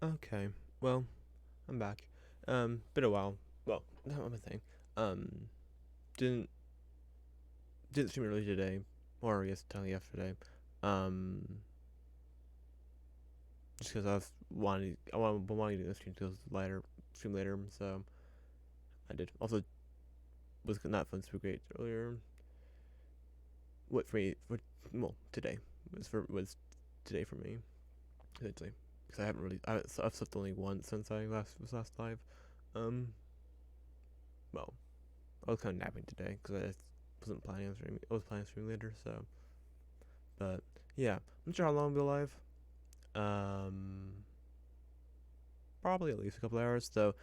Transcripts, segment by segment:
Okay, well, I'm back. Been a while. Well, not one thing. Um, didn't didn't stream early today, or I guess telling yesterday. Um, just because I wanted to stream till stream later. So I did. Also, was not feeling super great earlier. What for me? Today was today for me. Essentially, because I haven't really I've slept only once since I was last live. Um, well, I was kind of napping today because I wasn't planning on streaming. I was planning on streaming later, so. But yeah, I'm not sure how long I'll be alive. Um, Probably at least a couple hours. So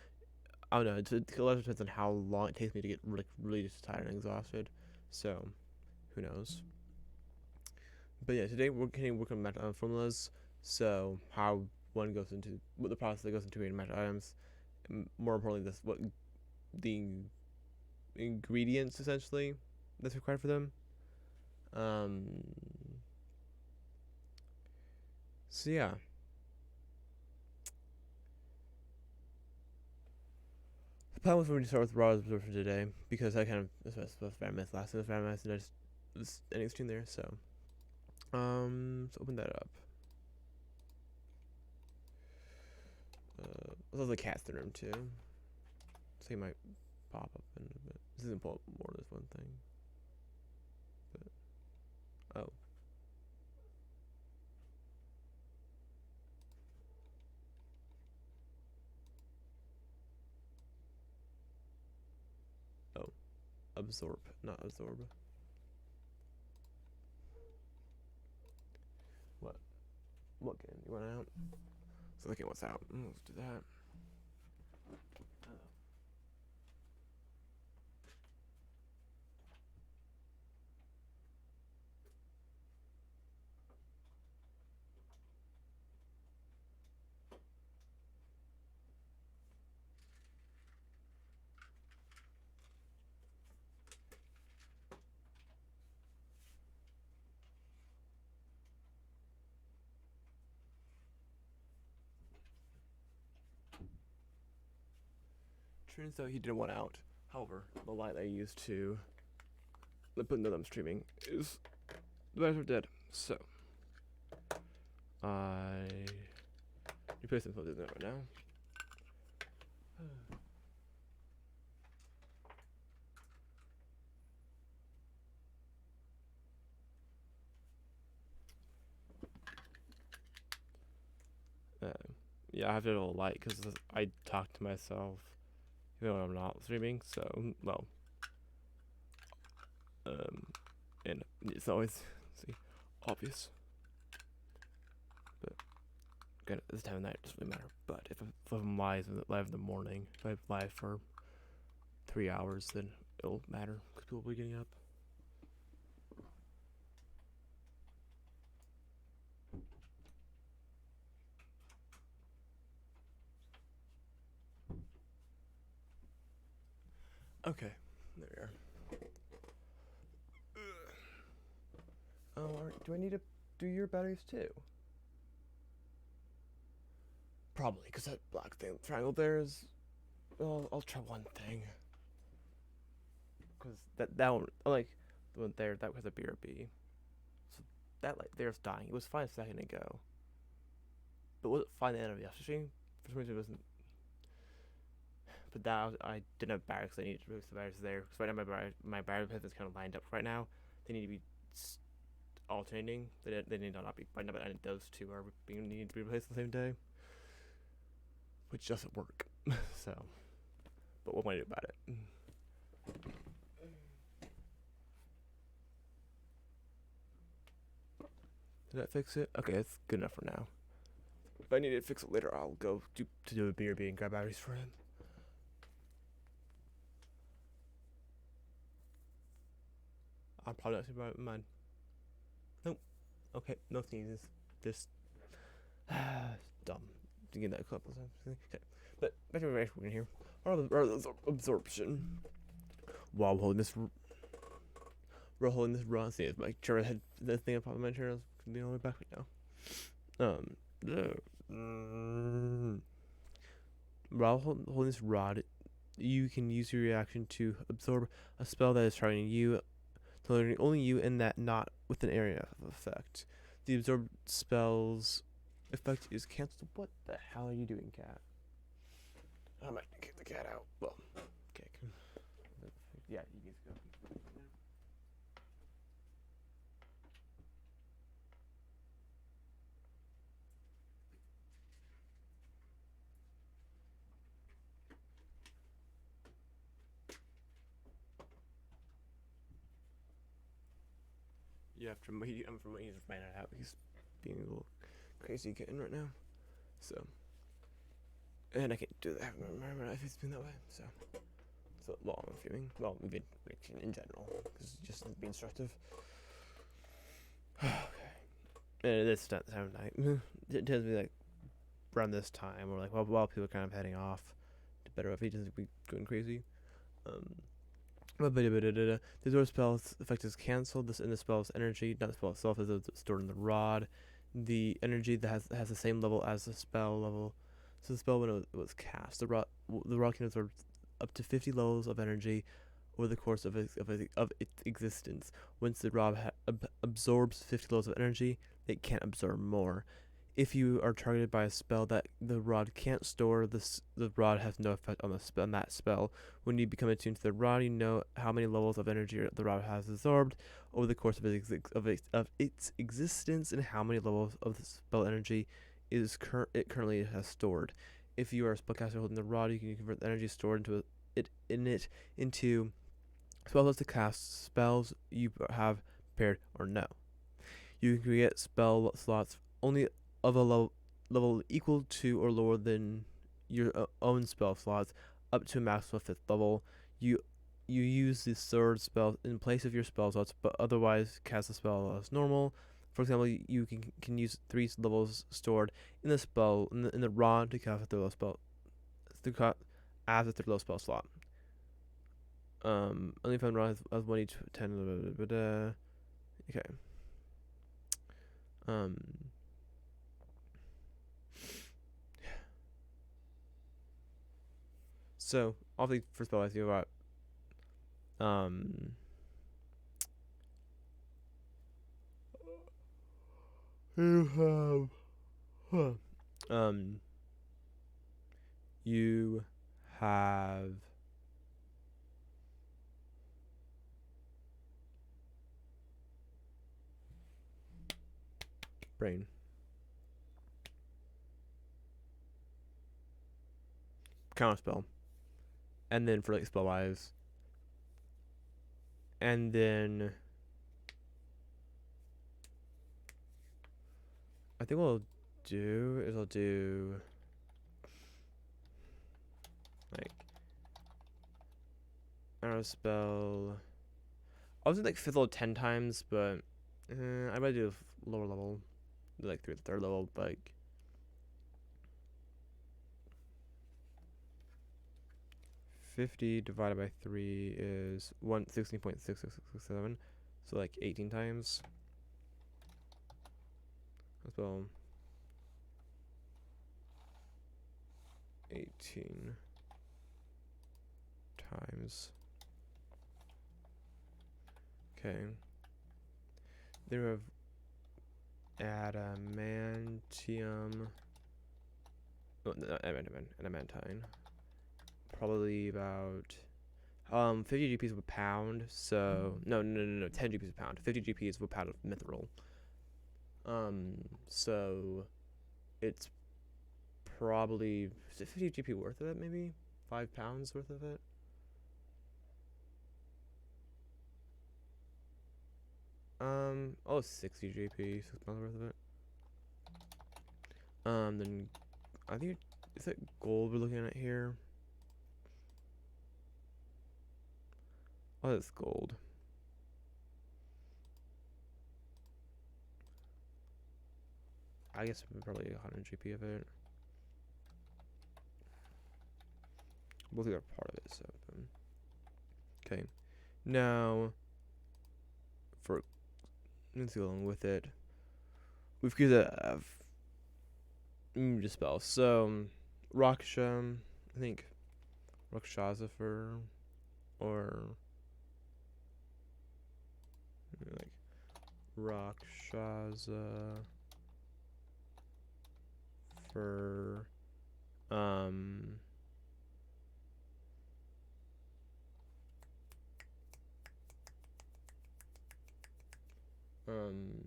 I don't know. It a lot depends on how long it takes me to get really just tired and exhausted. So who knows? But yeah, today we're getting working on match formulas. So how one goes into what the process that goes into creating match items. More importantly, this what the ingredients essentially that's required for them. Um, so yeah, the plan was for me to start with raw absorption today because I kind of discussed with Vamath last time with Vamath and I just was ending stream there. So let's open that up. There's the cats in the room too, so he might pop up in a bit. This isn't pull up more of this one thing, but oh, absorb, not absorb. What? What game? You want out? So looking what's out. Let's do that. Turns out he didn't want out. However, the light I used to put into them streaming is the batteries are dead. So I replace them with that right now. Uh, yeah, I have it all light because I talk to myself even when I'm not streaming. So well, um, and it's always see obvious. But again, at this time of night, it doesn't really matter. But if I'm live in the morning, if I'm live for 3 hours, then it'll matter because people will be getting up. Okay, there we are. Oh, do I need to do your batteries too? Probably, because that black thing, triangle there is. Well, I'll try one thing. Because that one, like, the one there, that was a BRB. So that light there's dying. It was fine a second ago. But was it fine at the end of yesterday? For some reason it wasn't. But that I didn't have batteries because I needed to replace the batteries there. Because right now my battery path is kind of lined up right now. They need to be alternating. They need to not be lined up, and those two are being need to be replaced the same day, which doesn't work. So, but what am I do about it? Did that fix it? Okay, it's good enough for now. If I need to fix it later, I'll go do a BRB and grab batteries for him. I'll probably not see about mine. Nope. Okay, no sneezes. Just dumb. To get that couple times. Okay, but back to the we're in here. Absorption. While holding this raw. See, if my chair had the thing up on my chair, I was the only way back right now. While holding this rod, you can use your reaction to absorb a spell that is targeting you, targeting only you in that not within area of effect. The absorbed spell's effect is cancelled. What the hell are you doing, cat? I might kick the cat out. Well, kick. Yeah, you need to go. Yeah, from what he's finding out, he's being a little crazy kitten right now. So, and I can't do that. I haven't remembered if it's been that way. So, well, I'm fuming. Well, we've been in general, because just to be instructive. Okay. And it's not the time of night. It tends to be like around this time, or like while people are kind of heading off to better if he doesn't be going crazy. The absorb spell's effect is cancelled. This in the spell's energy, not the spell itself, is stored in the rod. The energy that has the same level as the spell level. So the spell when it was cast, the rod can absorb up to 50 levels of energy over the course of its existence. Once the rod absorbs 50 levels of energy, it can't absorb more. If you are targeted by a spell that the rod can't store, the rod has no effect on that spell. When you become attuned to the rod, you know how many levels of energy the rod has absorbed over the course of its existence, and how many levels of the spell energy it currently has stored. If you are a spellcaster holding the rod, you can convert the energy stored into spells to cast spells you have prepared or no. You can create spell slots only of a level equal to or lower than your own spell slots, up to a maximum 5th level. You use the third spell in place of your spell slots, but otherwise cast the spell as normal. For example, you can use 3 levels stored in the spell in the rod to cast a third level spell as a third level spell slot. Only if I'm wrong as 1d10. Okay. So, obviously, for spell wise, you got you have brain. Counter spell. And then for like spell wise. And then I think what I'll do is I'll do like arrow spell. I was in like 5th level 10 times, but I might do lower level, like 3rd level, but like 50 divided by 3 is 116.6667, so like 18 times. As well, 18 times. Okay. Then we have adamantium. Oh, adamantine. Probably about 50 GPs of a pound. So no, 10 GPs a pound. 50 GPs of a pound of mithril. So it's probably, is it 50 GP worth of it? Maybe 5 pounds worth of it. Oh, 60 GP, 6 pounds worth of it. Then I think is it gold we're looking at here? Oh, it's gold. I guess probably 100 GP of it. We'll do our part of it. So, okay. Now, let's go along with it. We've created Dispel. So, Raksha, I think Rakshasa or like Rakshasa for um um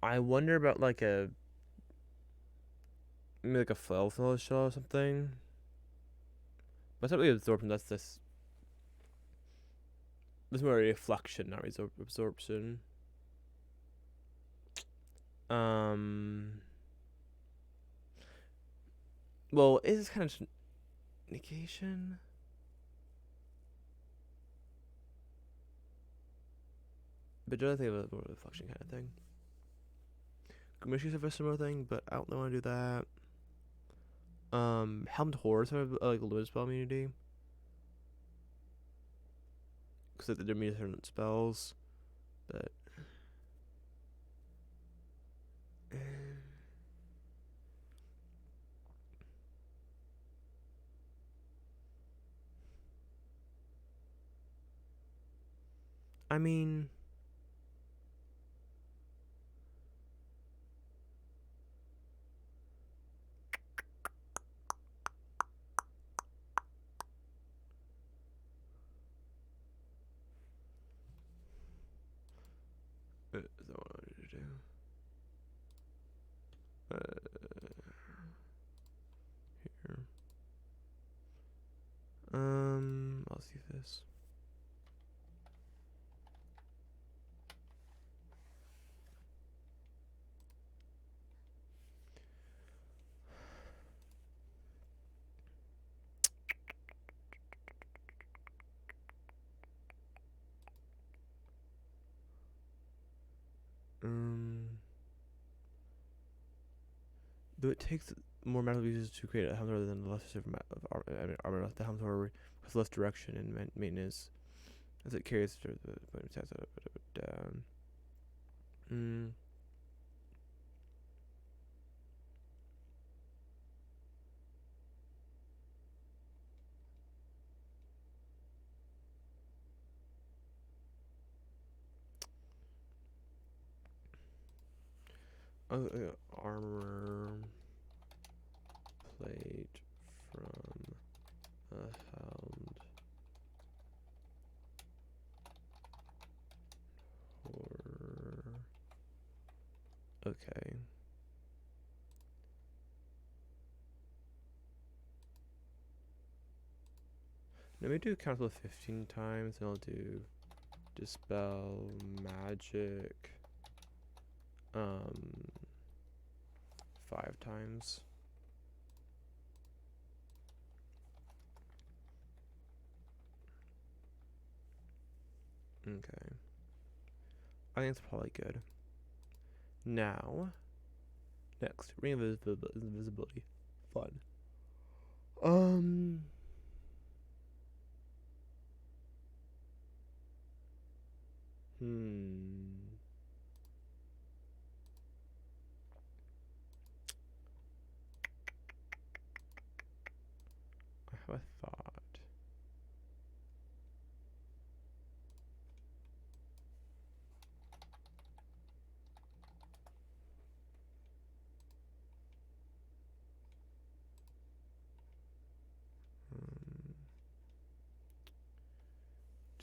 I wonder about like a maybe like a flail shell or something. But it's not really absorption. That's this. This is more a reflection, not absorption. Um. Well, it is kind of negation. But do I think of a more reflection kind of thing? Gumishis have a similar thing, but I don't want to do that. Helmed Horrors have like a limited spell immunity. Because they're immune to certain spells. But. I mean. Is that what I wanted to do? Here. I'll see this. Though it takes more magical uses to create a helm rather than the lesser of armor. The helm has less direction and maintenance as it carries the attacks down. Armor plate from a helmed horror. Okay. Let me do council 15 times, and I'll do dispel magic 5 times. Okay. I think it's probably good. Now, next, ring of invisibility. Fun. I have a thought.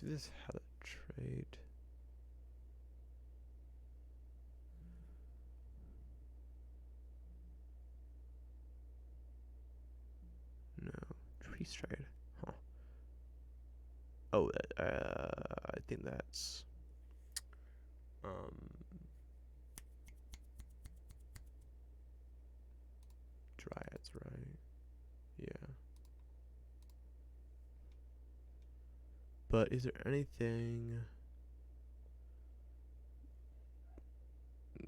Do this have a trait? No. Tree stride. Huh. Oh, I think that's dryads, right? Yeah. But is there anything?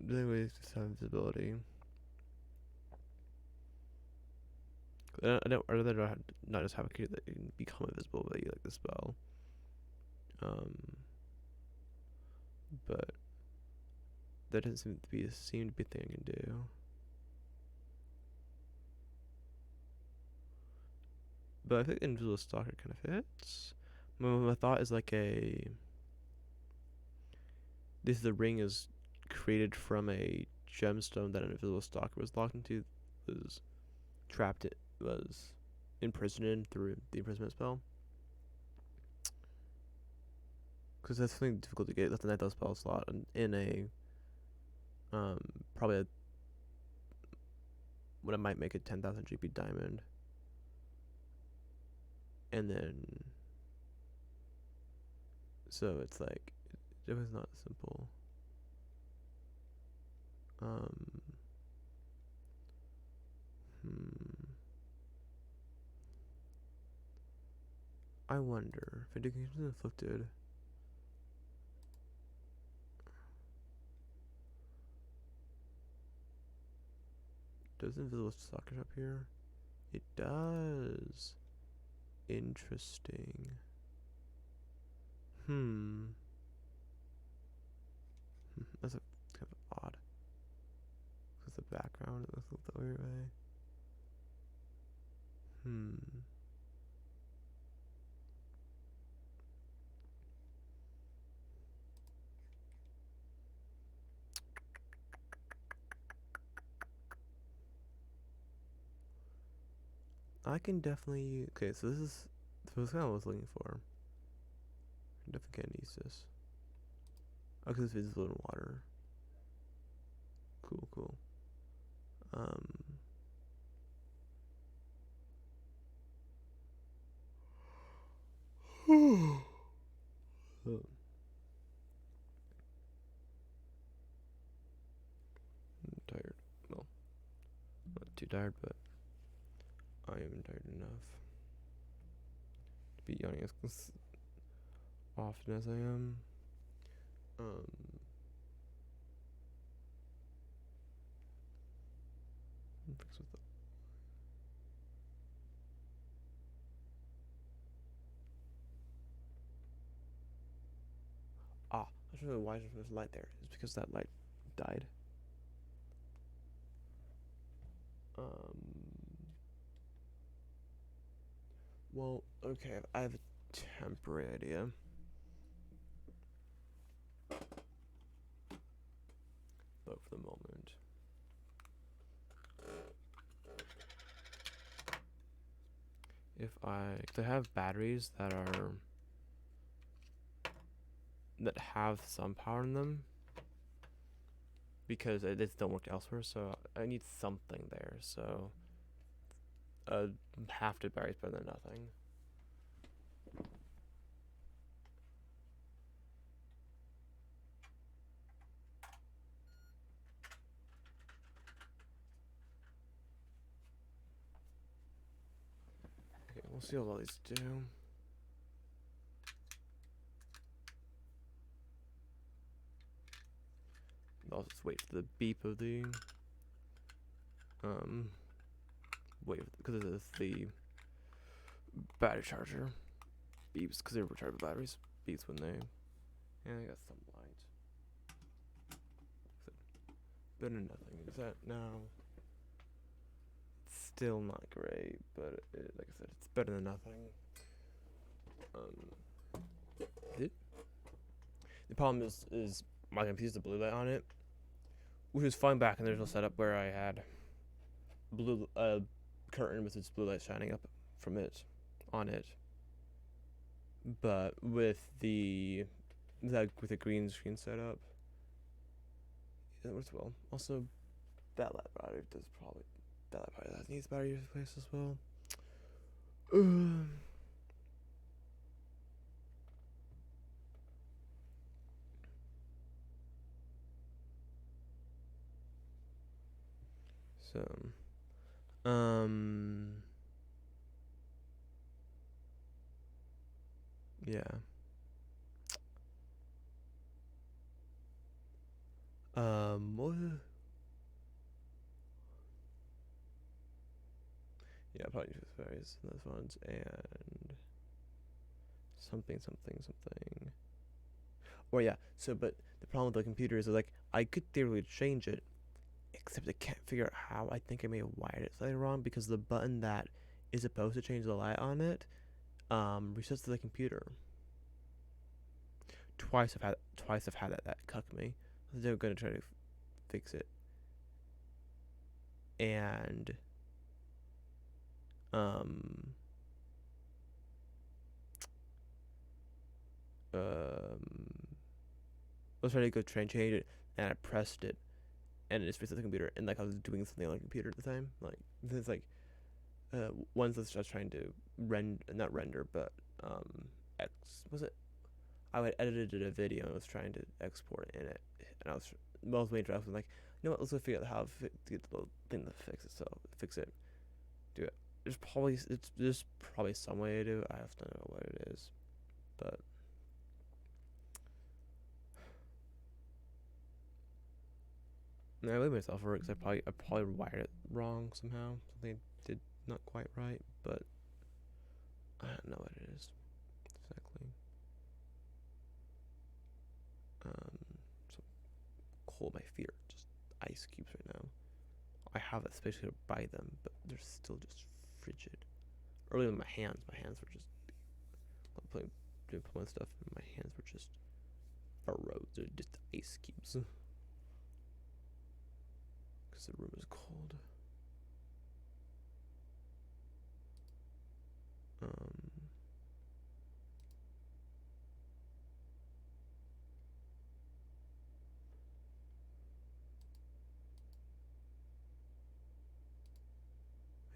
The ways to have visibility. I'd rather not just have a creature that can become invisible, but you like the spell. But that doesn't seem to be a thing I can do. But I think Invisible Stalker kind of fits. My thought is like the ring is created from a gemstone that an Invisible Stalker was locked into, was trapped, it was imprisoned in through the imprisonment spell. Because that's something difficult to get. That's a 9,000 spell slot in a probably what I might make a 10,000 GP diamond, and then so it's like it was not simple. I wonder if Indications Inflicted. Does Invisible Stalker up here? It does. Interesting. That's a kind of odd. Because the background it looks the weird way. I can definitely. Okay, so this is. So this is kind of what I was looking for. I definitely can't use this. Oh, because it's visible in water. Cool. I'm tired. Well, not too tired, but I am tired enough to be yawning as often as I am. Fix with I don't know why there's light there. It's because that light died. Well, okay, I have a temporary idea. But for the moment. If I have batteries that have some power in them, because it don't work elsewhere, so I need something there. So half the batteries better than nothing. Okay, we'll see what all these do. I'll just wait for the beep of the wait, because it is the battery charger beeps, because they're rechargeable batteries, beeps when they, and I got some light. So, better than nothing. Is that now? It's still not great, but like I said, it's better than nothing. The problem is my computer's the blue light on it, which was fine back in the original setup where I had blue curtain with its blue light shining up from it on it. But with the green screen setup, it works well. Also, that light battery needs battery replaced as well. So, yeah. What? Yeah, probably just various in those ones and something. Or yeah. So, but the problem with the computer is like I could theoretically change it, except I can't figure out how. I think I may have wired it slightly wrong because the button that is supposed to change the light on it resets the computer. Twice I've had that cuck me. They're gonna try to fix it, and um I was trying to go try and change it, and I pressed it, and it just resets the computer, and like I was doing something on the computer at the time. Like there's like once I was trying to not render, but X was it? I had edited a video and I was trying to export in it, and I was waiting for. I was like, you know what? Let's go figure out how to get the thing to fix it, do it. There's probably some way to do it. I have to know what it is, but I blame myself for it because I probably wired it wrong somehow. Something did not quite right, but I don't know what it is exactly. So cold my feet are just ice cubes right now. I have a space to buy them, but they're still just frigid. Earlier in my hands were just doing my stuff, and my hands were just froze. They're just ice cubes because the room is cold.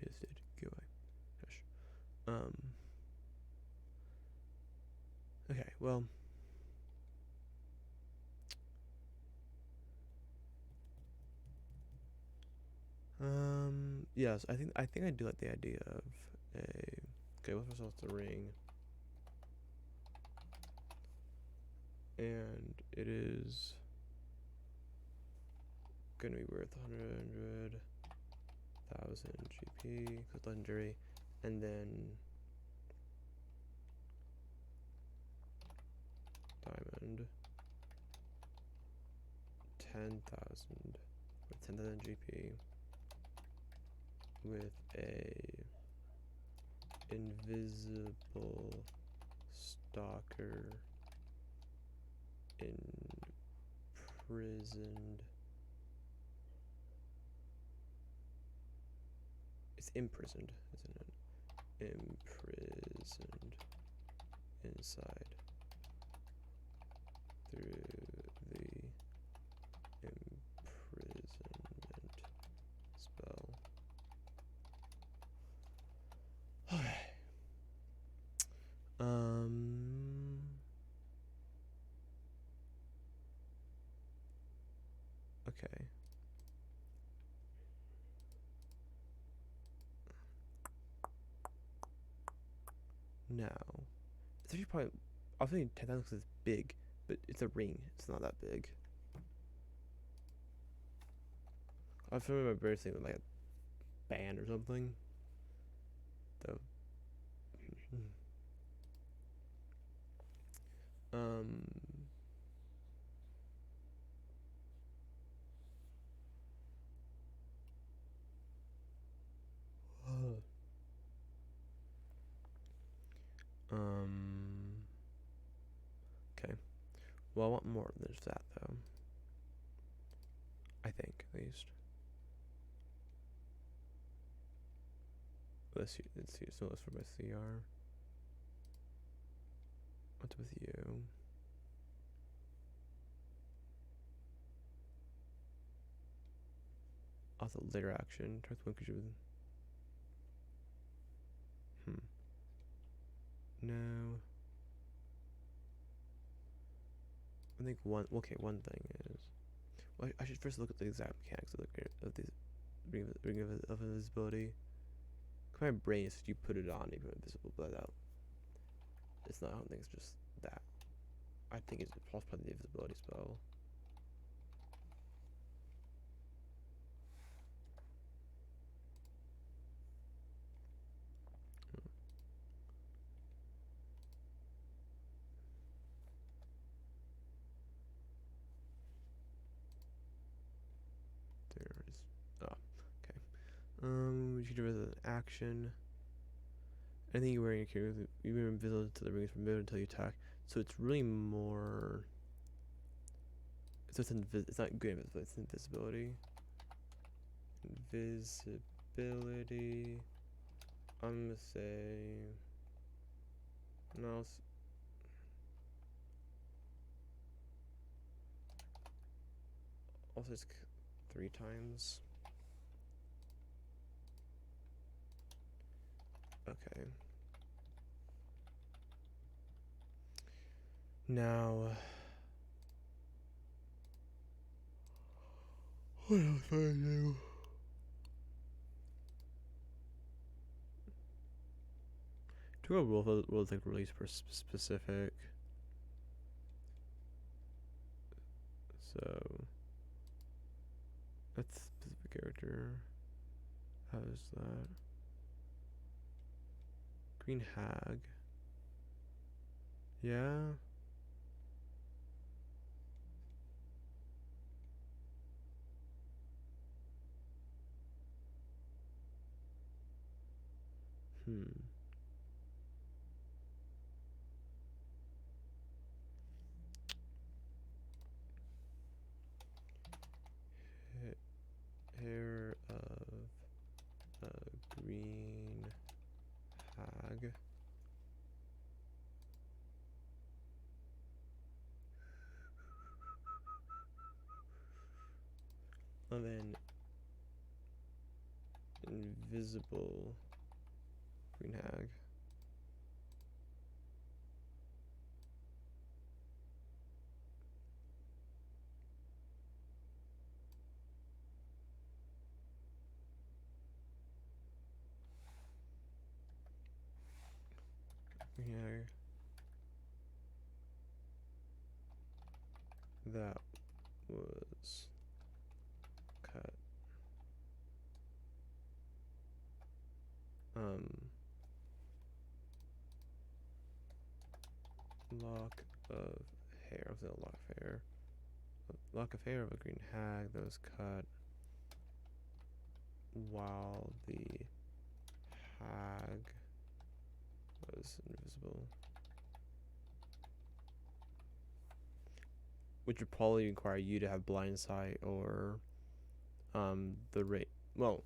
I just did. Go away. Gosh. Okay. Well. Yes. I think I do like the idea of a. Okay. What's myself the ring? And it is gonna be worth 100,000 GP because legendary, and then diamond 10,000 or 10,000 GP with a invisible stalker imprisoned. It's imprisoned, isn't it? Imprisoned inside through the imprisonment spell. Okay. Okay. Now, it's actually probably. I was thinking 10,000 because it's big, but it's a ring. It's not that big. I was remember my birthday with like a band or something. Though. um. Okay. Well, I want more than just that, though. I think, at least. Let's see. So let's for my CR. What's with you? Also, later action. Try to one creature with. No. I think one. Okay, one thing is. Well, I should first look at the exact mechanics of these ring of invisibility. My brain is you put it on, even invisible, but it's not. I don't think it's just that. I think it's possibly the invisibility spell. You can do it as an action. Anything you wear in your character, you remain invisible to the rings from mid until you attack. So it's really more. It's not good invisibility. It's invisibility. Invisibility. I'm gonna say. No. Also, it's 3 times. Okay. Now. What else do I do? To go rules like really specific. So that's specific character. How is that? Green Hag. Yeah. Hair of a green hag. Of an invisible green hag. Green hag. That was cut. Lock of hair. I was gonna lock of hair. Lock of hair of a green hag that was cut while the hag was invisible. Which would probably require you to have blind sight or the rate. Well,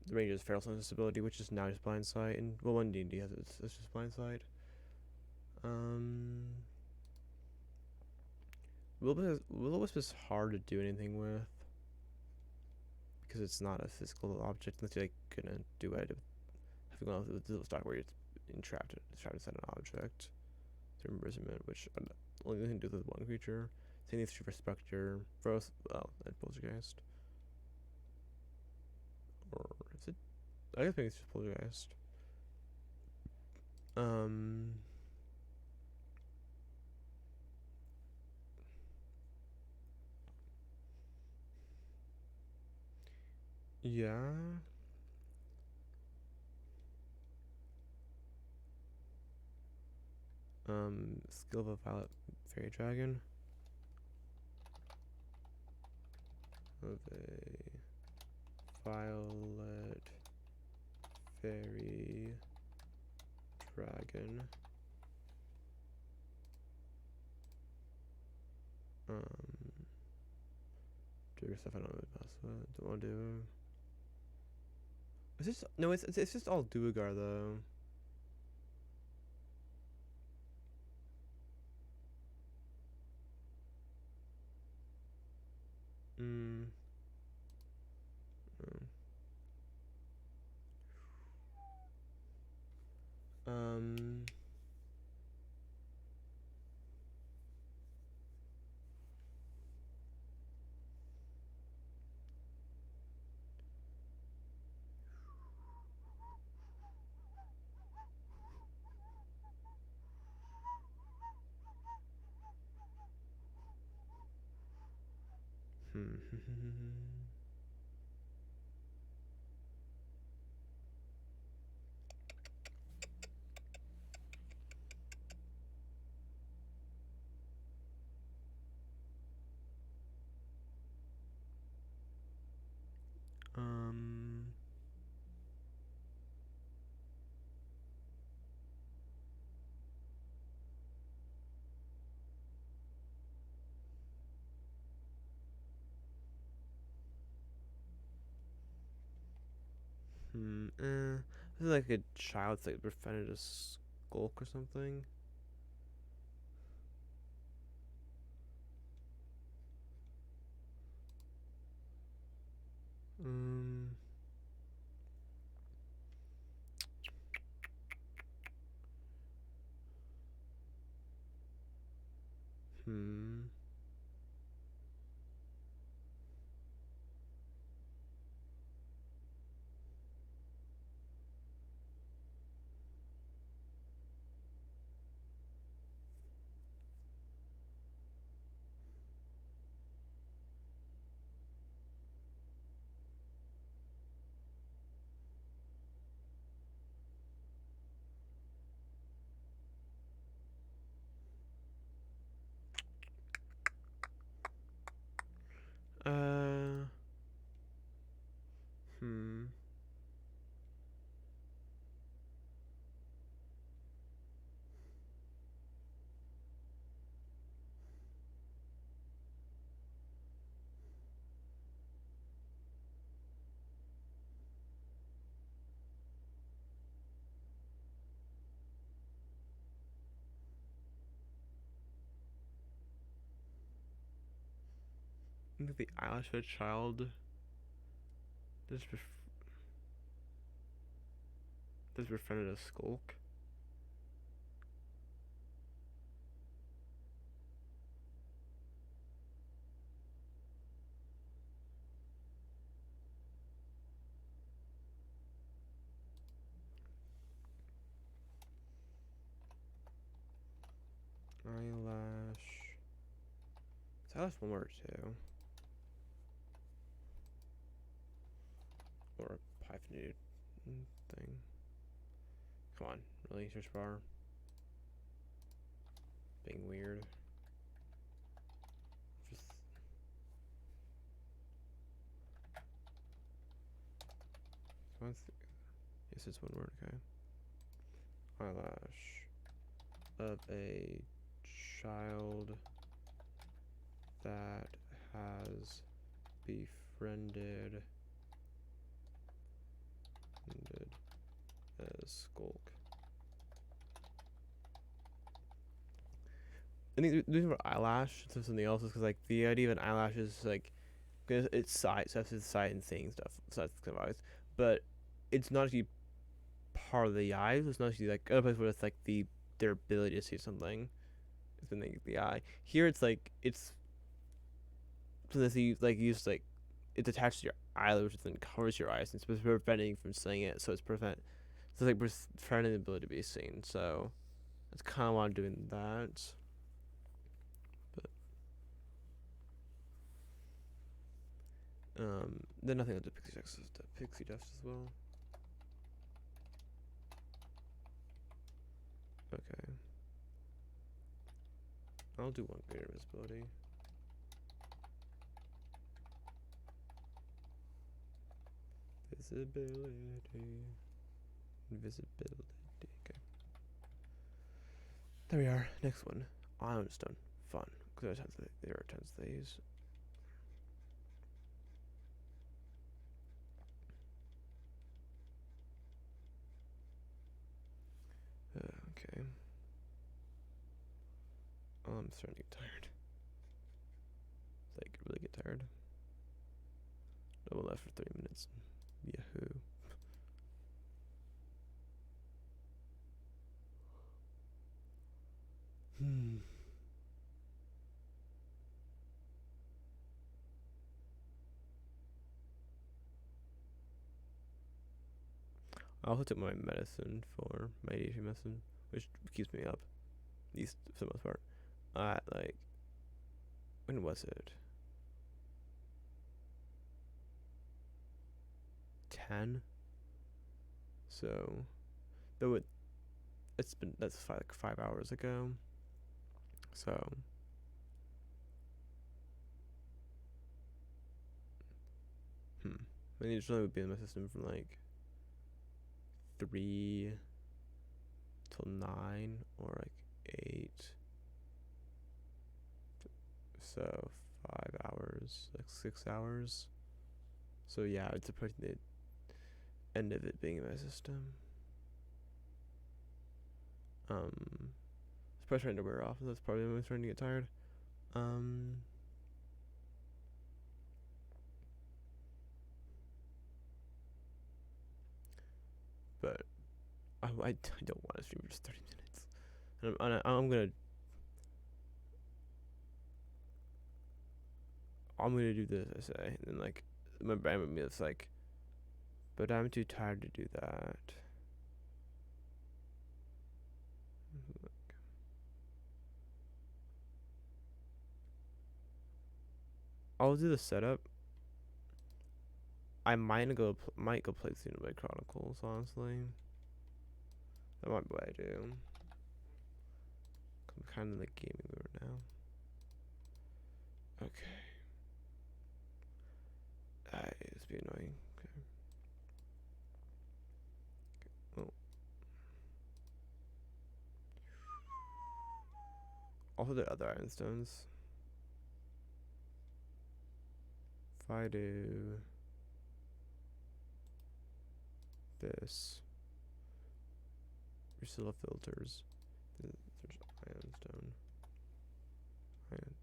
the ranger's feral sense ability, which is now just blind sight, and well, one D&D has it. It's just blind sight. Will-O-Wisp is hard to do anything with because it's not a physical object unless you're like gonna do it. Having one of the stock where it's trapped inside an object through imprisonment, which only can do with one creature. Same thing for Spectre, Frost, and Poltergeist. Or is it? I guess maybe it's just Poltergeist. Yeah. Skill of a Violet Fairy Dragon. Of a Violet Fairy Dragon. Do stuff I don't know what don't want to do. Is this no? It's just all Duergar though. Hmm. This is like a child's like befriended a skulk or something. Um. Hmm. Uh. Hmm. I think the eyelash of a child. This this befriended a skulk. Eyelash. Is eyelash one word too? Or a hyphenated thing? Come on, really, search bar. Being weird. Just yes, it's one word. Okay. Eyelash of a child that has befriended a skulk. I think the reason for eyelash to something else is because like the idea of an eyelash is like because it's sight, so it's sight and seeing stuff. So that's kind of obvious, but it's not actually part of the eye. It's not actually like other place where it's like their ability to see something is in the eye. Here it's like it's so this you like use like it's attached to your eyelid, which then covers your eyes and it's preventing you from seeing it. So it's like preventing the ability to be seen. So that's kind of why I'm doing that. Then nothing on the pixie dust as well. Okay. I'll do one greater visibility. Visibility. Okay. There we are. Next one. Ironstone. Fun. Because there are tons of these. Okay. Oh, I'm starting to get tired. Like, really get tired. No one left for 30 minutes. Yahoo. I also took my medicine for my ADHD medicine, which keeps me up, at least for the most part. Like, when was it? 10. So, though that's like 5 hours ago. So, I mean, usually would be in my system from like 3 till 9 or like 8. So 5 hours, like 6 hours. So yeah, it's a pretty. end of it being in my system. It's probably starting to wear off. That's probably when I'm starting to get tired. But I don't want to stream for just 30 minutes. And I'm gonna do this, I say, and then like my brain with me is like, but I'm too tired to do that. I'll do the setup. I might go play Xenoblade Chronicles, honestly. That might be what I do. I'm kind of in the gaming mood now. Okay. It's be annoying. Okay. Well. Also, the other iron stones. If I do this, Priscilla filters. There's iron stone. Iron.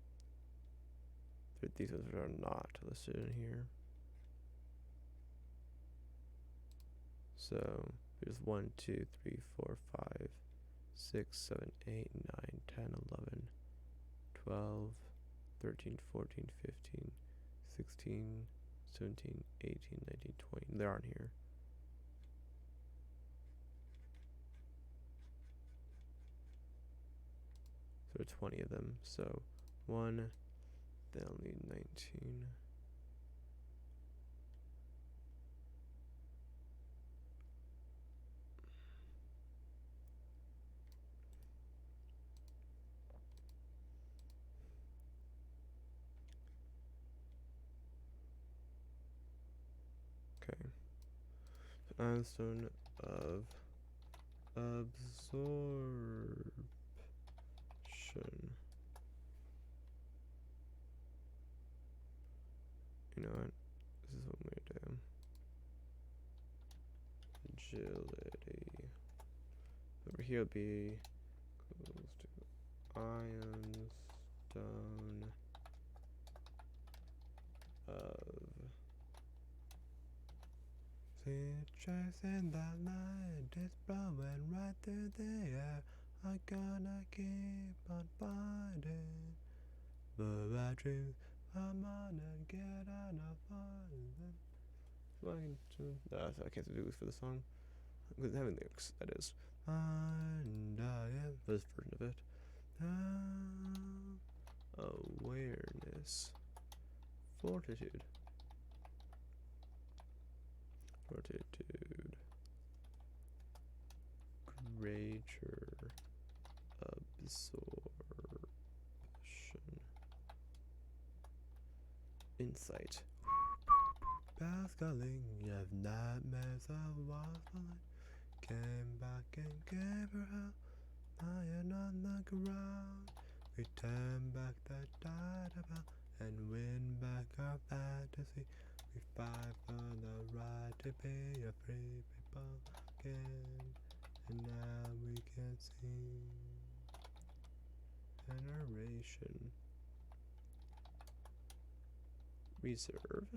These ones are not listed in here. So there's 1, 2, 3, 4, 5, 6, 7, 8, 9, 10, 11, 12, 13, 14, 15, 16, 17, 18, 19, 20. They aren't here. So there are 20 of them. So 1, then I'll need 19. Okay. Ironstone of absorption. You know what? This is what I'm gonna do. Agility. Over here will be equals to ironstone of chasing that light, it's blowing right through the air. I'm gonna keep on fighting the bad dreams. I'm on and get enough fun. I can't do this for the song. Because having lyrics, that is. And I am this version of it. Awareness. Fortitude. Greater absorption. Insight. Pascaling of nightmares of waffling. Came back and gave her hell, lying on the ground. We turn back the tide about and win back our fantasy. We fight for the right to be a free people again. And now we can see generation. Reserve.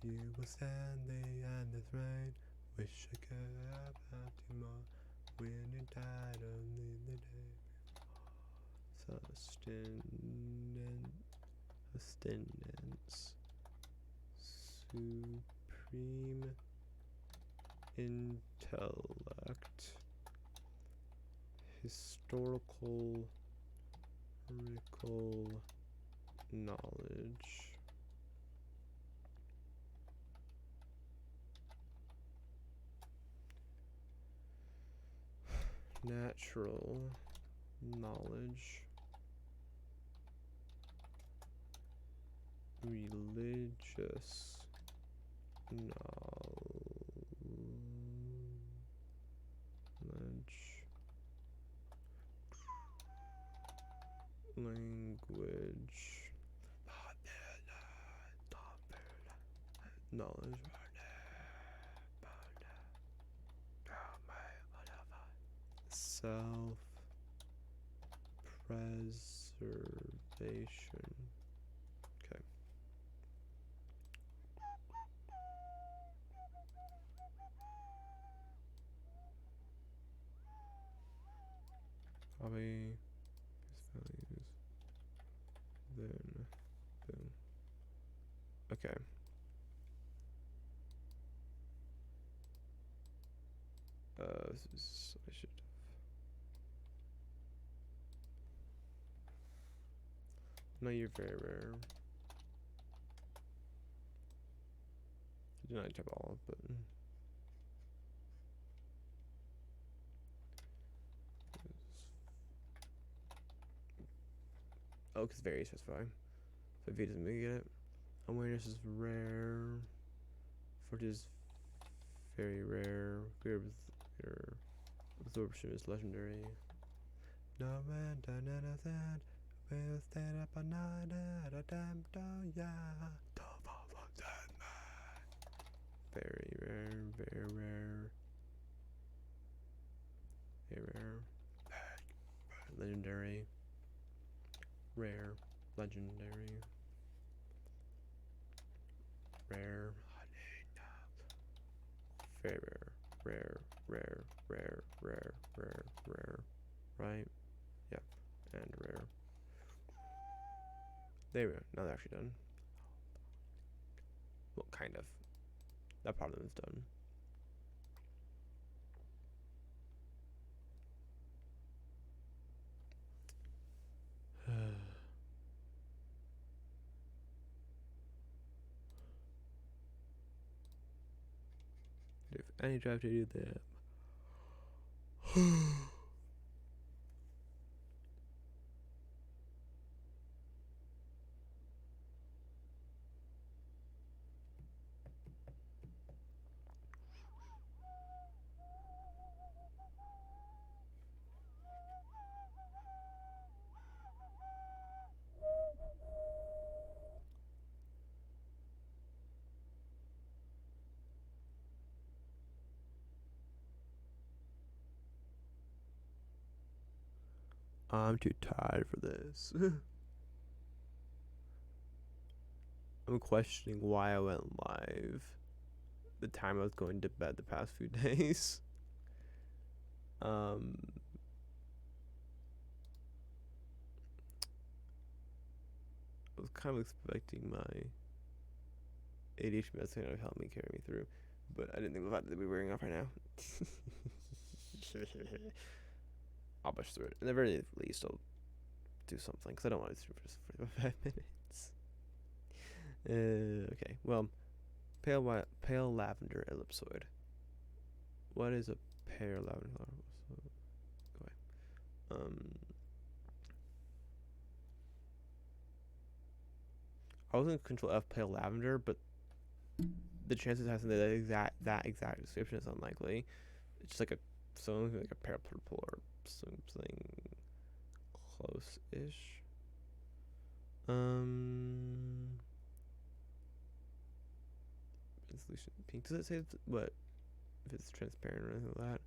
You were standing in this rain. Wish I could have had you more when you died only the day before. Sustenance. Supreme intellect. Historical knowledge. Natural knowledge. Religious knowledge. Language. knowledge. Self preservation. Okay. Hobby, his values, then boom. Okay. This is, I should. No, you're very rare. Did not type all, but oh, because very specify. So if he doesn't get it, awareness is rare. Fortitude is very rare. Greater absorption is legendary. No man done anything. We'll stand up a night at a damn yeah. Very rare, very rare. Very rare. Legendary. Rare. Legendary. Rare. Very rare. Rare. Right? Yeah. And rare. There we go. Now they're actually done. Well, kind of. That part of them is done. If any drive to do that. I'm too tired for this. I'm questioning why I went live the time I was going to bed the past few days. I was kind of expecting my ADHD medicine to help me carry me through, but I didn't think the fact that we're wearing off right now. I'll push through it. In the very least, I'll do something because I don't want to do it for just 45 minutes. Okay, well, pale lavender ellipsoid. What is a pale lavender ellipsoid? Go away. I was gonna control F pale lavender, but the chances of having that exact description is unlikely. It's just like something like a pale purple or something close-ish. Resolution pink. Does it say what if it's transparent or anything like that?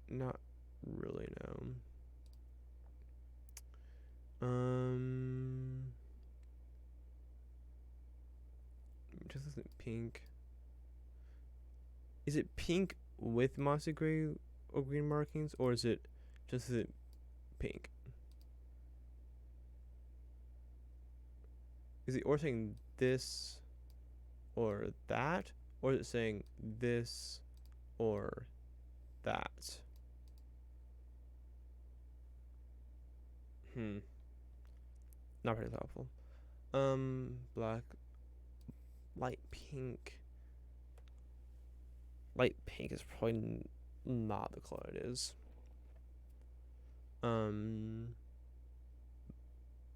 Not really, no. Just isn't pink. Is it pink with mossy gray or green markings, or is it just is it pink? Is it or saying this or that, or is it saying this or that? Not very helpful. Black, light pink. Light pink is probably not the color it is. I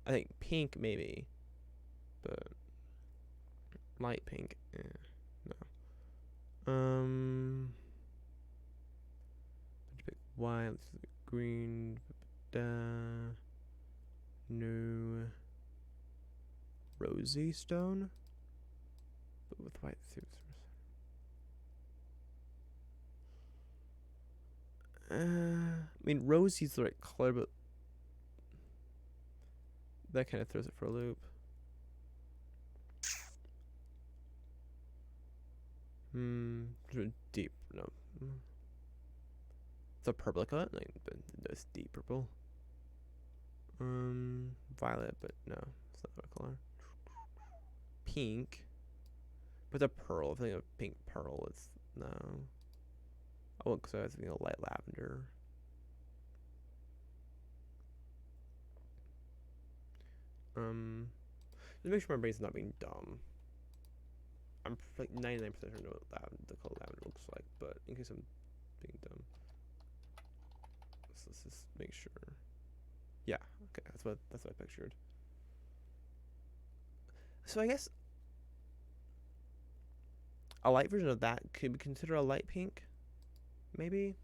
think pink maybe, but light pink, no. Pick white, green, no. Rosy stone. with white suits. I mean, Rosie's the right color, but that kind of throws it for a loop. Deep, no. It's a purple color, like, but it's deep purple. Violet, but no, it's not that color. Pink, but a pearl. If I think of pink pearl, it's no. I wouldn't say I was thinking of light lavender. Just make sure my brain's not being dumb. I'm like 99% sure I know what the color lavender looks like, but in case I'm being dumb, let's just make sure. Yeah, okay, that's what I pictured. So I guess a light version of that could be considered a light pink, maybe,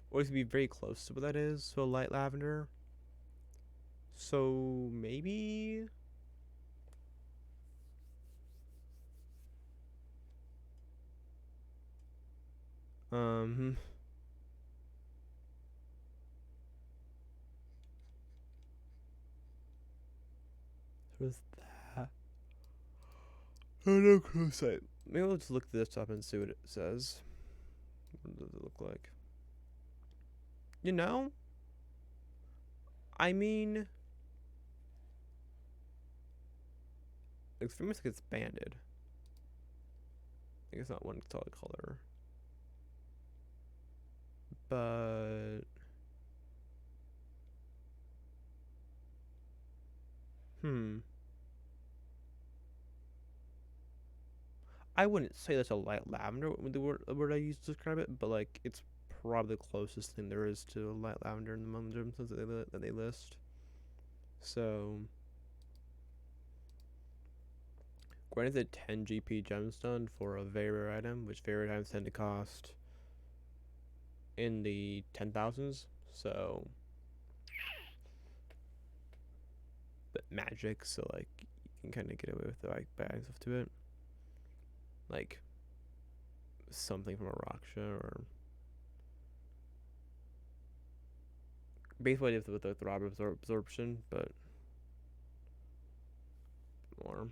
or it could be very close to what that is. So a light lavender. So maybe. What's that? Oh no, close sight. Maybe we'll just look this up and see what it says. What does it look like? You know? I mean, it's very much like it's banded. I think it's not one solid color. But I wouldn't say that's a light lavender, the word I use to describe it, but like it's probably the closest thing there is to a light lavender in the gemstones that they list. So, granted, a 10 GP gemstone for a very rare item, which very rare items tend to cost in the 10,000s. So, but magic, so like you can kind of get away with like adding stuff to it, like something from a Raksha or basically with the Throb absorption, but more.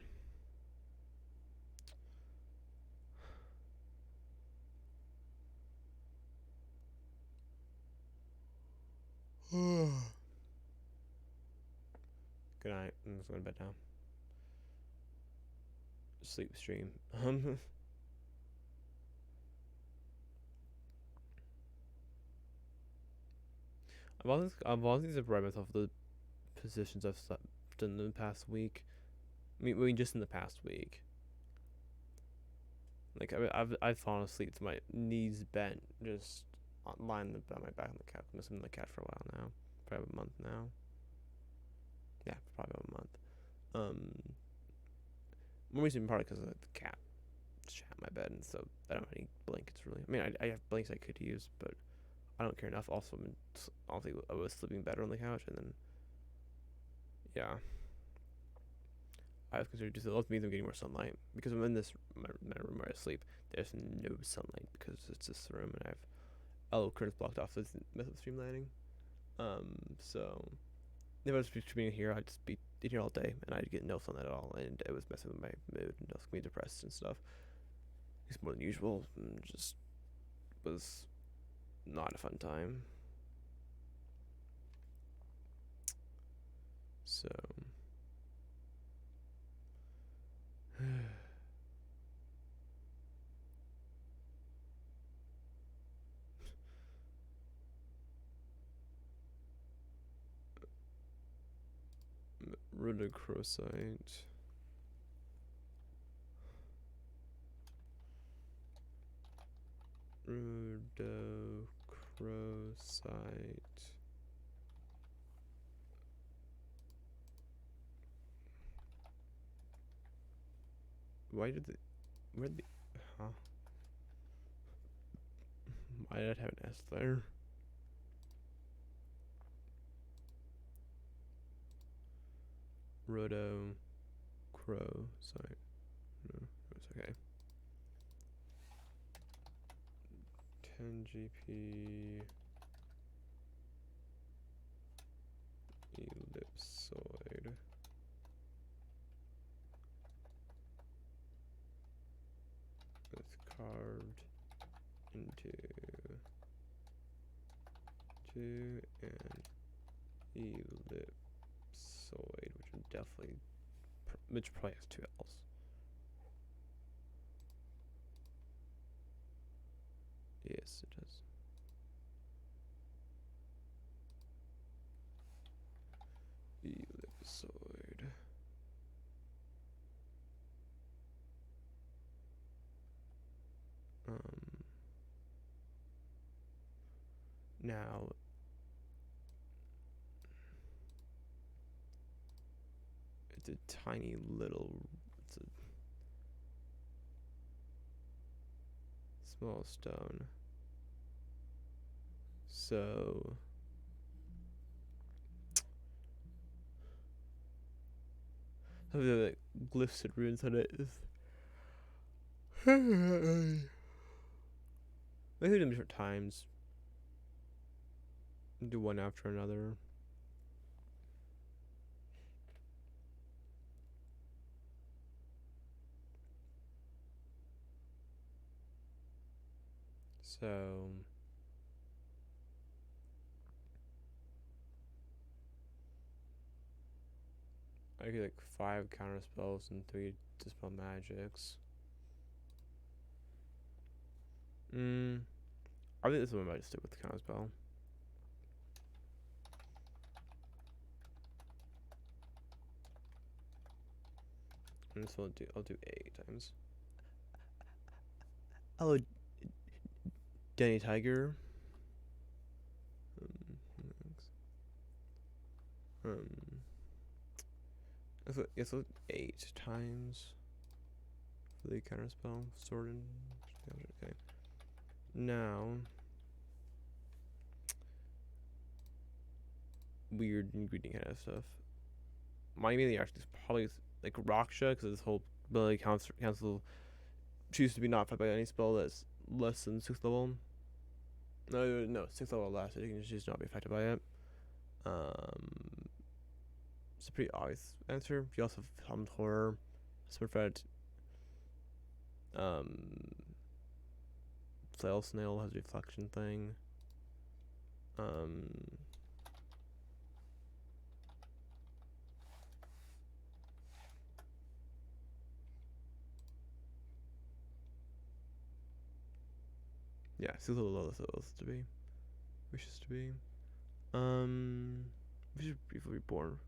Good night. I'm just going to bed now. Sleep stream. I've always surprised myself the positions I've slept in the past week. I mean, just in the past week. Like I've fallen asleep to my knees bent, just lying on my back on the couch. I've been on the couch for a while now, probably a month now. Yeah, probably about a month. More recently probably because the cat shat in my bed, and so I don't have any blankets really. I mean, I have blankets I could use, but I don't care enough. Also, I was sleeping better on the couch, and then yeah, I was considered just it means I'm getting more sunlight because I'm in this my room where I sleep. There's no sunlight because it's this room, and I have all curtains blocked off. So it's method of stream lighting. So if I was streaming here, I'd just be in here all day, and I'd get no sunlight at all, and it was messing with my mood, and I was getting depressed and stuff. It's more than usual, and just was not a fun time. So rhodochrosite. Rhodochrosite. Why did where the, huh? Why did I have an S there? macro site. No, it's okay. 10GP ellipsoid. It's carved into an ellipsoid, which probably has two L's. Yes, it does. Ellipsoid. Now it's a tiny little, it's a small stone. So some of the glyphs and runes on it is maybe them different times. Do one after another. So I get like 5 counter spells and 3 dispel magics. I think this one might stick with the counter spell. And this one I'll do 8 times. Hello, Danny Tiger. So 8 times for the counter spell. Sword and okay. Now weird ingredient kind of stuff. My main reaction is probably like Raksha, because this whole ability cancel choose to be not affected by any spell that's less than 6th level. No, 6th level or less. You can just not be affected by it. It's a pretty obvious answer. You also have Helmed Horror, Smurfette. Flail Snail has a reflection thing. Yeah, it's a little low to be. Wishes to be. We should briefly reborn.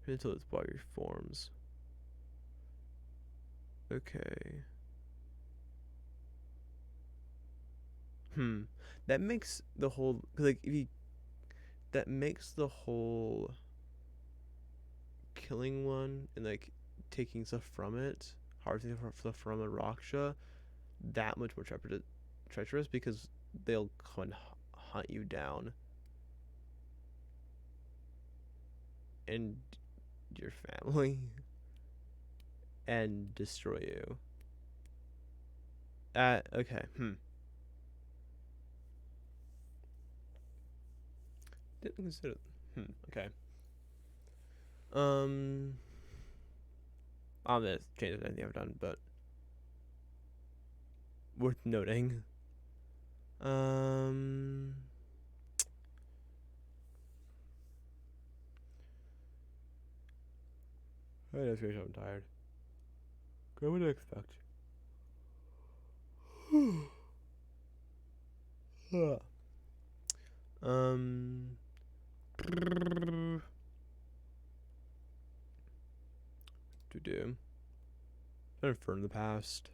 Until its body reforms. Okay. That makes the whole, like, that makes the whole killing one and like taking stuff from it, harvesting stuff from a Raksha, that much more treacherous, because they'll come and hunt you down and your family and destroy you. Okay. Didn't consider. Okay. I'm gonna change anything I've done, but worth noting. I just feel I'm tired. What would I expect? To do. Infer in the past.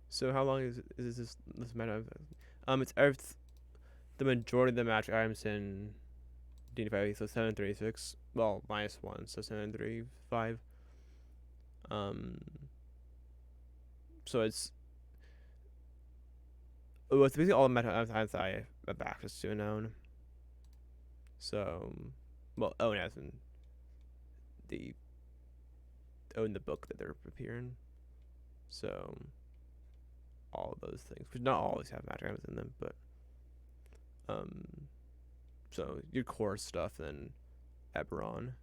So how long is this meta? It's the majority of the magic items in D5, so 736. Well, -1, so 735. Um, so it's basically all the meta items I have access to known. So, well, own as in the own the book that they're appearing. So all of those things, which not always have magic items in them, but so your core stuff, then Eberron,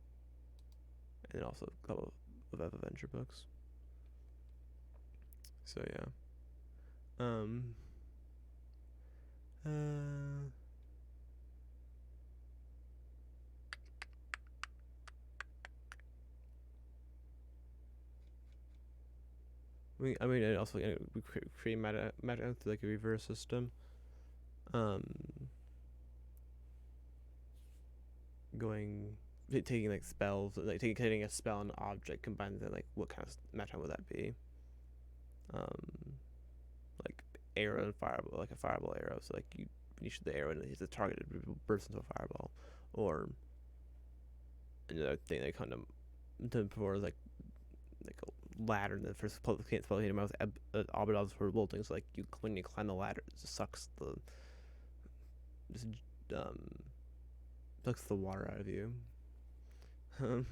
and then also a couple of adventure books. So yeah. I mean, and also we create meta like a reverse system. Taking like spells, like taking a spell and an object, combined with like what kind of meta would that be? Like arrow and fireball, like a fireball arrow. So like you shoot the arrow and it hits the target, it bursts into a fireball. Or another thing they kind of did before is like a ladder. And the first can't spell hit him with Abaddon's for bolting. So like when you climb the ladder, it just sucks the water out of you. Or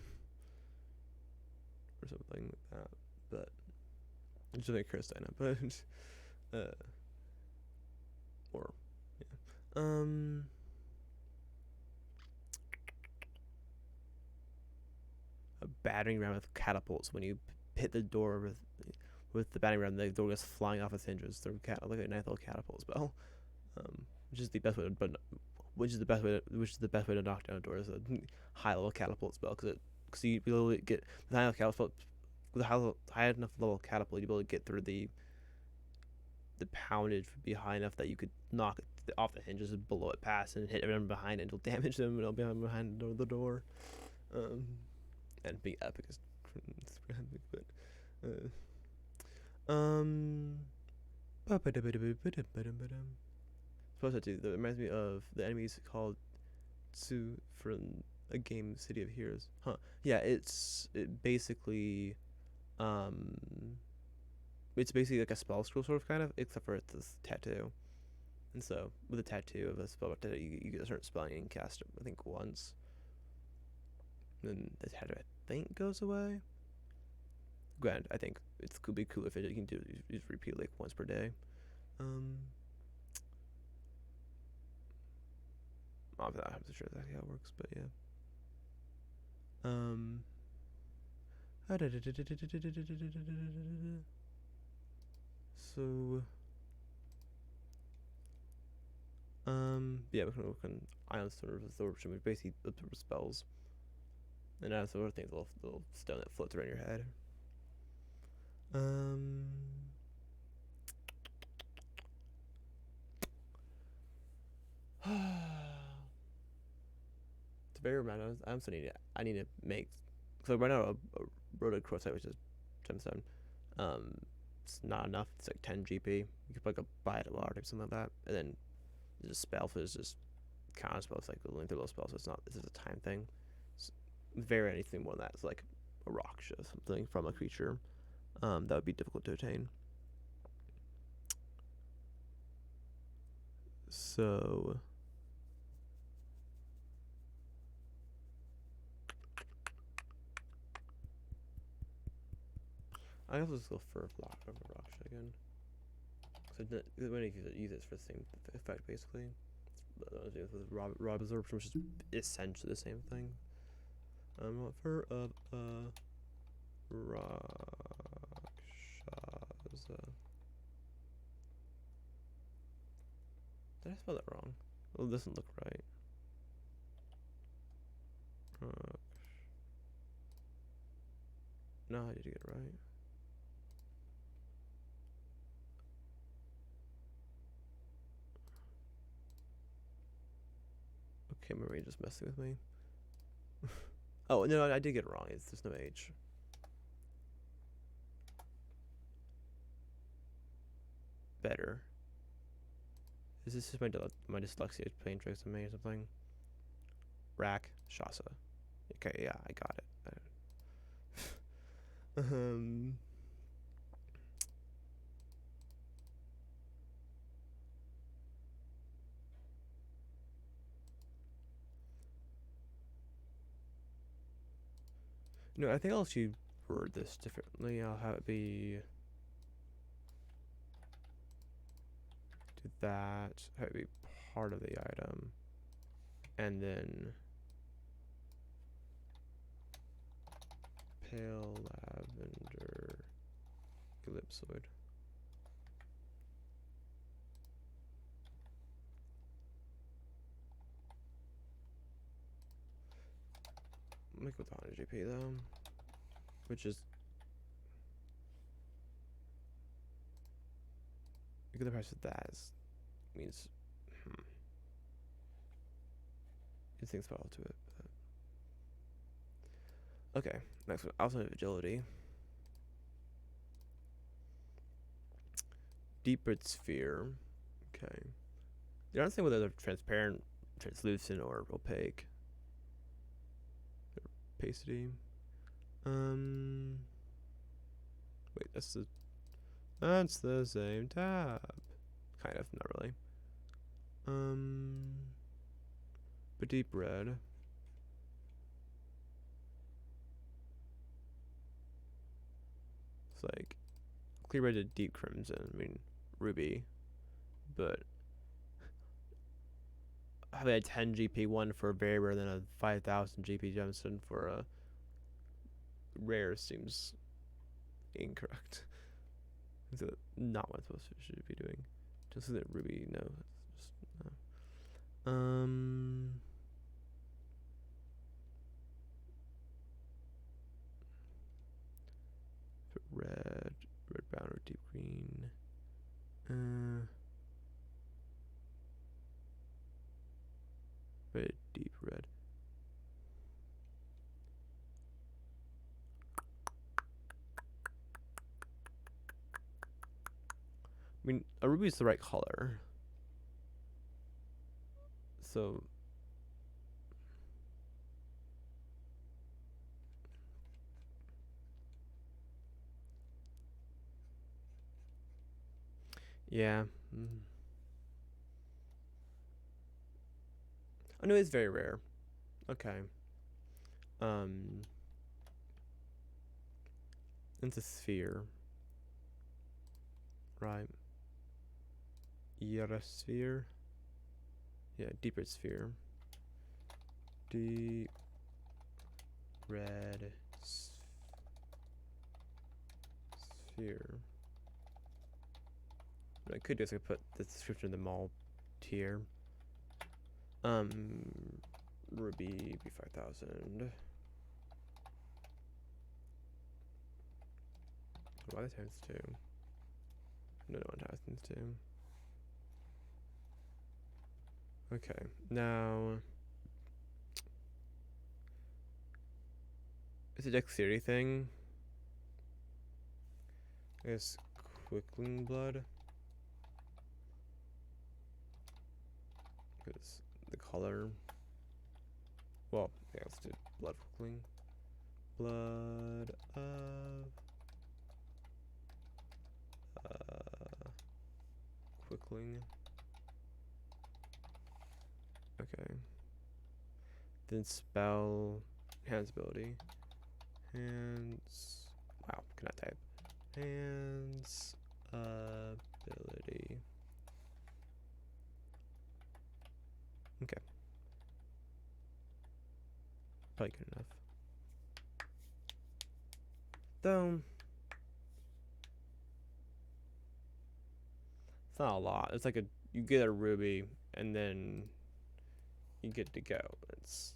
something like that. But it's just like Christina, but or yeah. A battering ram with catapults. When you hit the door with the battering ram, the door goes flying off its hinges through like a nice little catapult spell. Which is the best way to knock down a door is a high level catapult spell, because you be able to get the high level catapult with a high enough level catapult, you'd be able to get through the poundage would be high enough that you could knock it off the hinges below it past and hit everyone behind it. It'll damage them and it'll be behind the door. And be epic is super epic, but supposed to that reminds me of the enemies called Tsu from a game City of Heroes. Yeah, it basically it's basically like a spell scroll sort of kind of, except for it's this tattoo. And so with a tattoo of a spell tattoo, you get a certain spell and you can cast it I think once. Then the tattoo I think goes away. Granted, I think it could be cool if you can do just repeat like once per day. I'm not sure exactly how it works, but yeah. So yeah, we can work on Ion Stone Absorption, which basically absorbs spells. And Ion Stone things, little stone that floats around your head. It's very random. I need to make. So right now a Rota Crocite, which is gemstone, it's not enough. It's like 10 GP. You could like buy it at Walmart or something like that, and then there's a spell for just counter spell. It's like a link through those spells. So it's not. This is a time thing. It's very anything more than that. It's like a rock or something from a creature. That would be difficult to attain. So I also just go for block over rock again. So when you use it for the same effect basically. With Rob Absorption, which is essentially the same thing. For Rakshasa. Did I spell that wrong? Well, it doesn't look right. No, I did get it right. Okay, Marie just messing with me. Oh no, I did get it wrong. There's no H. better. Is this just my dyslexia playing tricks on me or something? Rack Shasa. Okay, yeah, I got it. No, I think I'll actually word this differently. I'll have it be do that. Have it be part of the item, and then pale lavender ellipsoid. Make it with 100 GP though, which is because the price of that is, means it thinks about to it. But. Okay, next one. Also agility. Deep red sphere. Okay. They're not saying whether they're transparent, translucent, or opaque. Opacity. Wait, that's the same tab. Kind of, not really. But deep red. It's like clear red to deep crimson. I mean, ruby. But having a 10 GP one for a very rare than a 5,000 GP gemstone for a rare seems incorrect. Is it not what I should be doing? Just that ruby, no. Just, no. Red, brown, or deep green. Red, deep red. I mean, a ruby is the right color. So yeah. I know it's very rare. Okay. It's a sphere. Right. Sphere. Yeah, deep red sphere. Deep red sphere. What I could do is I could put the description of the mall tier. Ruby B5000. Why the times 2? No one has times 2. Okay, now it's a dexterity thing. It's quickling blood. Because the color. Well, yeah, let's do blood quickling. Blood of quickling. Okay. Then spell hands ability. Hands. Wow, cannot type. Hands ability. Okay. Probably good enough. Though it's not a lot. It's like you get a ruby and then you get to go. It's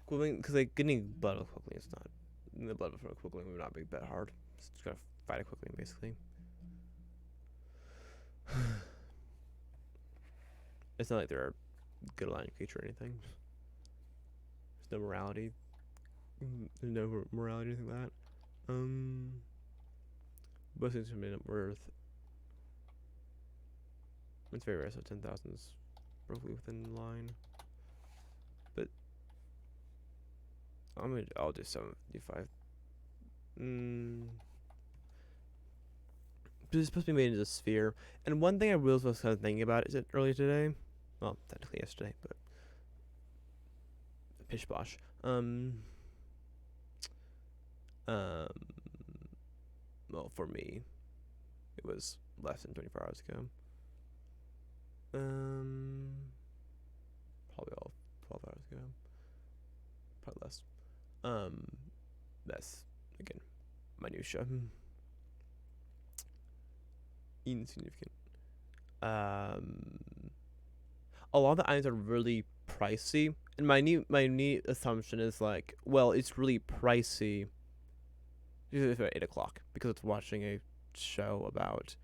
cool because like getting blood of quickly is not the blood from a quickly would not be that hard. It's just gotta fight it quickly basically. It's not like they're a good line creature or anything. There's no morality There's no morality or anything like that. Most things are net worth. It's very rare, so 10,000 is roughly within line. But I'll do 75. But it's supposed to be made into a sphere. And one thing I was kind of thinking about is it earlier today. Well, technically yesterday, but pish bosh. Well, for me, it was less than 24 hours ago. Probably all 12 hours ago. Probably less. That's again minutia. Insignificant. A lot of the items are really pricey, and my neat assumption is like, well, it's really pricey. Usually it's at 8 o'clock because it's watching a show about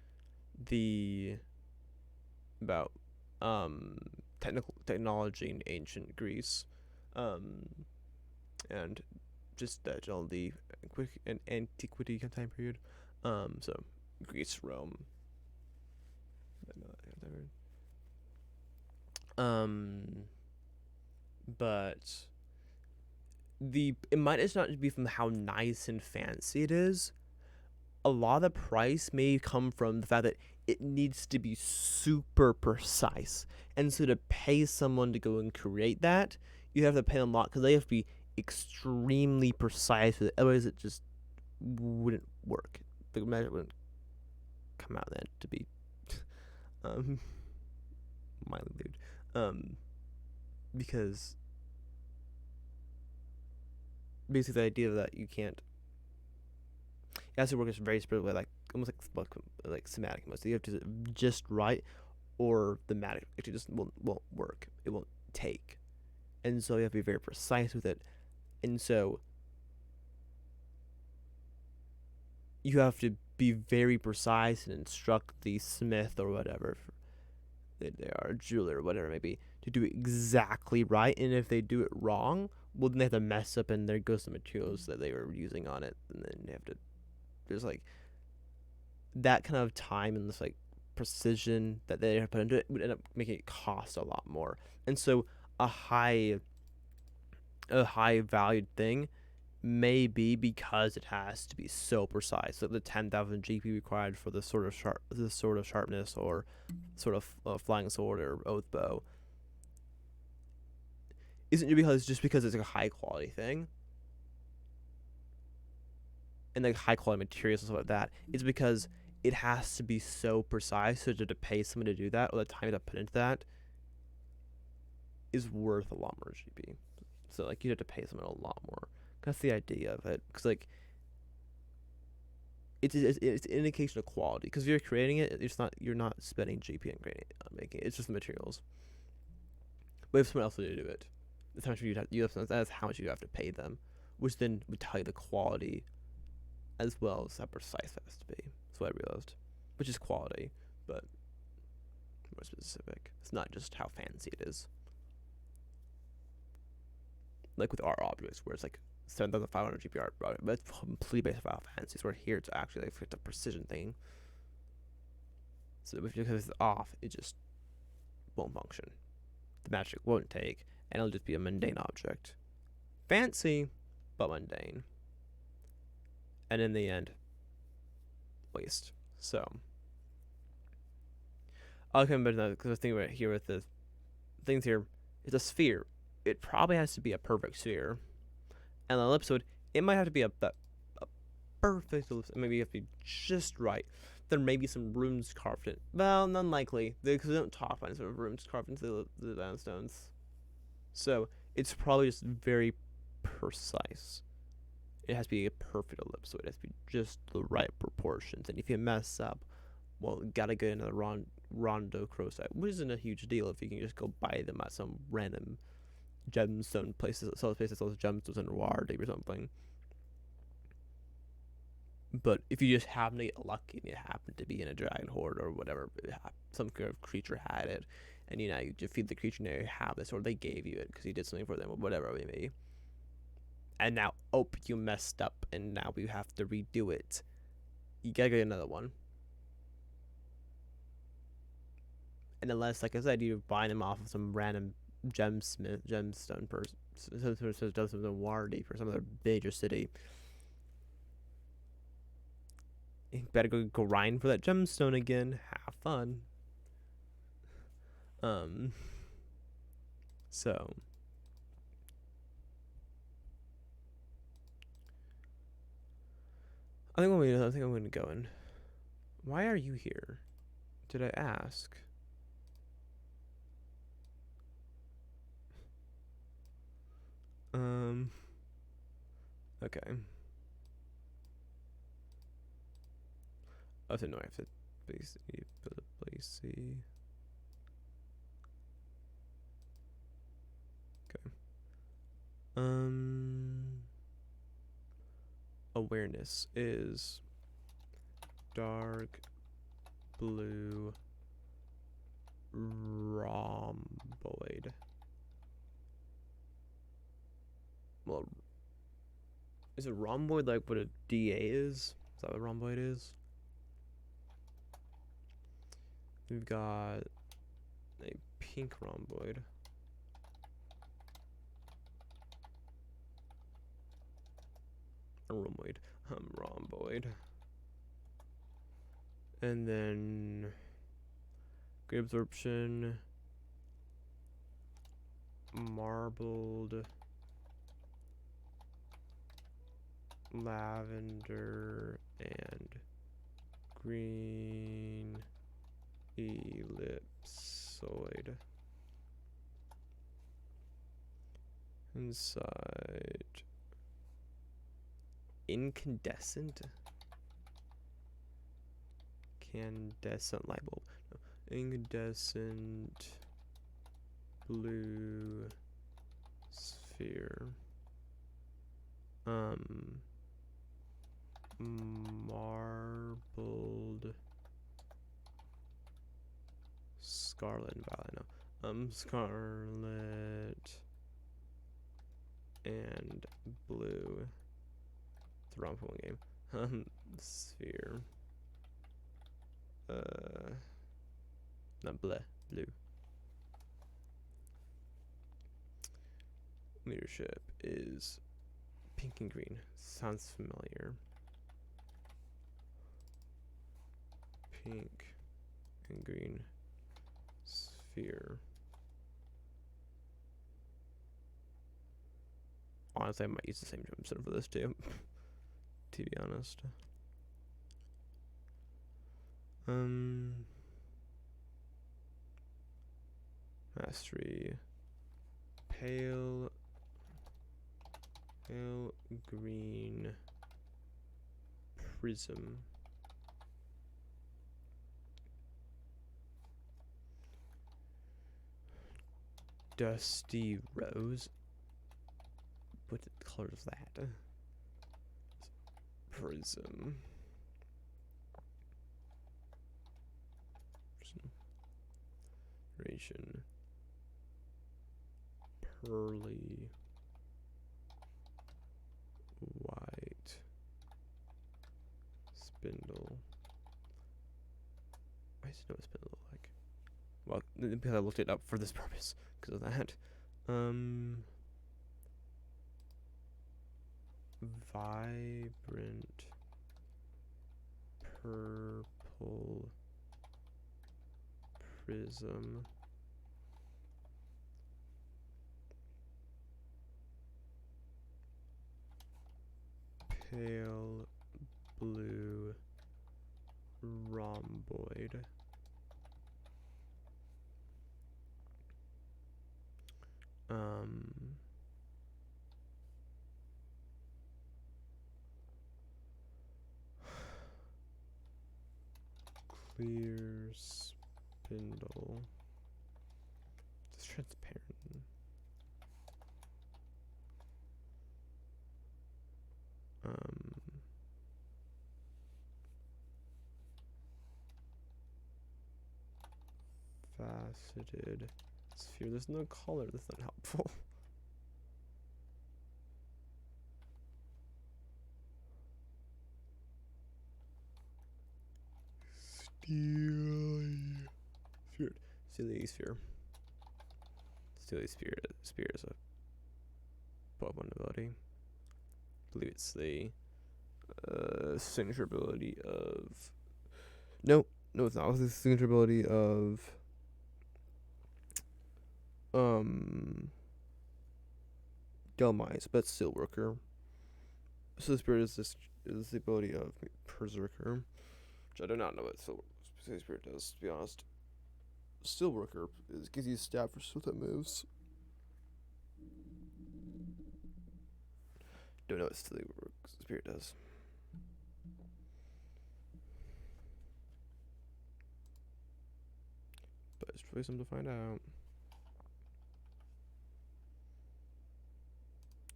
about technology in ancient Greece, and just that all the antiquity time period. So Greece, Rome. But it might just not be from how nice and fancy it is. A lot of the price may come from the fact that it needs to be super precise, and so to pay someone to go and create that, you have to pay them a lot because they have to be extremely precise with it. Otherwise, it just wouldn't work. The magic wouldn't come out then to be mildly lewd. Because basically the idea that you can't, it has to work as very specific way, like almost like somatic almost. So you have to just right, or the matic it just won't work. It won't take, and so you have to be very precise with it, and so you have to be very precise and instruct the smith or whatever they are, a jeweler or whatever it may be, to do it exactly right. And if they do it wrong, well, then they have to mess up, and there goes the materials that they were using on it, and then they have to. There's like that kind of time and this like precision that they have put into it would end up making it cost a lot more. And so a high valued thing may be because it has to be so precise. So the 10,000 GP required for this sort of sharpness or sort of flying sword or oath bow isn't just because it's like a high quality thing and like high quality materials and stuff like that. It's because it has to be so precise, so to pay someone to do that, or the time that put into that, is worth a lot more GP. So like you have to pay someone a lot more. That's the idea of it, because like it's an indication of quality. Because if you're creating it, you're not spending GP on creating it, on making it. It's just the materials. But if someone else were to do it, that's how much you have to pay them, which then would tell you the quality, as well as how precise it has to be. That's what I realized, which is quality, but more specific. It's not just how fancy it is. Like with our objects, where it's like 7,500 GP art project, but it's completely based on how fancy. So we're here to actually like fit a precision thing. So if it's off, it just won't function. The magic won't take, and it'll just be a mundane object. Fancy, but mundane. And in the end, waste. So I'll come back to that because the thing right here with the things here is a sphere. It probably has to be a perfect sphere. And the ellipsoid, it might have to be a perfect ellipsoid. Maybe you have to be just right. There may be some runes carved in. Well, unlikely, because they don't talk about any sort of runes carved into the downstones. So it's probably just very precise. It has to be a perfect ellipsoid. It has to be just the right proportions. And if you mess up, well, you gotta get into the Rondo Crowsite, which isn't a huge deal if you can just go buy them at some random gemstone places that sells gemstones in Waterdeep or something. But if you just happen to get lucky and you happen to be in a dragon horde or whatever, some kind of creature had it, and you defeat the creature and you have this, or they gave you it because you did something for them, or whatever it may be, and now, oh, you messed up, and now we have to redo it. You gotta get another one. And unless, like I said, you're buying them off of some random gemstone person, so does something warranty for some other major city. You better go grind for that gemstone again. Have fun. So I think I'm gonna go in. Why are you here? Did I ask? Okay. Oh, so no, I have to basically build a place C. Okay. Awareness is dark blue rhomboid. Well, is a rhomboid like what a DA is? Is that what a rhomboid is? We've got a pink rhomboid. A rhomboid. Rhomboid. And then great absorption. Marbled lavender and green ellipsoid. Inside incandescent light bulb. No. Incandescent blue sphere. Marbled scarlet and violet. No. Scarlet and blue. It's a wrong Pokemon game. Sphere. Not blue. Leadership is pink and green. Sounds familiar. Pink and green sphere. Honestly, I might use the same gemstone for this too. To be honest. Mastery. Pale green prism. Dusty rose. What color is that? Prism. Ration. Pearly white spindle. I just know what spindle look like. Well, because I looked it up for this purpose because of that. Vibrant purple prism. Pale blue rhomboid. Clear spindle. It's transparent. Faceted sphere. There's no color. That's not helpful. Steely Sphere. Steely Sphere is a Pokemon ability. I believe it's the signature ability of. No, it's not. It's the signature ability of. Dhelmise, but Steelworker. So Spirit is the ability of Berserker, which I do not know what Spirit does, to be honest. Steelworker gives you stab for Steeltype moves. Don't know what Spirit does. But it's really something to find out.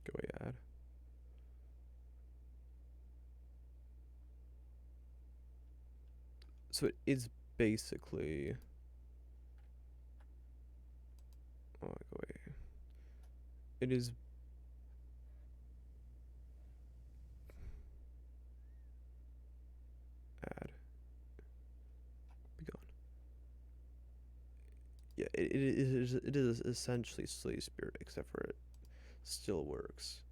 Go ahead. So it is basically. Oh, go away. It is. Add. Be gone. Yeah, it is essentially Slay Spirit, except for it still works.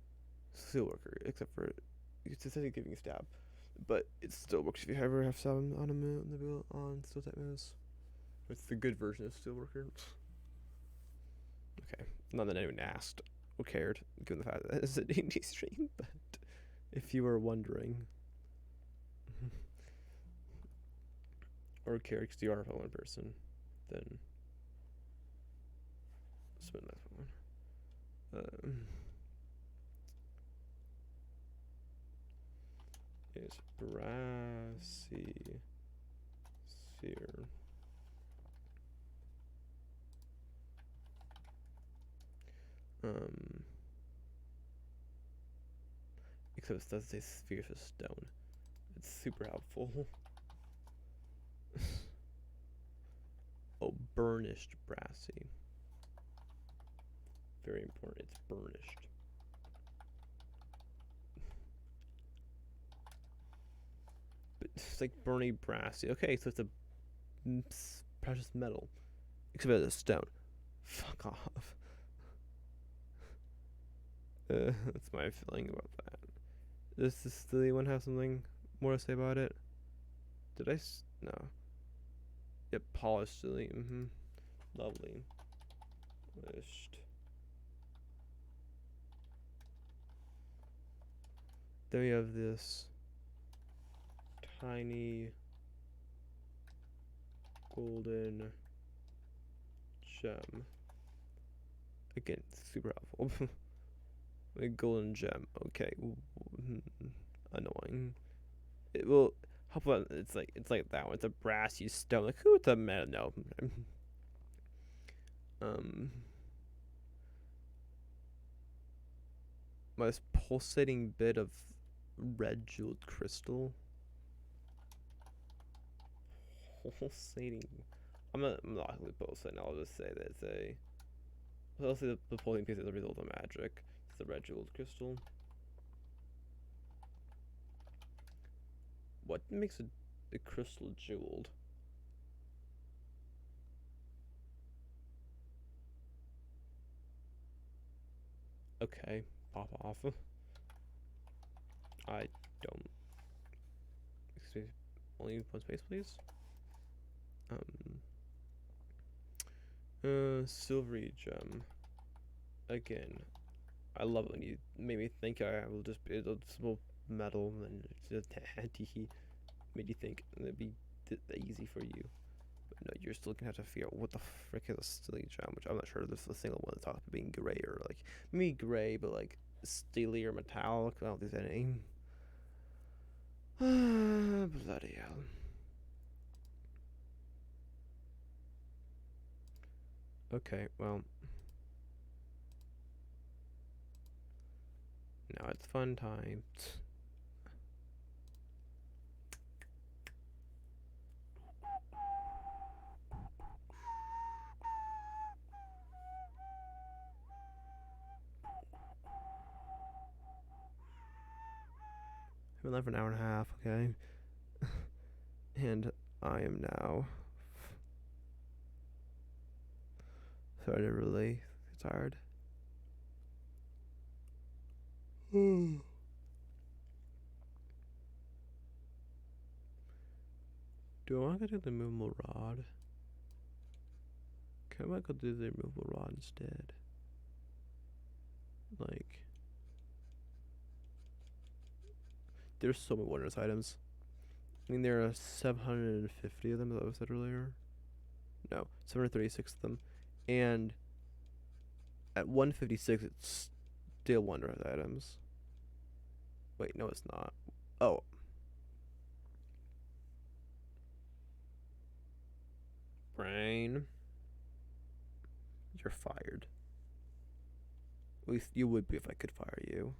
Steelworker, except for it's essentially giving a stab, but it still works if you ever have stab on a move on Steel type moves. It's the good version of Steelworker. Okay, not that anyone asked or cared, given the fact that it's an indie stream, but if you were wondering, or cared because you are a Pokemon person, then spin that one. Is Brassy Seer. Except it does say Spheres of Stone. It's super helpful. Oh, burnished Brassy. Very important. It's burnished. But it's like burning Brassy. Okay, so it's a precious metal. Except it's a stone. Fuck off. That's my feeling about that. Does this silly one have something more to say about it? Did I? No. Yep, polished silly. Lovely. Polished. Then we have this tiny golden gem. Again, super helpful. A golden gem. Okay. Annoying. It will. How about it's like that one. It's a brassy stone. Like who? It's a metal. No. Most pulsating bit of red jeweled crystal. Pulsating. I'm not gonna pulsating. I'll just say that it's a. I'll say the pulsating piece is a result of magic. It's the red jeweled crystal. What makes a crystal jeweled? Okay, pop off. I don't. Excuse me. Only one space, please. Silvery gem. Again, I love it when you made me think I will just be a small metal and it's just handy. Made you think it'd be easy for you. But no, you're still gonna have to figure out what the frick is a steely gem, which I'm not sure there's a single one that talks about being gray or like maybe gray, but like steely or metallic. I don't think there's any. Bloody hell. Okay, well. Now it's fun times. I've been live for an hour and a half, okay? And I am now starting to really get tired. Do I want to do the removable rod? Can I go do the removable rod instead? Like, there's so many wondrous items. I mean, there are 750 of them, that I said earlier. No, 736 of them. And at 156, it's still wondrous items. Wait, no, it's not. Oh. Brain. You're fired. At least you would be if I could fire you.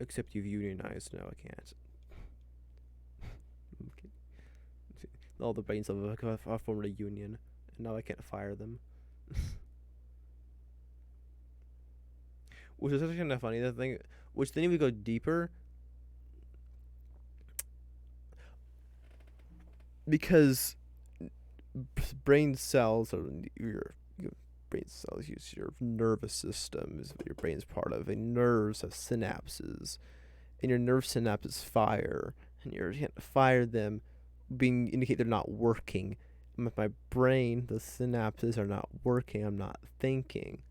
Except you've unionized. No, I can't. Okay. All the brains of I formed a union, and now I can't fire them. Which is actually kind of funny. The thing, which then if we go deeper, because brain cells are your brain cells use your nervous system is what your brain's part of. And nerves have synapses, and your nerve synapses fire, and you can't fire them, being indicate they're not working. And with my brain, the synapses are not working. I'm not thinking.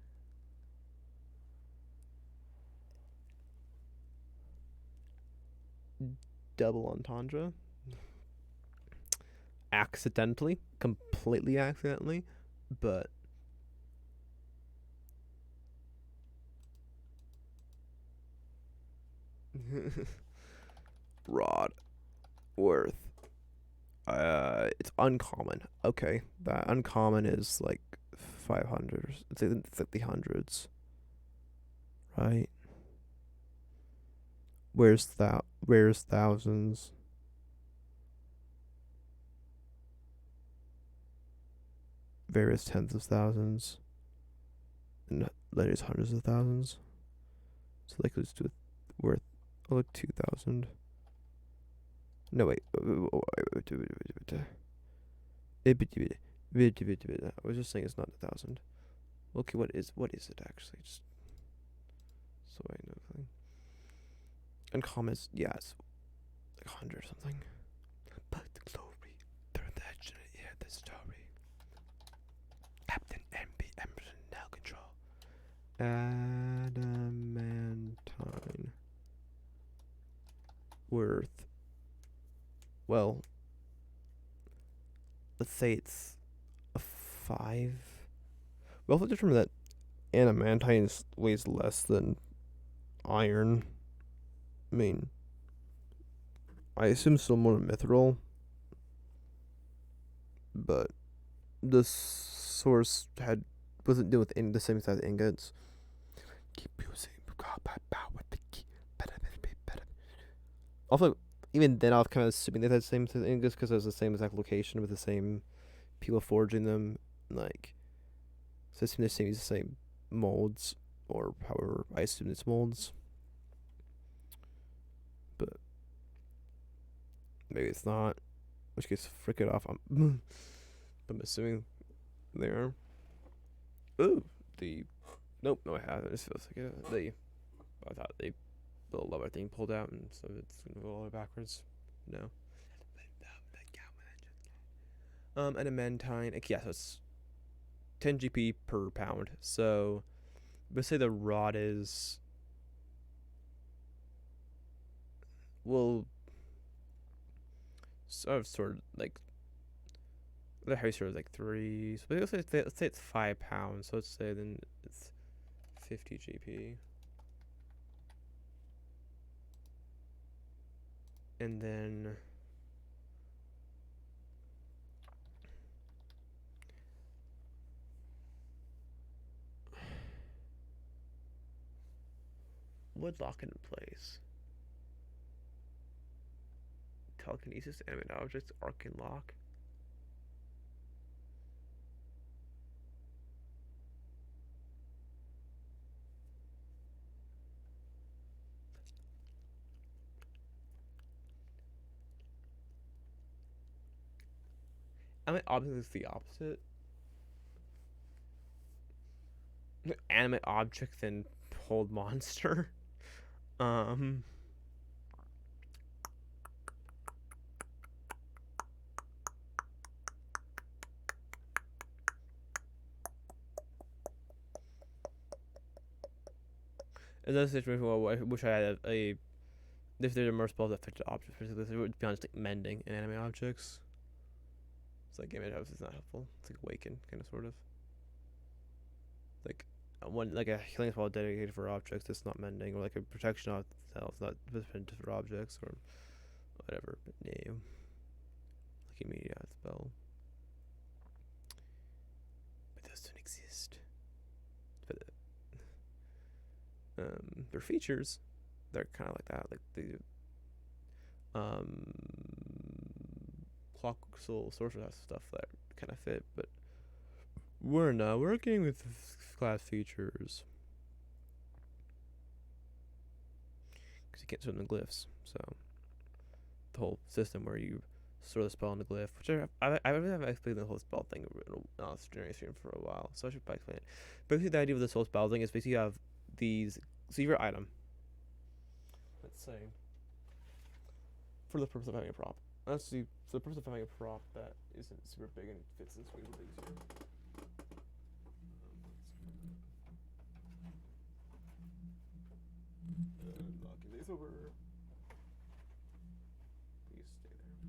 Double entendre. Accidentally, completely accidentally, but rod worth. It's uncommon. Okay, that uncommon is like 500. It's like the hundreds, right? Where's thousands? Various tens of thousands, and there's hundreds of thousands. So like let's do it worth like 2,000. No wait. I was just saying it's not 1,000. Okay, what is it actually? Just so I know. Uncommon is it's like 100 or something. But the glory, the the story. Captain MB Emerson now control. Adamantine. Worth. Well, let's say it's a 5. We also determined that adamantine weighs less than iron. I mean, I assume still more mithril, but the source wasn't dealing with the same size ingots. Keep using. Also, even then, I was kind of assuming they had the same size ingots because it was the same exact location with the same people forging them. Like, so I assume they use the same molds, or however I assume it's molds. But maybe it's not. In which case, frick it off. I'm assuming they are. Ooh, nope, no, I haven't. This feels like I thought the lower thing pulled out, and so it's gonna go all the way backwards. No. Adamantine. Yeah, so it's 10 GP per pound. So let's say the rod is, well, sort of like the heavy sort of like 3. So let's say it's 5 pounds. So let's say then it's 50 GP. And then would lock it in place. Telekinesis, animate objects, arcane lock. Animate object is the opposite. Animate object then hold monster. Um. In this situation, well, I wish I had a if there are more spells that affect objects, particularly, it would be honest, like mending and anime objects. It's like Game House is not helpful. It's like Awaken, kind of, sort of. Like one, like a healing spell dedicated for objects that's not mending, or like a protection of itself, not dependent for objects, or whatever. But no, like immediate spell. But those don't exist. But their features, they're kind of like that, like the Clock Soul Sorcerer has stuff that kind of fit, but we're not working with class features because you can't store them in glyphs. So the whole system where you store the spell in the glyph, which I really haven't explained the whole spell thing in stream for a while, so I should probably explain it. Basically, the idea of this whole spell thing is basically you have these. So you have your item. Let's say, for the purpose of having a prop. Let's see, for the purpose of having a prop that isn't super big and fits this way a little bit easier. Locking these over. Please stay there.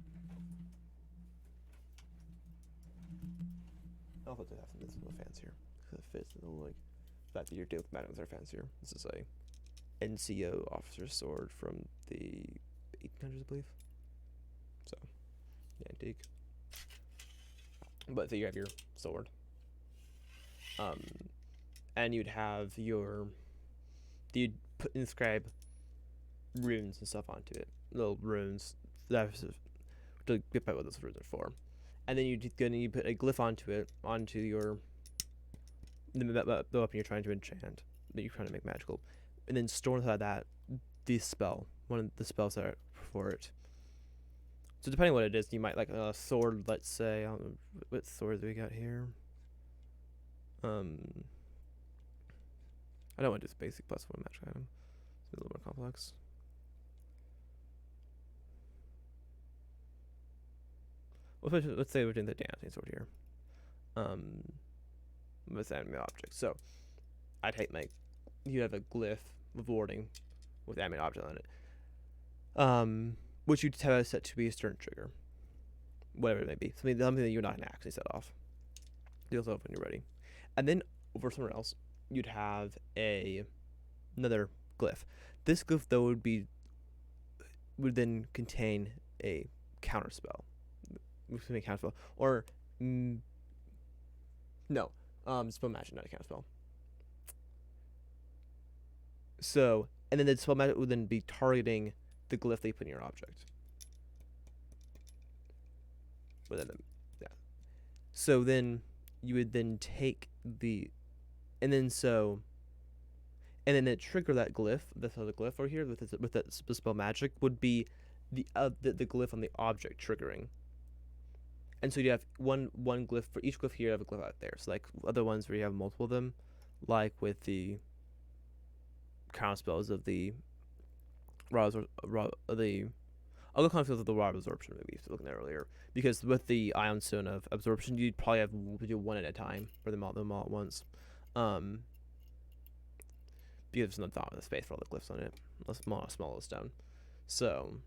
I'll have to have some little fancier because it fits. It'll like that you're dealing with madams are fancier. This is a NCO officer's sword from the 1800s, I believe. So, yeah, antique. But so you have your sword. And you'd have you'd inscribe runes and stuff onto it. Little runes to get back what those runes are for. And then you put a glyph onto it, onto the weapon you're trying to enchant, that you're trying to make magical. And then store inside that the spell, one of the spells that are for it. So depending on what it is, you might like a sword, let's say. What sword do we got here? I don't want to do this basic +1 magic item. It's a little more complex. Let's say we're doing the dancing sword here. With anime objects. So I take you have a glyph of warding with anime object on it. Which you have set to be a certain trigger. Whatever it may be. Something that you're not gonna actually set off. Deals off when you're ready. And then over somewhere else, you'd have another glyph. This glyph though would then contain a counter spell. Or no, spell magic, not a counter spell. So, and then the spell magic would then be targeting the glyph that you put in your object. Yeah. So then you would then take and then the trigger that glyph, this other glyph over here with that spell magic would be the glyph on the object triggering. And so you have one glyph for each glyph here. You have a glyph out there. So like other ones where you have multiple of them, like with the counter spells of the I'll go conflict with the raw absorption maybe if you're looking at earlier, because with the ion stone of absorption you'd probably have to do one at a time or them all at once, because there's not the space for all the glyphs on it. Let's small stone. So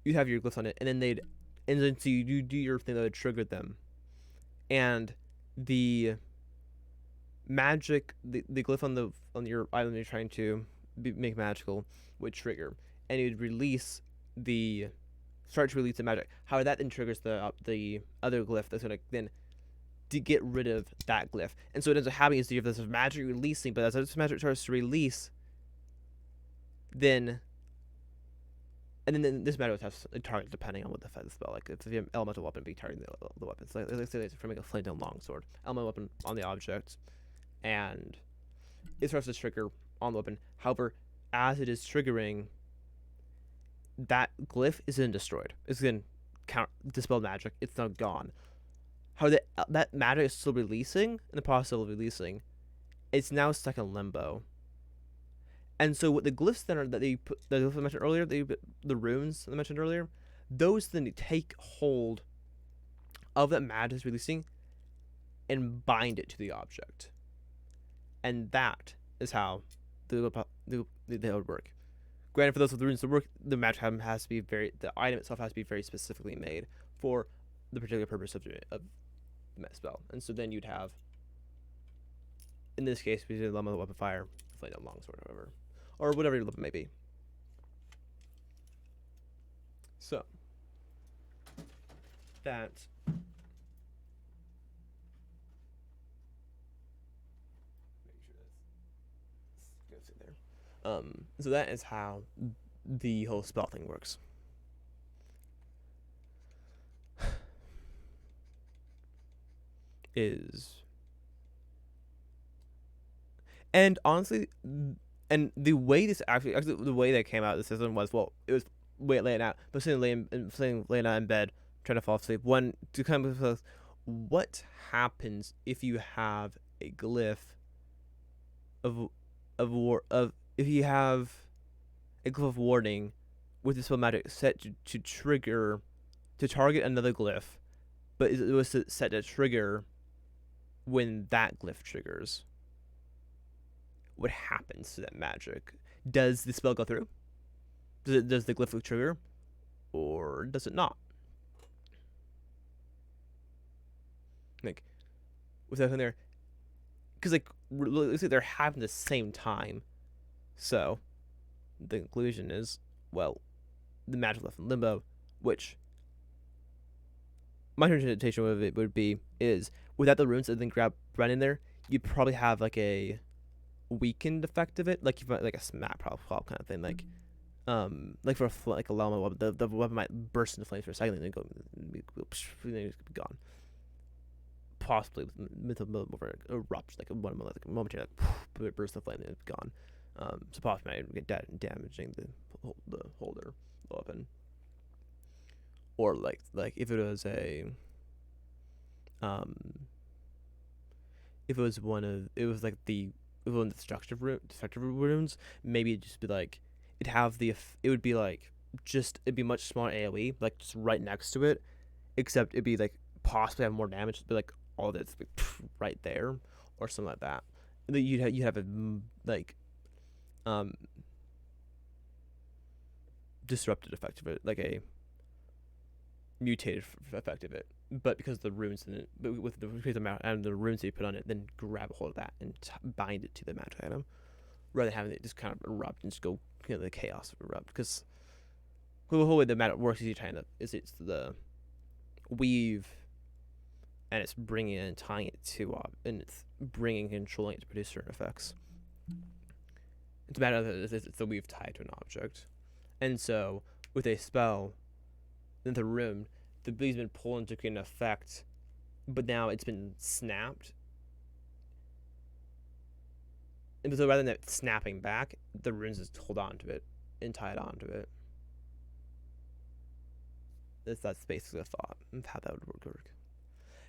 you have your glyphs on it, and then so you do your thing that would trigger them, and the magic, the glyph on your item you're trying to make magical would trigger, and it would start to release the magic. However, that then triggers the other glyph that's gonna then to get rid of that glyph. And so what ends up happening is you have this magic releasing, but as this magic starts to release, then this magic has a target depending on what the effect of the spell. Like if you have elemental weapon, be targeting the weapon. So let's say it's from a flame down longsword, elemental weapon on the object, and it starts to trigger on the weapon. However, as it is triggering, that glyph is then destroyed. It's then dispel magic, it's now gone. How that magic is still releasing in the process of releasing, it's now stuck in limbo. And so what the glyphs then are that they put, that I mentioned earlier, the runes that I mentioned earlier, those then take hold of that magic is releasing and bind it to the object. And that is how they would work. Granted, for those with the runes to work, the magic item has to be the item itself has to be very specifically made for the particular purpose of the spell. And so then you'd have, in this case, we did Llama the Weapon Fire, Flame Down Longsword, or whatever your weapon may be. So that so that is how the whole spell thing works. And honestly, and the way this actually the way that came out of the system was, well, it was laying out, but sitting laying out in bed trying to fall asleep. One to kind of what happens if you have a glyph of if you have a glyph of warding with the spell magic set to trigger to target another glyph, but it was set to trigger when that glyph triggers. What happens to that magic? Does the spell go through? Does the glyph trigger, or does it not? Like, with everything there, because like they're happening at the same time. So, the conclusion is, well, the magic left in limbo, which my interpretation of it would be is without the runes and then grab Brennan there, you'd probably have like a weakened effect of it, like you've got like a smack kind of thing, like for like a llama weapon, the weapon might burst into flames for a second and then be gone. Possibly with erupt like one like a momentary like burst of flame and it's gone. So possibly might get damaging the holder the weapon, or like if it was a if it was one of destructive runes, maybe it'd just be like it'd be much smaller AoE, like just right next to it, except it'd be like possibly have more damage. It'd be like all that's like right there or something like that. And then you'd have a like disrupted effect of it, like a mutated effect of it. But because the runes in it, but with the amount and the runes that you put on it, then grab a hold of that and bind it to the magic item, rather than having it just kind of erupt and just go, the chaos erupt. Because the whole way the magic works is it's the weave, and it's bringing it and tying it to and it's bringing and controlling it to produce certain effects. It's a matter of it's the weave tied to an object, and so with a spell, in the rune, the weave's been pulled into create an effect, but now it's been snapped. And so rather than it snapping back, the runes just hold on to it and tie it onto it. That's basically the thought of how that would work.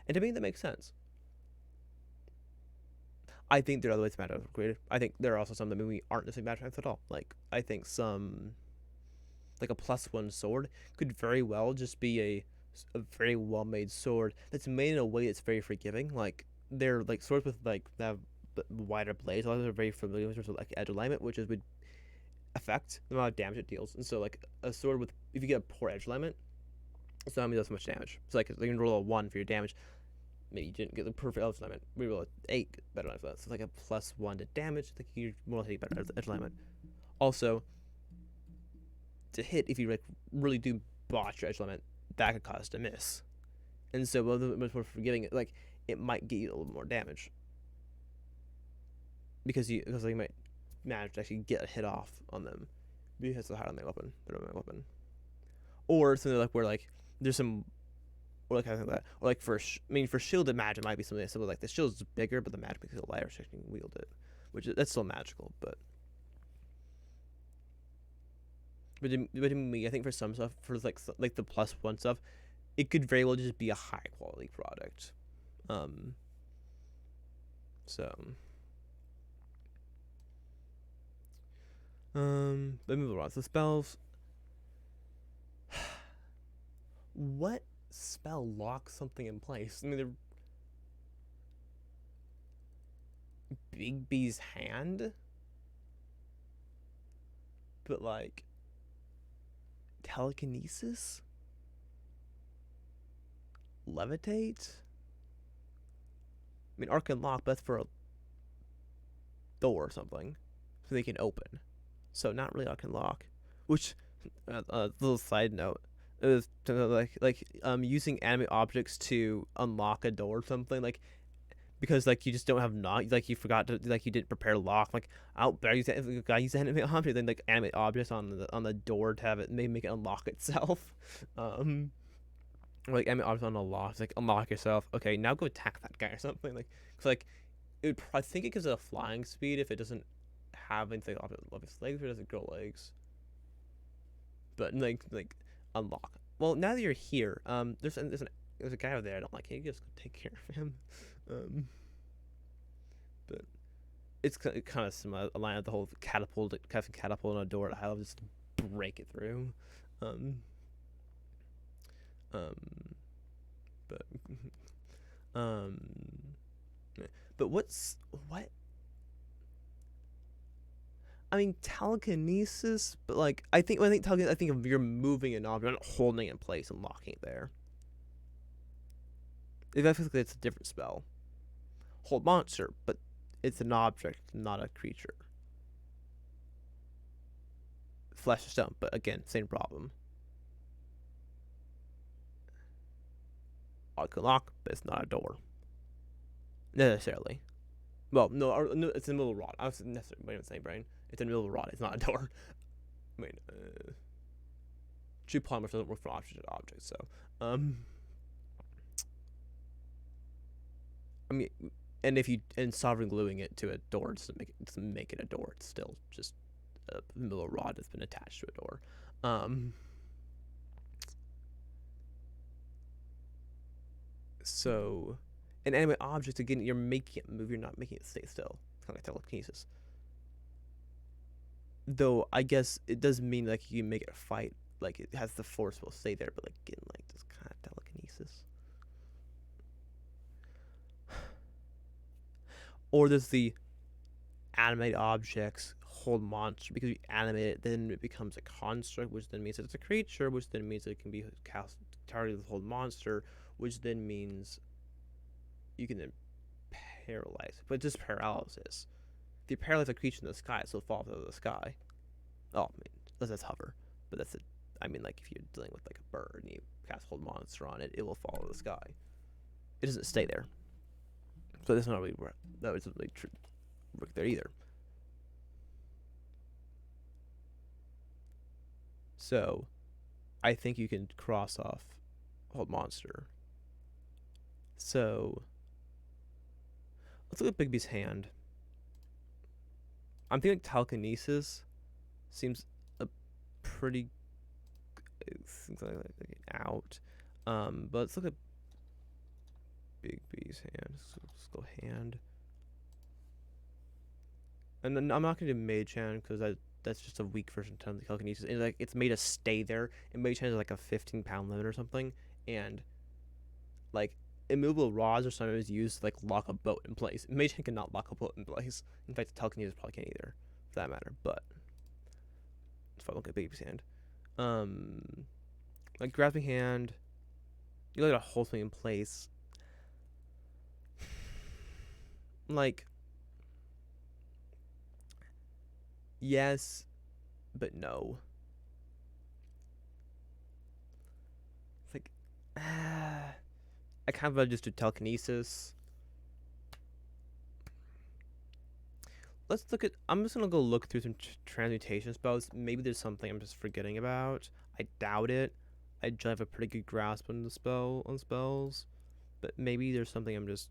And to me, that makes sense. I think there are other ways to magic are created. I think there are also some that maybe aren't necessarily magic at all. Like, I think some, like a +1 sword could very well just be a very well made sword that's made in a way that's very forgiving. Like, they're like swords with like that have wider blades. A lot of them are very familiar with terms of like edge alignment, which would affect the amount of damage it deals. And so like a sword with, if you get a poor edge alignment, it's not going to do so much damage. So like you can roll a 1 for your damage. Maybe you didn't get the perfect edge alignment. We roll an 8, get better for that. So it's like a +1 to damage. Like you're more likely to get better edge alignment. Also, to hit, if you like really do botch your edge alignment, that could cause to miss. And so much more forgiving, like it might get you a little more damage because you might manage to actually get a hit off on them because of how they weapon, or something like where like there's some, or like kind of that, or like for shielded magic, it might be something like the shield's bigger, but the magic makes it lighter, so you can wield it, that's still magical, but to me, I think for some stuff, for like the +1 stuff, it could very well just be a high quality product. So but move on. So spells. What spell locks something in place? I mean, they're Bigby's hand, but like telekinesis, levitate. I mean, arc and lock, but that's for a door or something, so they can open. So not really arc and lock. Which, little side note, is like using animate objects to unlock a door or something, like because like you just don't have knock, like you forgot to, like you didn't prepare lock, like I use animate object, then like animate objects on the door to have it make it unlock itself. Like animate objects on a lock, like unlock yourself. Okay, now go attack that guy or something, like cause like I think it gives it a flying speed if it doesn't have anything off its legs, or does it grow legs? But like unlock. Well, now that you're here, there's a guy over there I don't like. Can you just take care of him? But it's kind of similar. A line of the whole catapult on a door at high level just to break it through. But but what? I mean, telekinesis, but like I think telekinesis, I think if you're moving an object, not holding it in place and locking it there. If I feel like it's a different spell. Hold monster, but it's an object, not a creature. Flesh or stone, but again, same problem. Arc and lock, but it's not a door. Necessarily. Well, no, it's in the middle of a rod. I was necessarily wait a second, brain. It's in the middle of a rod. It's not a door. I mean, true polymorph doesn't work for objects, so I mean, and if you sovereign gluing it to a door doesn't make it a door. It's still just a middle of a rod that's been attached to a door. So, an animate object, again, you're making it move. You're not making it stay still. It's kind of like telekinesis. Though I guess it does mean like you can make it fight. Like it has the force will stay there, but like again, like this kind of telekinesis. Or there's the animate objects hold monster, because you animate it, then it becomes a construct, which then means that it's a creature, which then means it can be targeted with hold monster, which then means you can then paralyze it. But just paralysis. If you paralyze a creature in the sky, it still falls out of the sky. Oh, I mean, that's hover, but that's it. I mean, like if you're dealing with like a bird and you cast hold monster on it, it will fall out of the sky. It doesn't stay there. So that's not really that doesn't really work there either. So, I think you can cross off hold monster. So, let's look at Bigby's hand. I'm thinking telekinesis seems a pretty seems like out. But let's look at Bigby's hand. Let's go hand. And then I'm not gonna do Mage Hand because that's just a weak version of telekinesis. And like it's made to stay there. And Mage Hand is like a 15-pound limit or something. And like immovable rods are sometimes used to like lock a boat in place. Mage Hand cannot lock a boat in place. In fact, telekinesis probably can't either, for that matter. But if I look at Bigby's hand, like grasping hand, you gotta hold something in place. Like, yes, but no. It's like, I kind of just do telekinesis. Let's look at. I'm just gonna go look through some transmutation spells. Maybe there's something I'm just forgetting about. I doubt it. I have a pretty good grasp on spells, but maybe there's something I'm just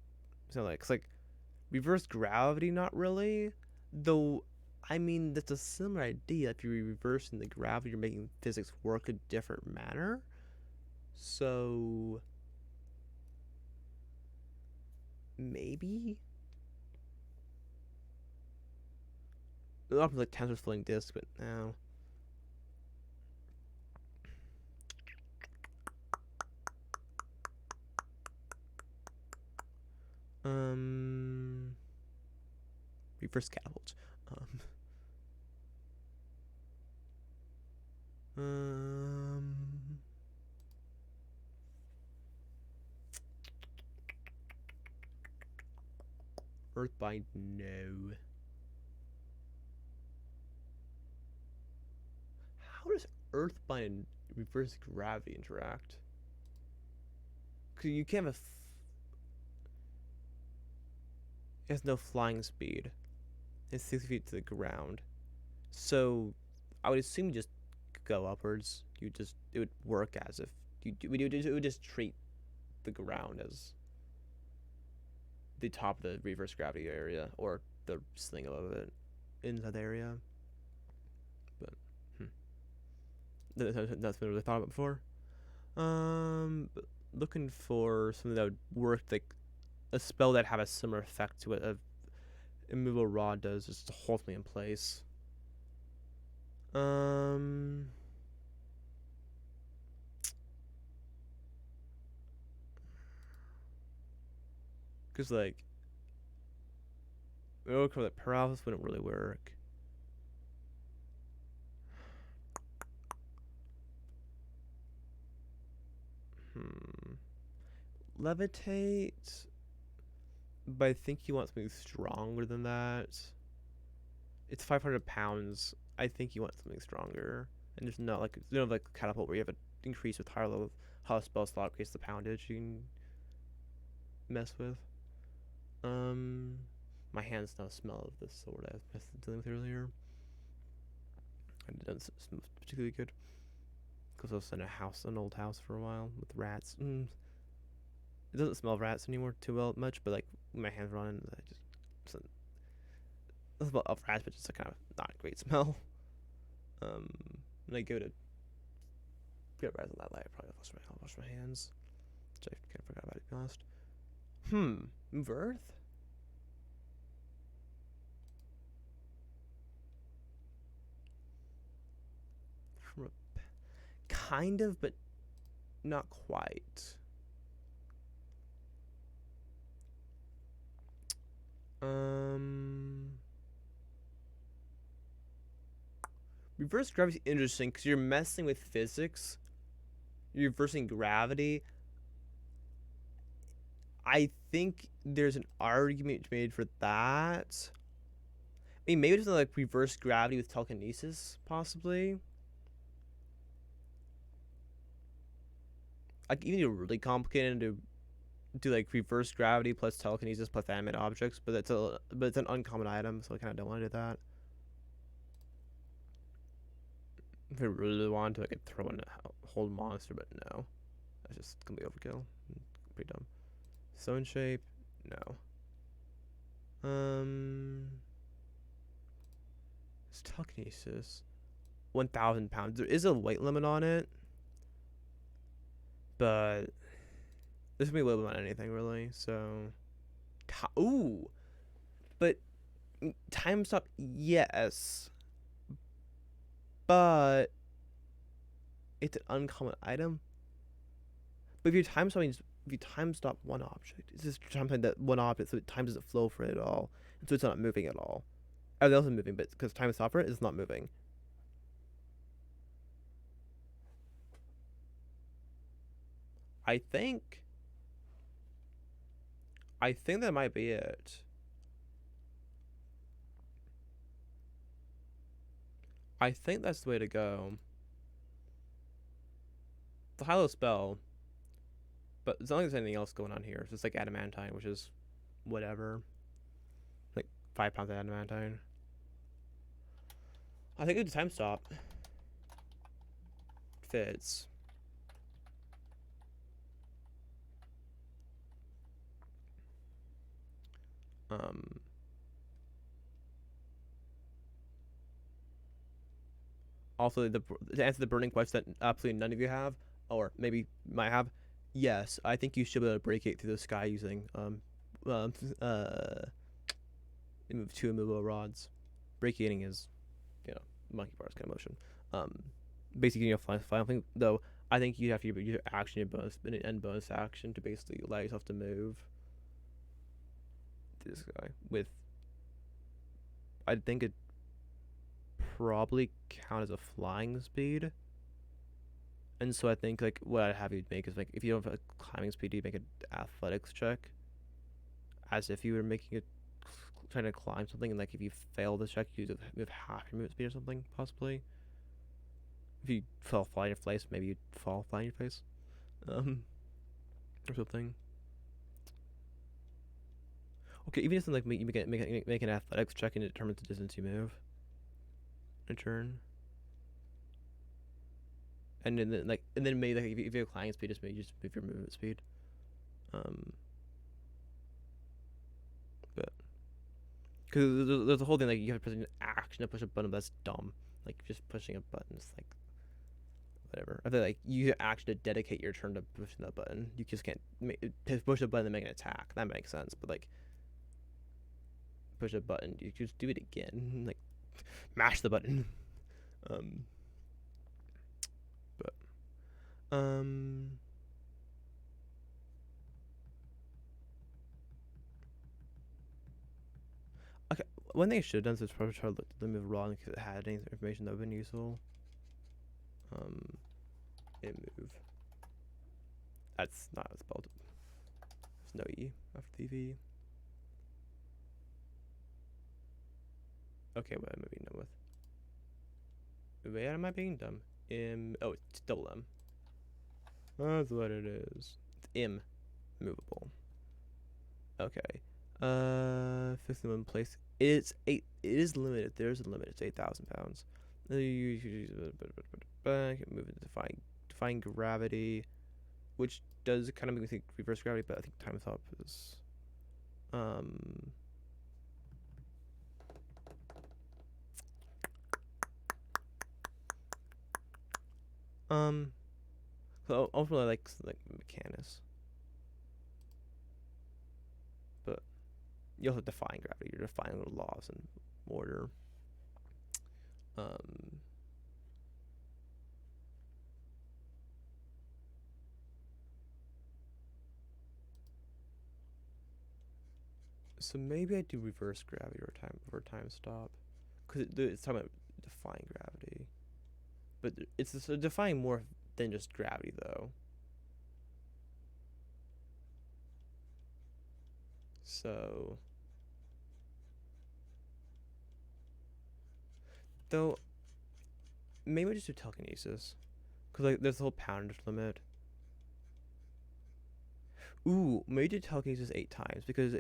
like. It's like reverse gravity, not really. Though, I mean that's a similar idea. If you're reversing the gravity, you're making physics work a different manner. So maybe a lot of like tensor floating disk, but no. Reverse catapult. Um, um, Earthbind, no. How does Earthbind and reverse gravity interact? Cause you can't have it has no flying speed. It's 60 feet to the ground. So I would assume you just go upwards. It would work as if it would just treat the ground as the top of the reverse gravity area or the sling above it inside the area. But that's been really thought about before. Looking for something that would work like a spell that have a similar effect to what a immovable rod does, just to hold me in place. Cause like, that paralysis wouldn't really work. Levitate, but I think you want something stronger than that. It's 500 pounds. I think you want something stronger, and there's not like catapult where you have to increase with higher level how spell slot increase the poundage you can mess with. My hands now smell of this sword I was dealing with earlier. It doesn't smell particularly good because I was in an old house for a while with rats. It doesn't smell of rats anymore too much, but like my hands were on it, I just it doesn't smell of rats, but just a kind of not a great smell. When I go to get rats on that light, I probably wash my hands, which I kind of forgot about, to be honest. Move Earth. Kind of, but not quite. Reverse gravity is interesting because you're messing with physics. You're reversing gravity. I think there's an argument made for that. I mean, maybe it's like reverse gravity with telekinesis, possibly. Like even do really complicated to do like reverse gravity plus telekinesis plus animate objects, but it's an uncommon item, so I kind of don't want to do that. If I really wanted to, I could throw in a whole monster, but no, that's just gonna be overkill. Pretty dumb. Stone shape, no. It's telekinesis. 1,000 pounds. There is a weight limit on it, but this would be a little bit on anything really. So, ooh, but time stop, yes, but it's an uncommon item. But if you time stop one object, it's just something that one object, so time doesn't flow for it at all, and so it's not moving at all. Everything else is moving, but because time stop for it is not moving. I think that might be it. I think that's the way to go. The high-low spell, but it's not like there's anything else going on here. It's just like adamantine, which is whatever. Like 5 pounds of adamantine. I think it's time stop. Fits. Also, to answer the burning question that absolutely none of you have, or maybe might have. Yes, I think you should be able to break it through the sky using um uh two immovable rods. Breaking is, you know, monkey bars kind of motion. Um, basically, final thing though. I think you have to use your action, your bonus, and bonus action to basically allow yourself to move this guy with. I think it probably count as a flying speed. And so I think like what I'd have you make is like if you don't have a climbing speed, you make an athletics check, as if you were making a trying to climb something, and like if you fail the check, you move half your movement speed or something possibly. If you fell flat in your face, maybe you'd fall flat in your face, um, or something. Okay, even if like you make an athletics check and it determines the distance you move in a turn. And then maybe like if you have climbing speed, just maybe just move your movement speed. But because there's a whole thing like you have to press an action to push a button, but that's dumb. Like just pushing a button is like whatever. I feel like you use action to dedicate your turn to pushing that button. You just can't push a button and make an attack. That makes sense. But like push a button, you just do it again. Like mash the button. But okay. One thing I should have done is probably try to look at the move raw because it had any information that would have been useful. It move. That's not spelled. There's no E after the V. Okay, what am I being done with? Where am I being dumb? Oh, it's double M. That's what it is. It's M. Movable. Okay. Fix them in place. It's 8. It is limited. There's a limit. It's 8,000 pounds. You can move into defying gravity, which does kind of make me think reverse gravity, but I think time's up is so ultimately like Mechanus, but you also defying gravity. You're defying the laws and order. So maybe I do reverse gravity or time stop, because it's talking about defying gravity, but it's defying more than just gravity though. So though, maybe I just do telekinesis, because like there's the whole pound limit. Ooh, maybe do telekinesis 8 times because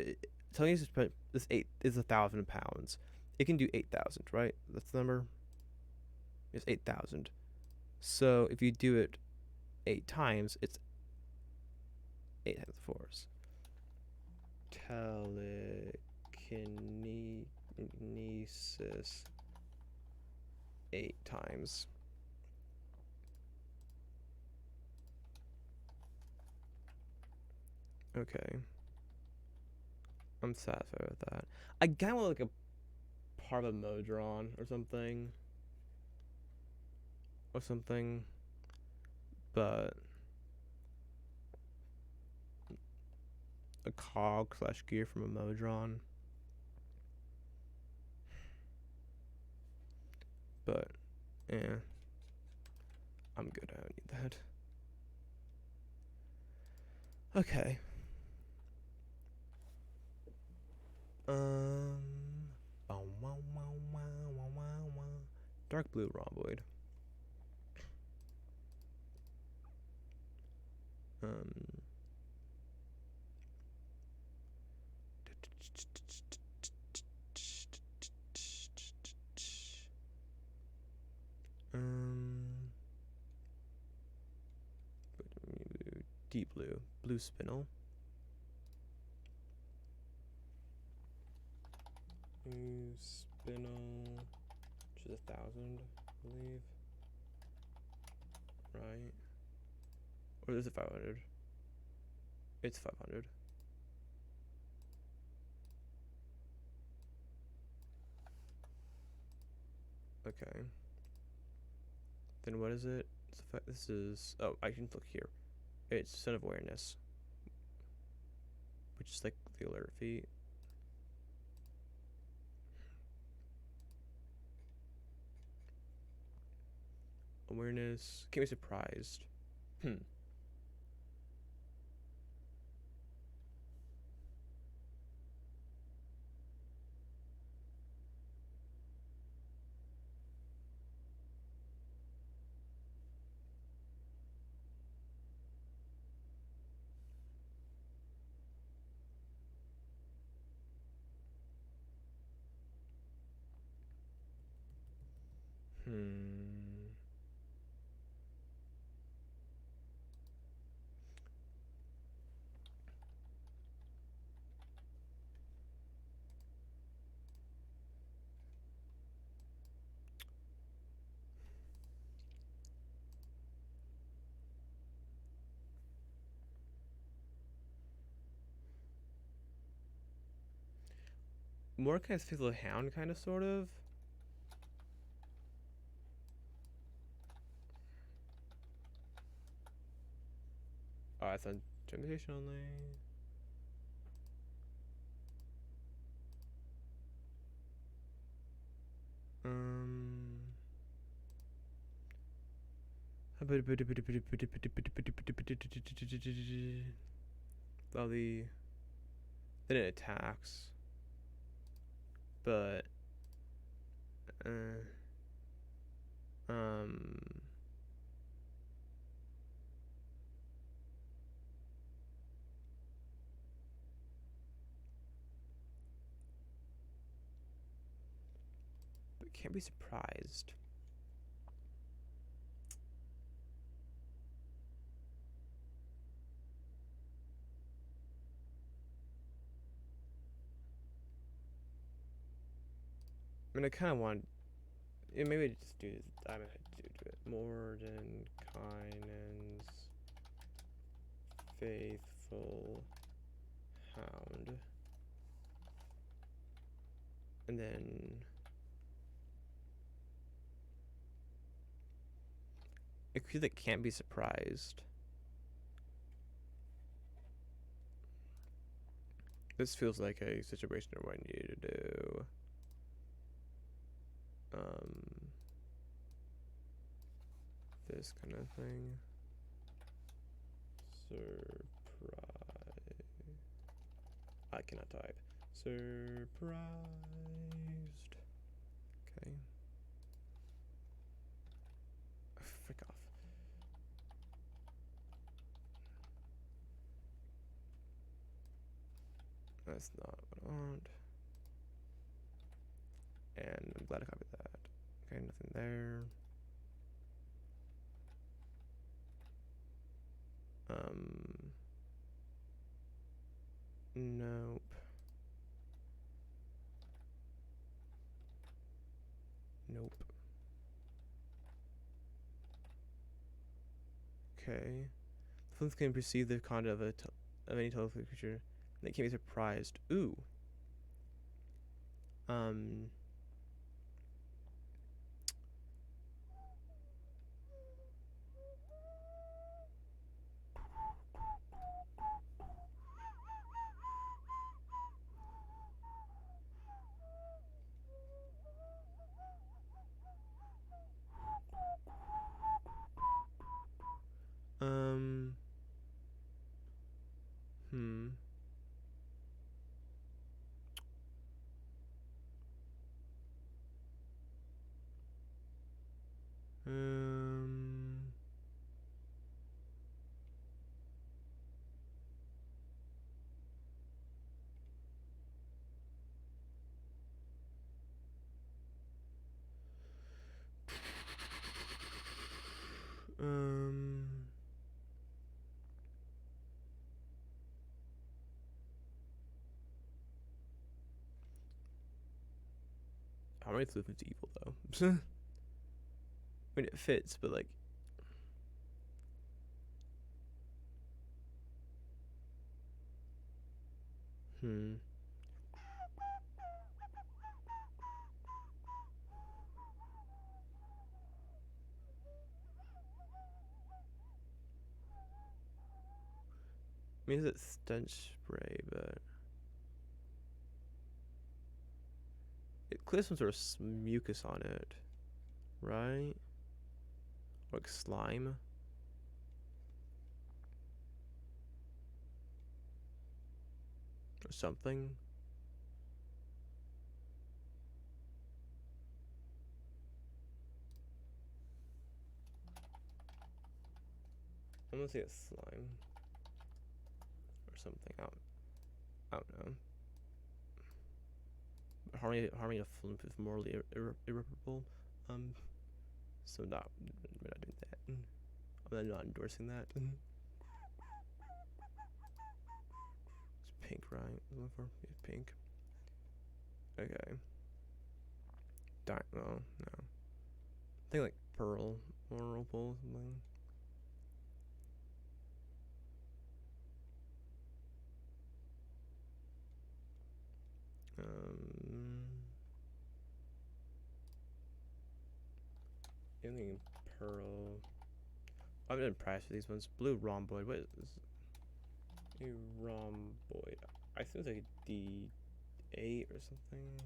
telekinesis this 8 is 1,000 pounds. It can do 8,000, right? That's the number. It's 8,000. So if you do it 8 times, it's 8 times the force. Telekinesis 8 times. Okay. I'm satisfied with that. I kind of want like a part of a Modron or something. But a cog / gear from a Modron. But, yeah. I'm good. I don't need that. Okay. Dark blue rhomboid. Deep blue spinel. Blue spinel, which is 1,000, I believe. Right. Or is it 500? It's 500. Okay. Then what is it? This is, oh, I can look here. It's Son of Awareness, which is like the alert feat. Awareness. Can't be surprised. More kind of Faithful Hound, kind of, sort of. Oh, it's on invitation only. Well, then it attacks, but but can't be surprised. I mean, I kind of want. Yeah, maybe I just do. I'm gonna do it. Mordenkainen's Faithful Hound, and then a creature that can't be surprised. This feels like a situation where I need to do. This kind of thing. Surprise. I cannot type. Surprised. Okay. Frick off. That's not what I want. And I'm glad I copied that. Okay, nothing there. Nope. Nope. Okay. The fluke can perceive the conduct of any telephone creature. They can't be surprised. Ooh. Hmm. How many Fluffin's evil though? I mean, it fits, but like, Hmm. Means it's stench spray, but it clears some sort of mucus on it, right? Or like slime or something. I'm gonna say it's slime or something. I don't know. Harming a flimp is morally irreparable. Um, so not we're not doing that. I'm not endorsing that. It's pink, right? I'm looking for it's pink. Okay. Well, no. I think like pearl or opal or something. Anything pearl. I'm impressed with these ones. Blue rhomboid. What is a rhomboid? I think it's like a D8 or something.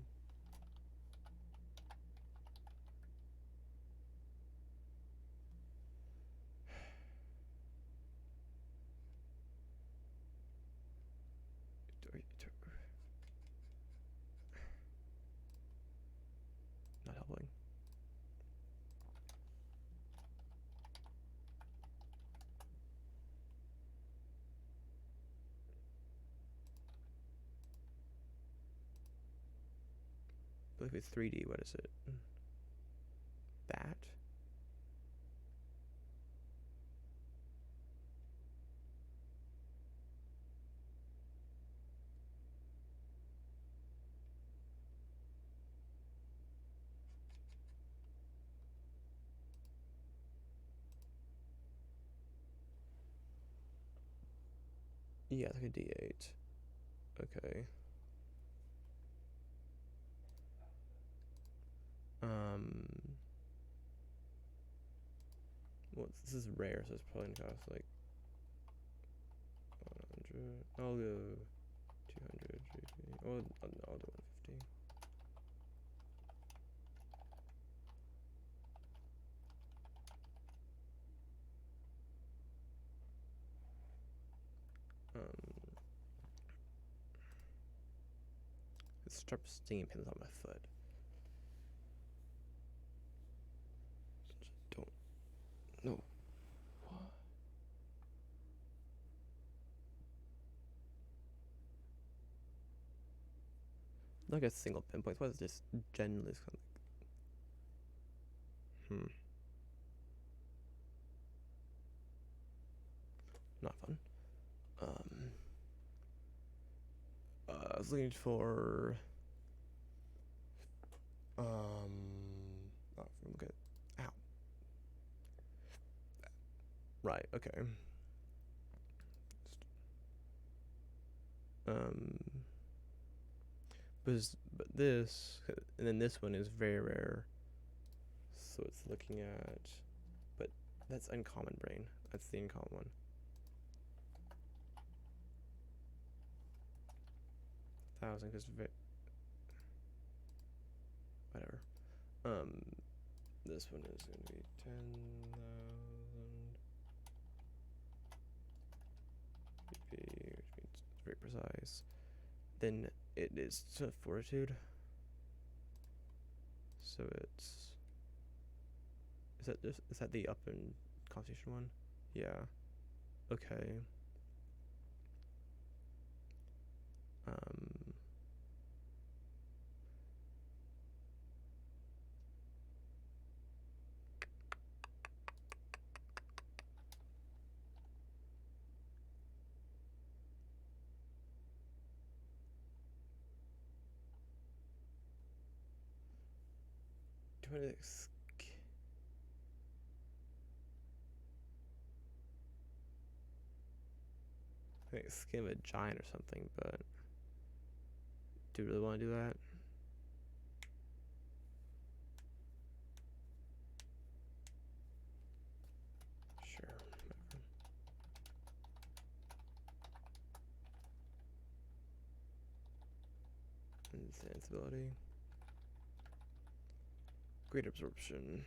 Not helping. I believe it's 3D. What is it? That? Yeah, it's like a D8. Okay. Well, this is rare, so it's probably gonna cost like 100. I'll go 200, 350. Oh, no, I'll do 150. It's sharp stinging pins on my foot. Just don't. No. What? Like a single pinpoint. What is this? Generally, not fun. I was looking for oh, look at ow. Right, okay. Um but this and then this one is very rare. So it's looking at but that's uncommon brain. That's the uncommon one. 1,000 because whatever. This one is gonna be 10,000 BP, which means it's very precise. Then it is to fortitude. So it's is that the up and constitution one? Yeah. Okay. 26. I think skin of a giant or something, but Do you really want to do that? Sure. Insensibility. Great absorption.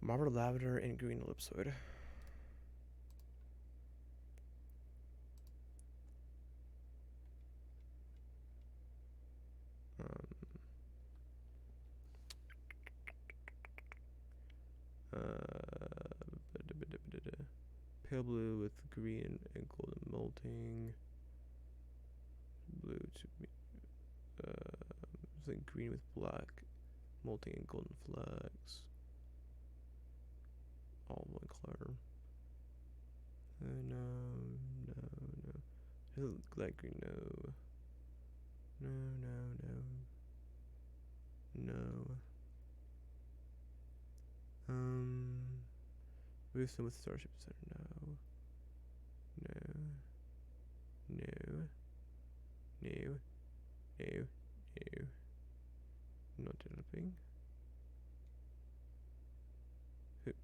Marble lavender and green ellipsoid. Pale blue with green and golden molting. Blue to it's like green with black molting and golden flecks. All one color. No. Light green, no. No. Bluestone with starship center, no. Not developing.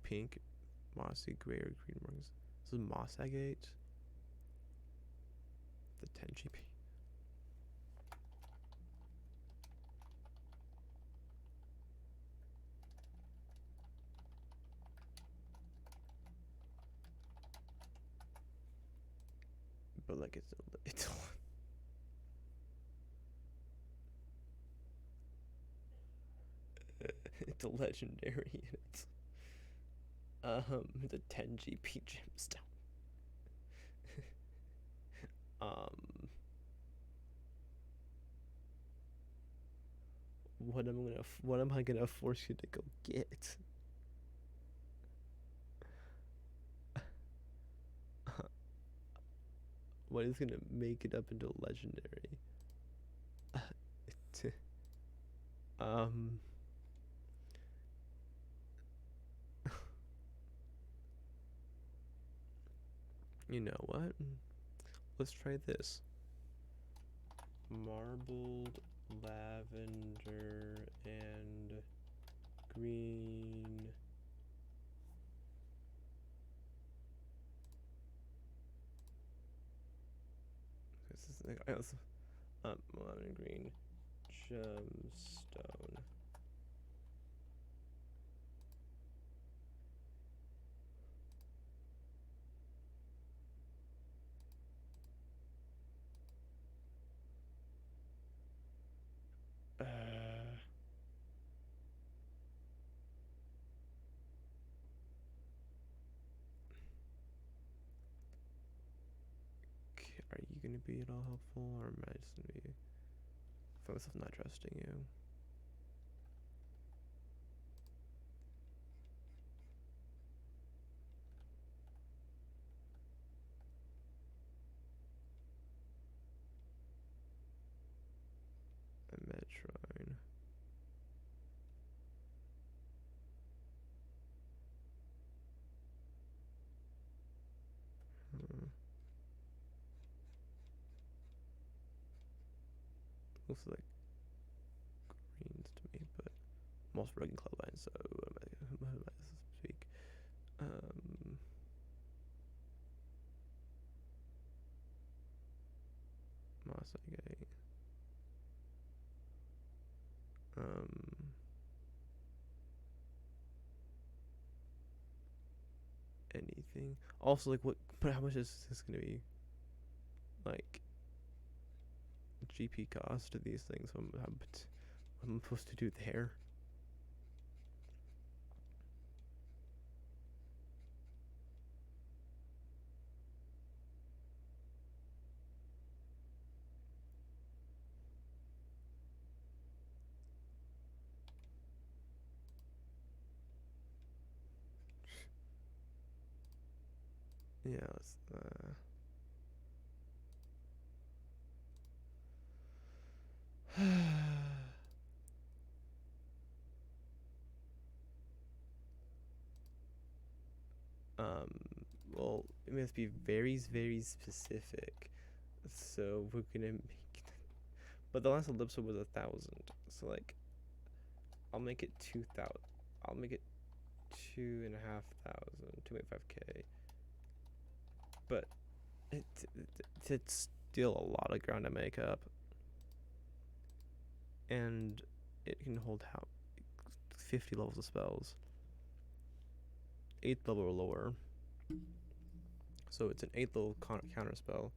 Pink, mossy, gray, or green markings. This is moss agate. The 10 GP. But like it's it's a legendary and it's the 10 GP gemstone. What am I gonna force you to go get? What is gonna make it up into a legendary? You know what? Let's try this. Marbled lavender and green. This is like I also lavender and green gemstone. Are you gonna be at all helpful, or am I just gonna be find myself not trusting you? A Metrine. Looks like greens to me, but I'm also rugged clubline, so what am I to speak? Moss agate. Anything. Also, like, what? But how much is this gonna be? Like, GP cost of these things? What am I supposed to do there? Yeah, let's, well, it must be very, very specific. so we're gonna make. But the last ellipse was 1,000, so like, I'll make it 2,000. I'll make it 2,500, 2.5K. But it's still a lot of ground to make up, and it can hold how 50 levels of spells, 8th level or lower. So it's an 8th level counter spell.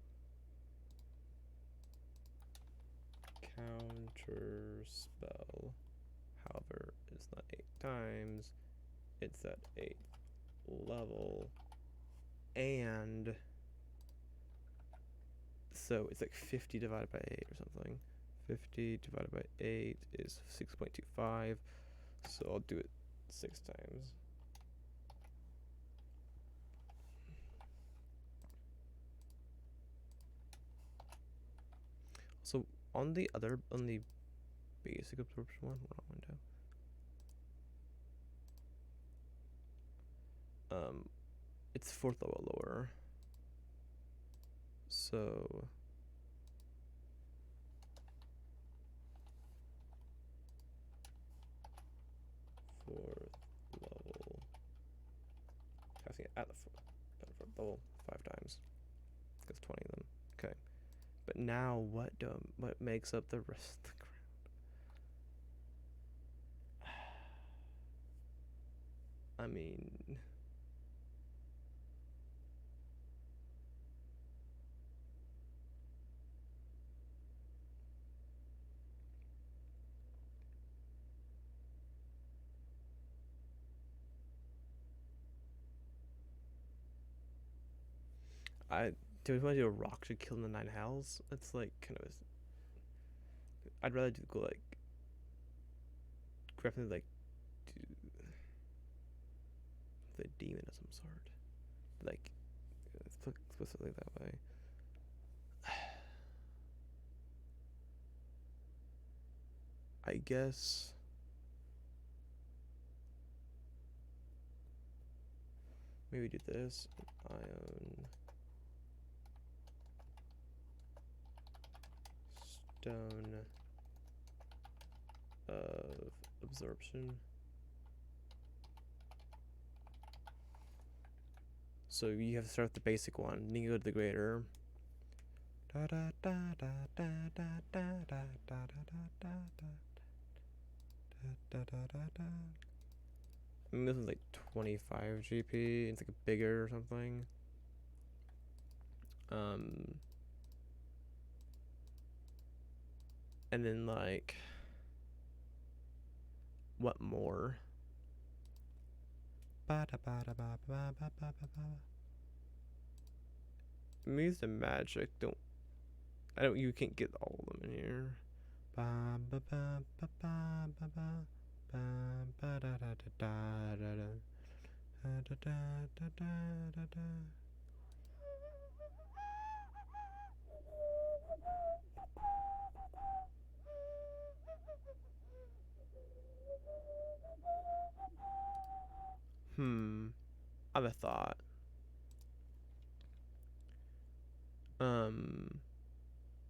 Counter spell. However, it's not 8 times. It's at 8th level. And so it's like 50 divided by 8 or something. 50 divided by 8 is 6.25. So I'll do it 6 times. So on the basic absorption one, wrong window. It's 4th level lower. So 4th level. Casting it at the 4th level 5 times. Because 20 of them. Okay. But now what makes up the rest of the ground? I mean, do we want to do a rock to kill the 9 hells? That's like kind of I'd rather go like definitely like do the demon of some sort. Like explicitly that way. I guess maybe do this. Ion stone of absorption. So you have to start with the basic one, then you go to the greater. Da da da da da da da da da da da da da. I mean, this is like 25 GP. It's like bigger or something. And then like, what more? Use the magic. You can't get all of them in here. I have a thought.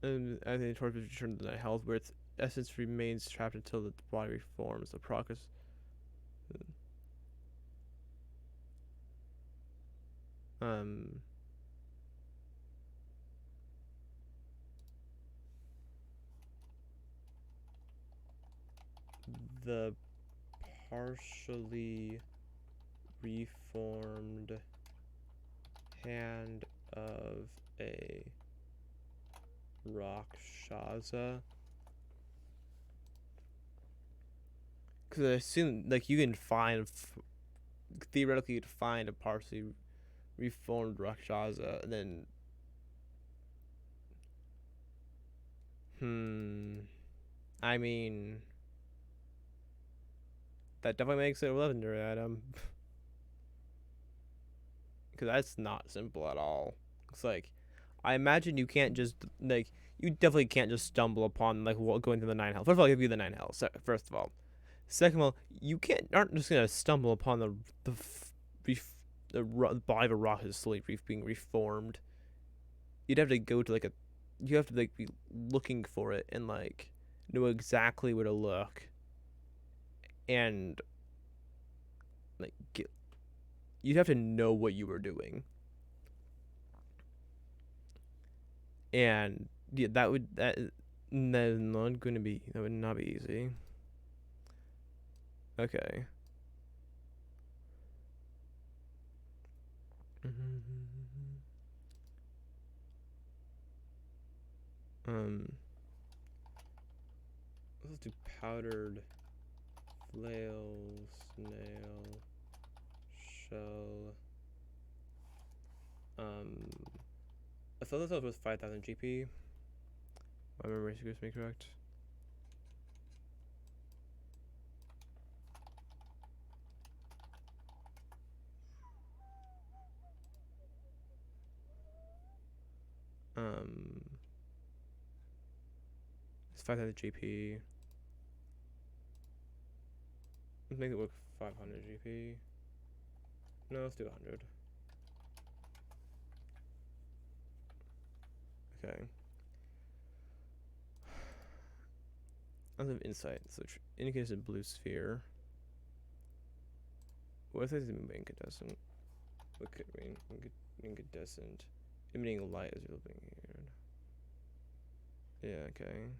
And I think towards return to the health, where its essence remains trapped until the body reforms. The progress. The partially reformed hand of a Rakshasa. Because I assume, like, you can find, theoretically, you could find a partially reformed Rakshasa, and then, I mean, that definitely makes it a legendary item. Because that's not simple at all. It's like, I imagine you can't just, like, you definitely can't just stumble upon, like, going to the 9 health. First of all, I'll give you the 9 health, first of all. Second of all, you aren't just gonna stumble upon the body of a rock is slowly being reformed. You'd have to go to like a you have to like be looking for it and like know exactly where to look and like get. You'd have to know what you were doing, and yeah, that is not going to be that would not be easy. Okay. Um, let's do powdered flail, snail, shell. I thought this was 5,000 GP. My memory serves me correct. It's 5,000 GP. Let's make it work 500 GP. No, let's do 100. Okay. I have insight, so indicates a blue sphere. What if it's incandescent? What could mean incandescent? Emitting light is being here. Yeah, okay.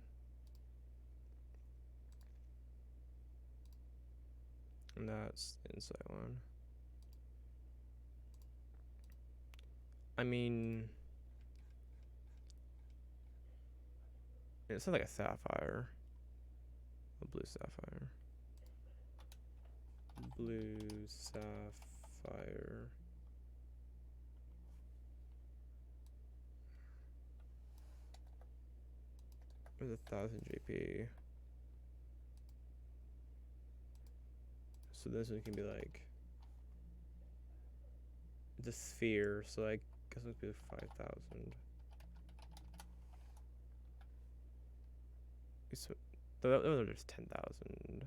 And that's the insight one. I mean, it sounds like a sapphire. A blue sapphire. Blue sapphire. With 1,000 GP. So this one can be like the sphere. So I guess it would be 5,000. So that was just 10,000.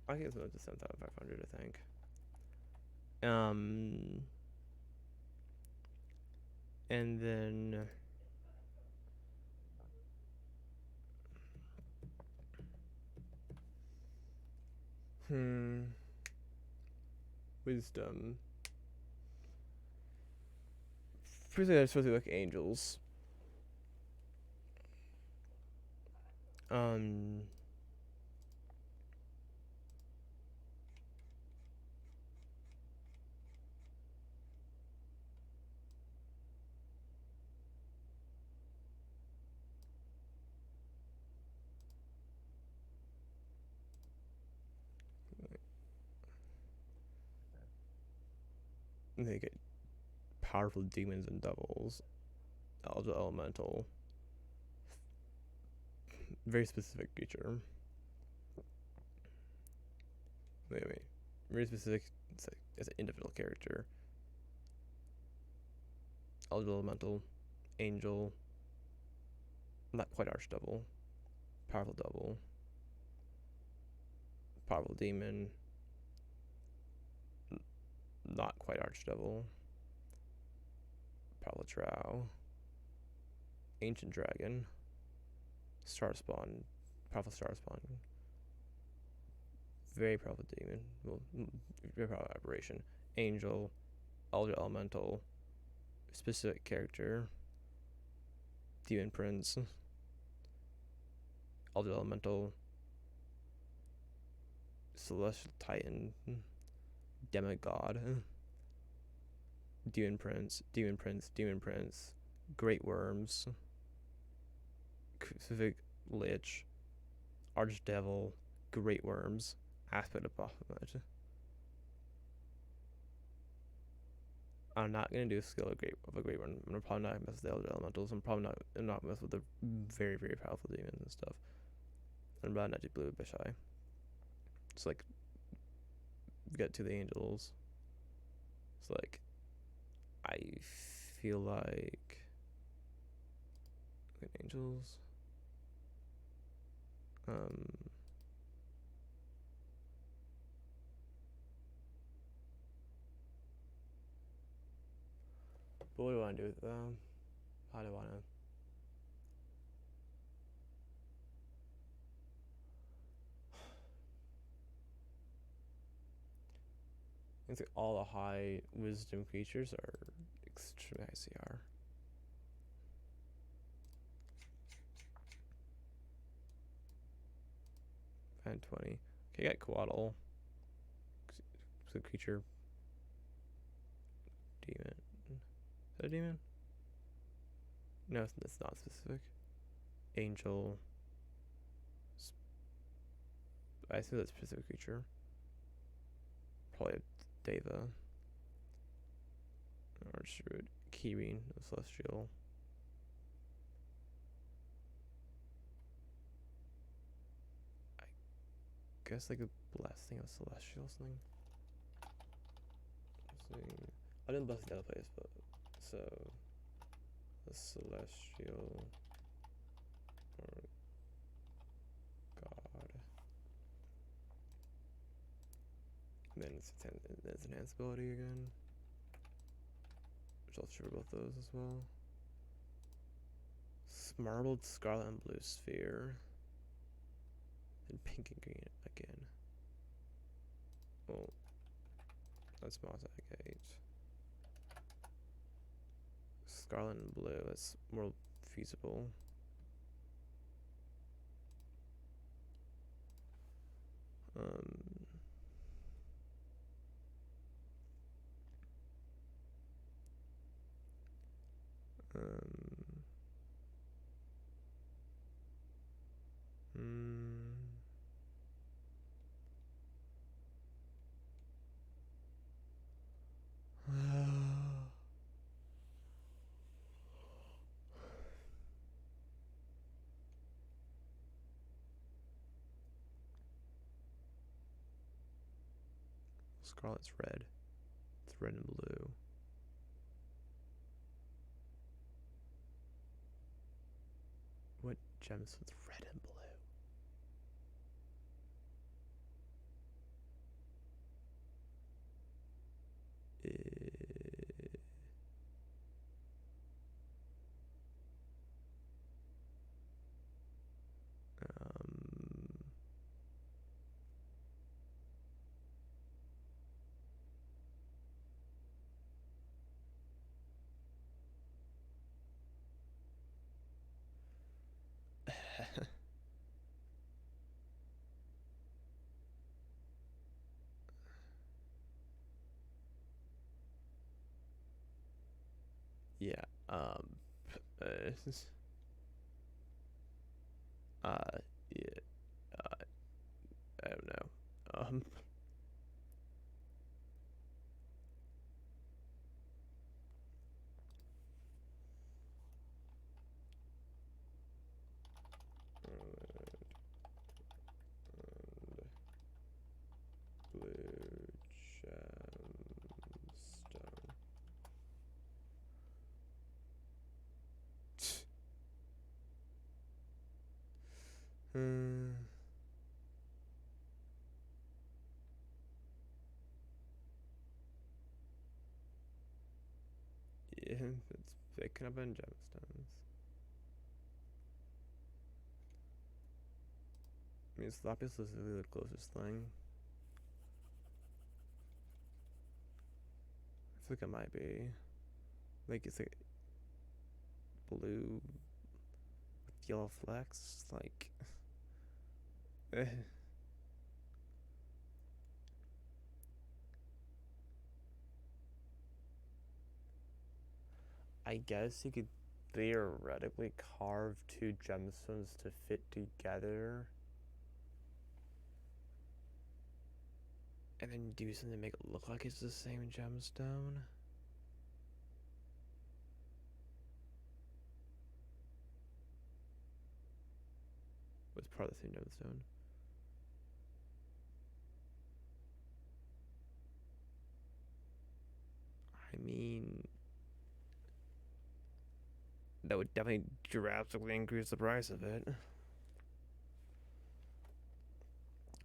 I guess it was 7,500. I think. And then wisdom. First thing I'm supposed to be like angels. They get powerful demons and devils. Alpha elemental. Very specific creature. Wait. Very specific. It's like as an individual character. Alpha elemental, angel. Not quite archdevil. Powerful devil. Powerful demon. Not quite archdevil. Powerful drow. Ancient dragon. Star spawn. Powerful star spawn. Very powerful demon. Well, very powerful aberration. Angel. Elder elemental. Specific character. Demon prince. Elder elemental. Celestial titan. Demigod. Demon prince. Great worms. Specific lich. Archdevil. Great worms. Aspect of Baphomet. I'm not gonna do a skill of a great one. I'm probably not gonna mess with the elder elementals. I'm probably not mess with the very very powerful demons and stuff. I'm probably not do blue bishai. It's like we get to the angels. It's like I feel like angels. But what do I want to do with them? How do I want to? It's like all the high wisdom creatures are extremely high CR. And 20. Okay, got Coatl. It's a creature. Demon. Is that a demon? No, it's not specific. Angel. I assume that's a specific creature. Probably a Deva. Archroot. Keyring, a Celestial. I guess like a Blessing of Celestial something. I didn't bless the other place, but so the Celestial or God. And then it's enhanced ability again. Which I'll trigger both those as well. Marbled Scarlet and Blue Sphere. And pink and green again. Well, that's Mosaic 8. Scarlet and blue, that's more feasible. Um, Scarlet's red. It's red and blue. What gems with red and blue? Yeah. Uh, yeah. I don't know. Blue gemstone. Yeah, it's picking up on gemstones. I mean, Lapis is really the closest thing. I feel like it might be. Like, it's like blue with yellow flecks. Like, I guess you could theoretically carve two gemstones to fit together. And then do something to make it look like it's the same gemstone. Was part of the same gemstone. I mean, that would definitely drastically increase the price of it.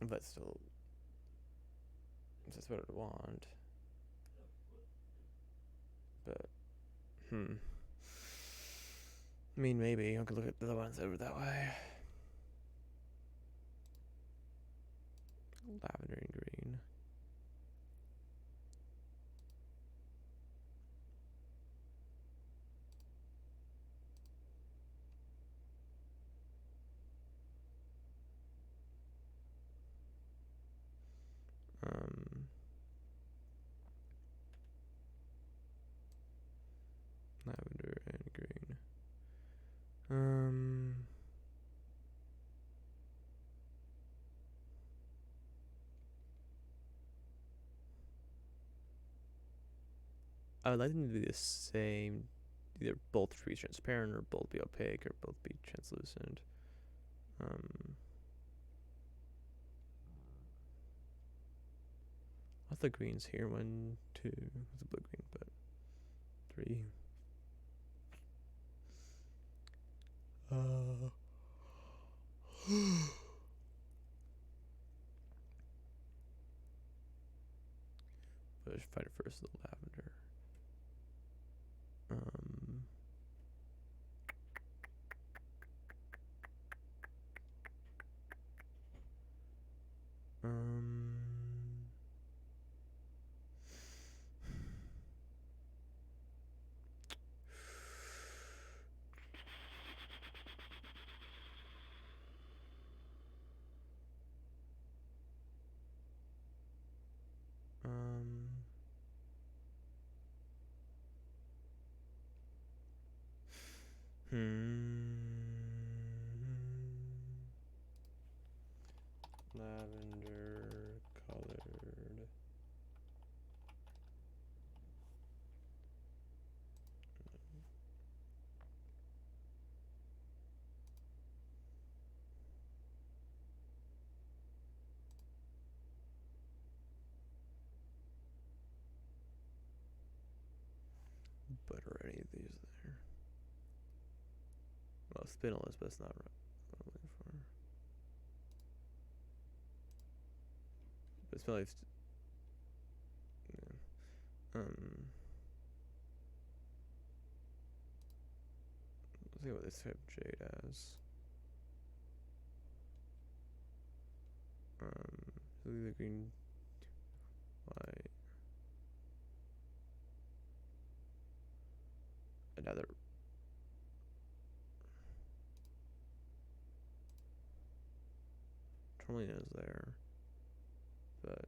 But still, that's what I'd want. But I mean, maybe I could look at the other ones over that way. Lavender and green. Lavender and green. I would like them to be the same, either both be transparent or both be opaque or both be translucent. What's the greens here? 1, 2. It's a blue green, but 3. Let's fight it first. The lavender. Lavender colored. But are any of these there? Well, spindle is, but it's not what I'm looking for. But spindle is. Yeah. Let's see what this type of jade has. The green, white. Another. Tourmalina's there, but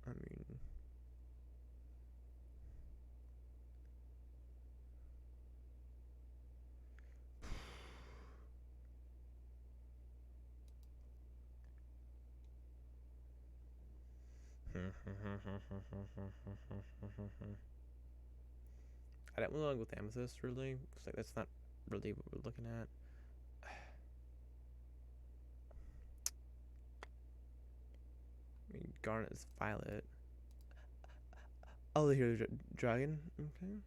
I mean, I don't really like with amethyst really, because like that's not really what we're looking at. I mean, garnet is violet. Oh, here's a dragon. Okay.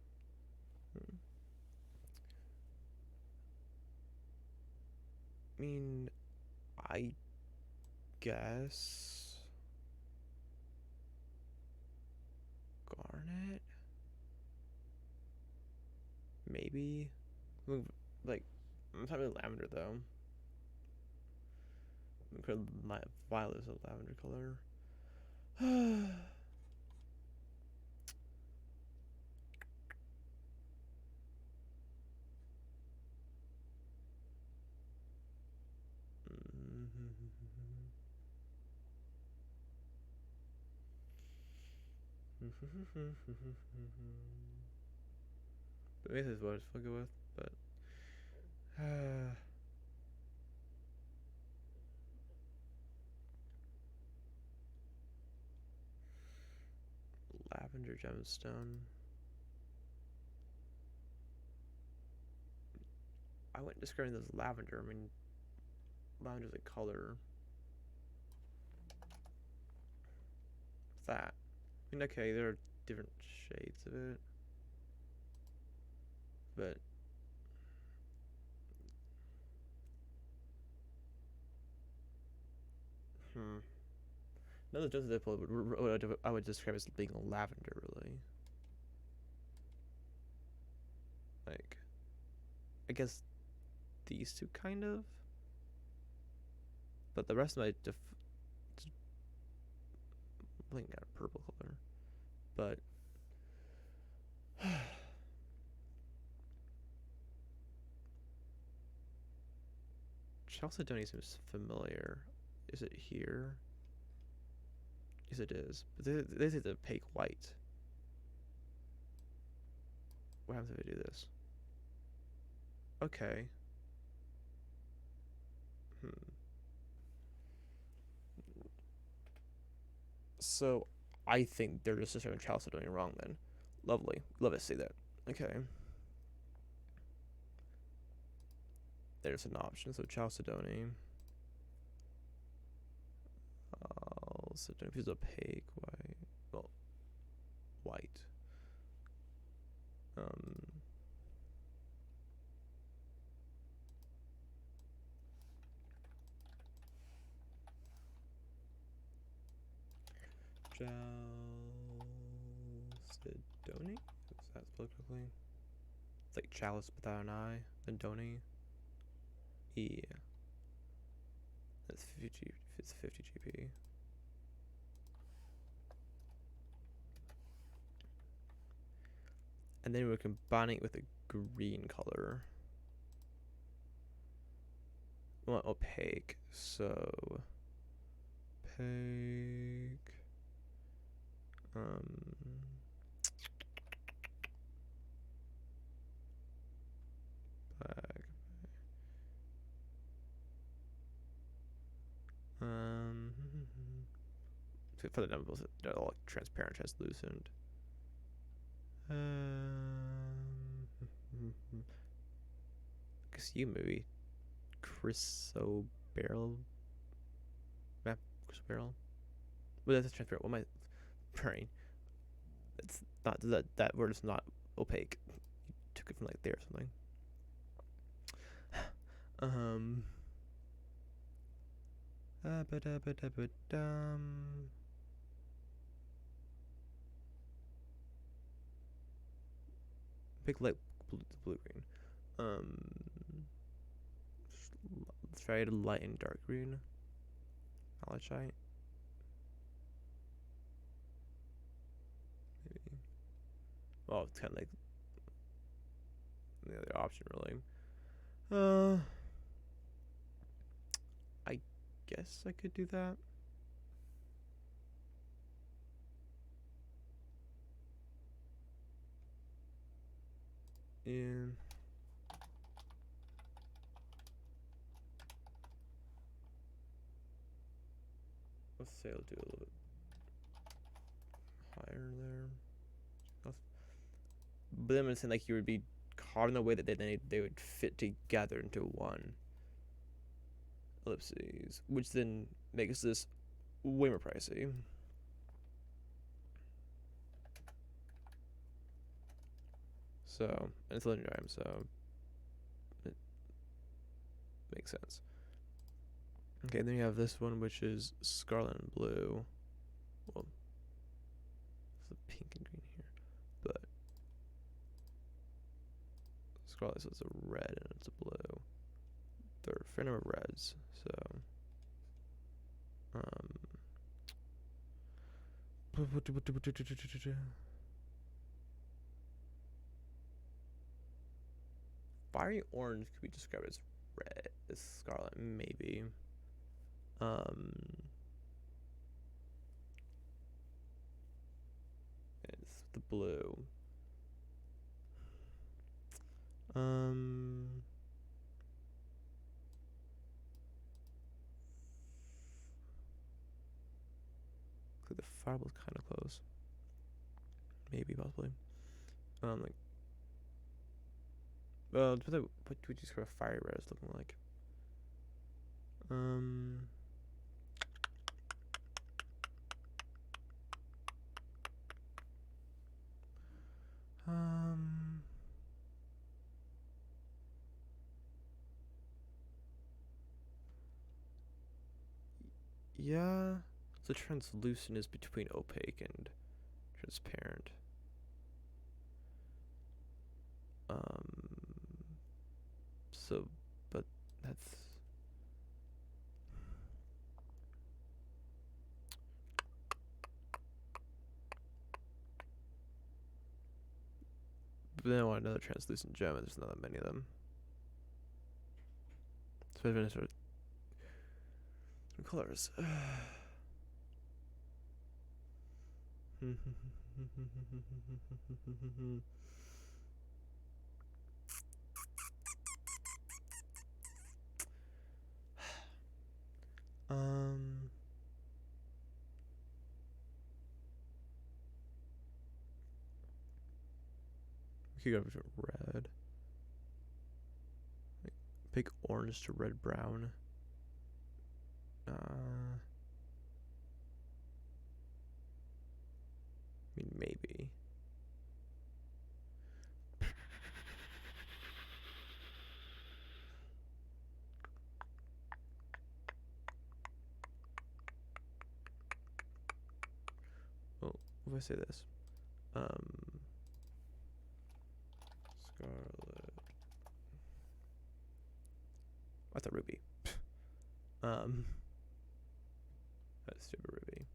I mean, I guess garnet. Maybe. Like, I'm talking about lavender though. My violet is a lavender color. But maybe this is what I'll go with, but lavender gemstone. I wouldn't describe it as lavender. I mean, lavender's a color. What's that? I mean, okay, there are different shades of it, but none of the Jones I would describe as being lavender, really. Like, I guess these two kind of, but the rest of my I think got a purple color, but Chalcedony seems familiar. Is it here? Yes, it is. But this is opaque white. What happens if I do this? Okay. So, I think they're just describing Chalcedony wrong then. Lovely. Love to see that. Okay. There's an option. So, Chalcedony. Chalcedony is opaque white. Well, white. Chalcedony? Is that spelled correctly? It's like chalice without an I, then Doni. Yeah. That's 50, it's 50 GP. And then we're combining it with a green color. We want opaque, so opaque. Black. For the numbers, they're all like transparent, translucent. Guess you maybe Chrysoberyl. Map Chrysoberyl. Well, that's transparent. What am I brain? It's not that word is not opaque. You took it from like there or something. Pick light blue green. Let's try light and dark green. Malachite. Maybe. Well, it's kind of like the other option, really. I guess I could do that. Yeah. Let's say I'll do a little bit higher there. But then I'm saying like you would be caught in a way that they would fit together into one ellipses, which then makes this way more pricey. So, and it's linear time, so it makes sense. Okay, then you have this one, which is scarlet and blue. Well, it's the pink and green here, but scarlet is a red and it's a blue. They're a fair number of reds, so fiery orange could be described as red, as scarlet, maybe. the blue. The fireball's kind of close. Maybe, possibly. Like, well, depends on what would you sort of fire red is looking like. Yeah. So translucent is between opaque and transparent. So, but that's. But then I want another translucent gem, and there's not that many of them. So I'm gonna sort of colors. We could go to red. Pick orange to red brown. I mean, maybe. Well, if I say this, Scarlet. I thought ruby. That's stupid ruby.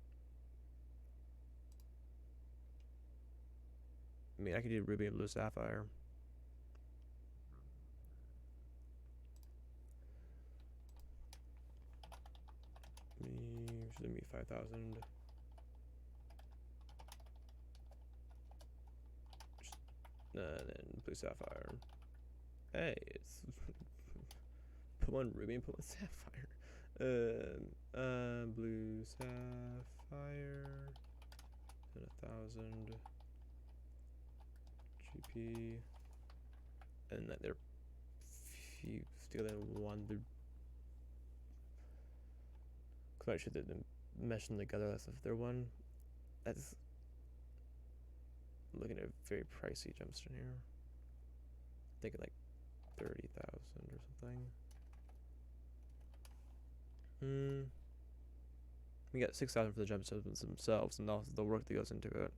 I mean, I could do ruby and blue sapphire. Should be 5,000. And then blue sapphire. Hey, it's put one ruby and put one sapphire. Blue sapphire. And 1,000 GP. And that they're fused together in one. Cause I should have them mesh them together. That's if they're one. That's looking at a very pricey gemstone here. Thinking like 30,000 or something. We got 6,000 for the gemstones themselves, and also the work that goes into it.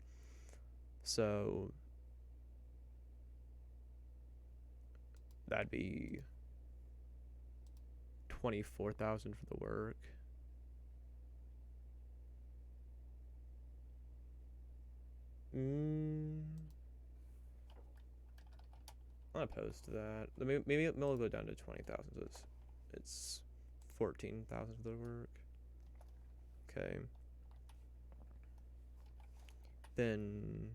So that'd be 24,000 for the work. I'm not opposed to that. Maybe it'll go down to 20,000. So it's 14,000 for the work. Okay. Then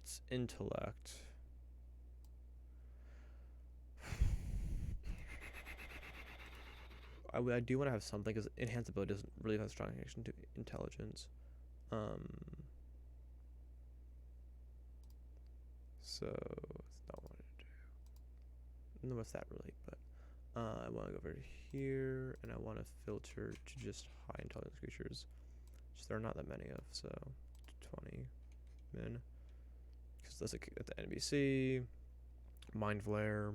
it's intellect. I do want to have something because enhanced ability doesn't really have a strong connection to intelligence. So that's not what I do. I don't know what's that really, but I want to go over here and I want to filter to just high intelligence creatures, which there are not that many of. So 20 min, because that's at the NBC, Mind Flare,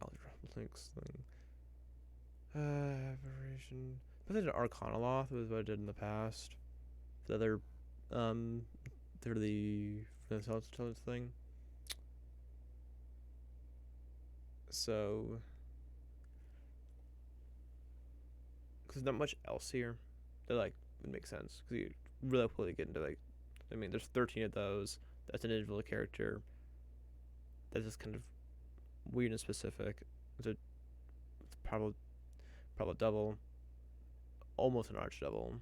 Algebra Links thing. Aberration. I did an Arcanoloth was what I did in the past. The other, they're the intelligence thing. So, because not much else here that like would make sense. Because you really quickly get into like, I mean, there's 13 of those. That's an individual character. That's just kind of weird and specific. It's probably double, almost an arch double.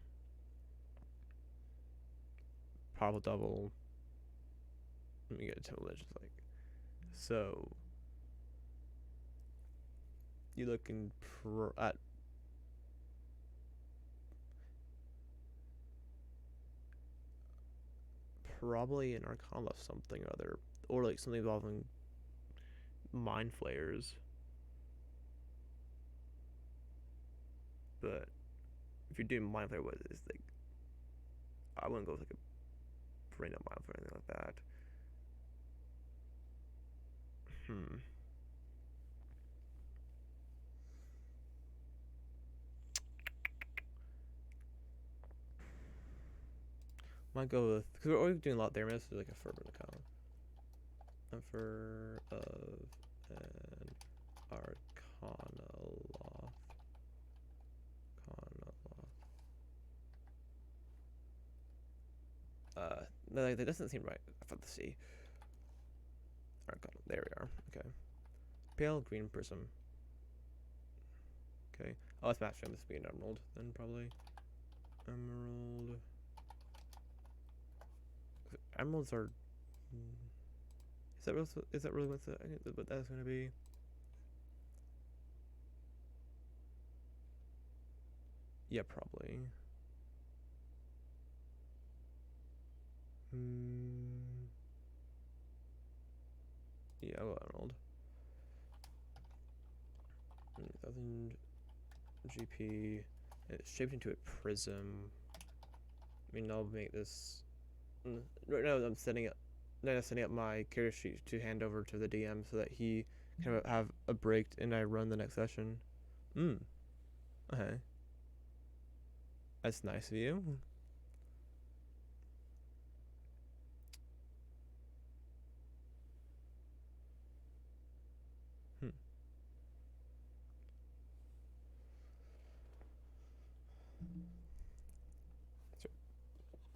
probable double. Let me get a Temple Legends like. So you looking at probably an Arcana of something or other, or like something involving Mind Flayers. But if you're doing Mind Flayer, what is like? I wouldn't go with like a brain up Mind Flayer or anything like that. Might go with, because we're already doing a lot there. Maybe let's do like a Fervent account. A Fur of an Arcana Loth. No, that doesn't seem right. I thought the C. Arcana. There we are. Okay. Pale green prism. Okay. Oh, let's match them. This would be an emerald then, probably. Emerald. Emeralds are. Is that really what that's gonna be? Yeah, probably. Yeah, I'll go Emerald. 1000 GP. It's shaped into a prism. I mean, I'll make this. Right now, I'm setting up my character sheet to hand over to the DM so that he can have a break and I run the next session. Okay. That's nice of you.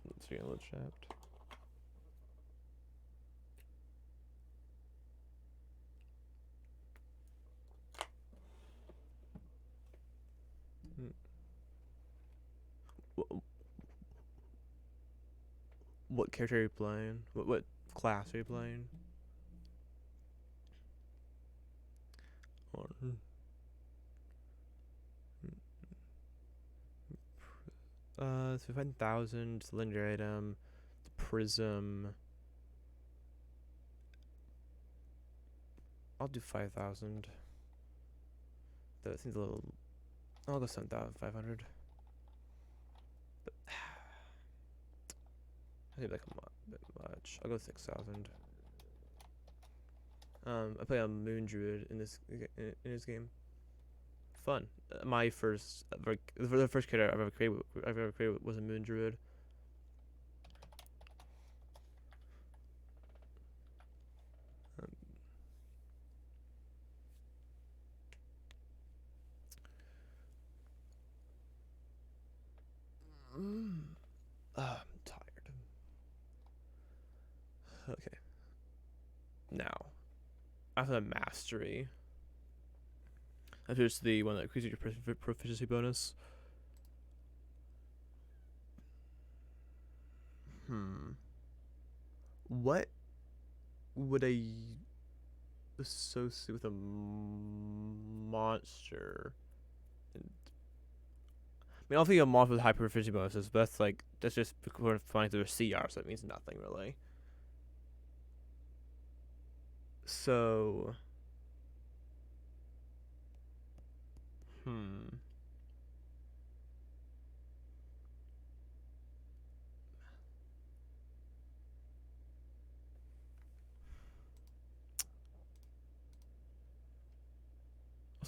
Let's see a little chat. What character are you playing? What class are you playing? Or so 5,000 cylinder item, prism. I'll do 5,000. That seems a little. I'll go 7,500. I think like a bit much. I'll go 6,000. I play a Moon Druid in this game. Fun. My first, the first character I've ever created was a Moon Druid. I'm tired. Okay. Now, after the mastery, here's the one that increases your proficiency bonus. What would I associate with a monster? I mean, I don't think a monster with high proficiency bonuses, but that's just flying through a CR, so it means nothing really. So,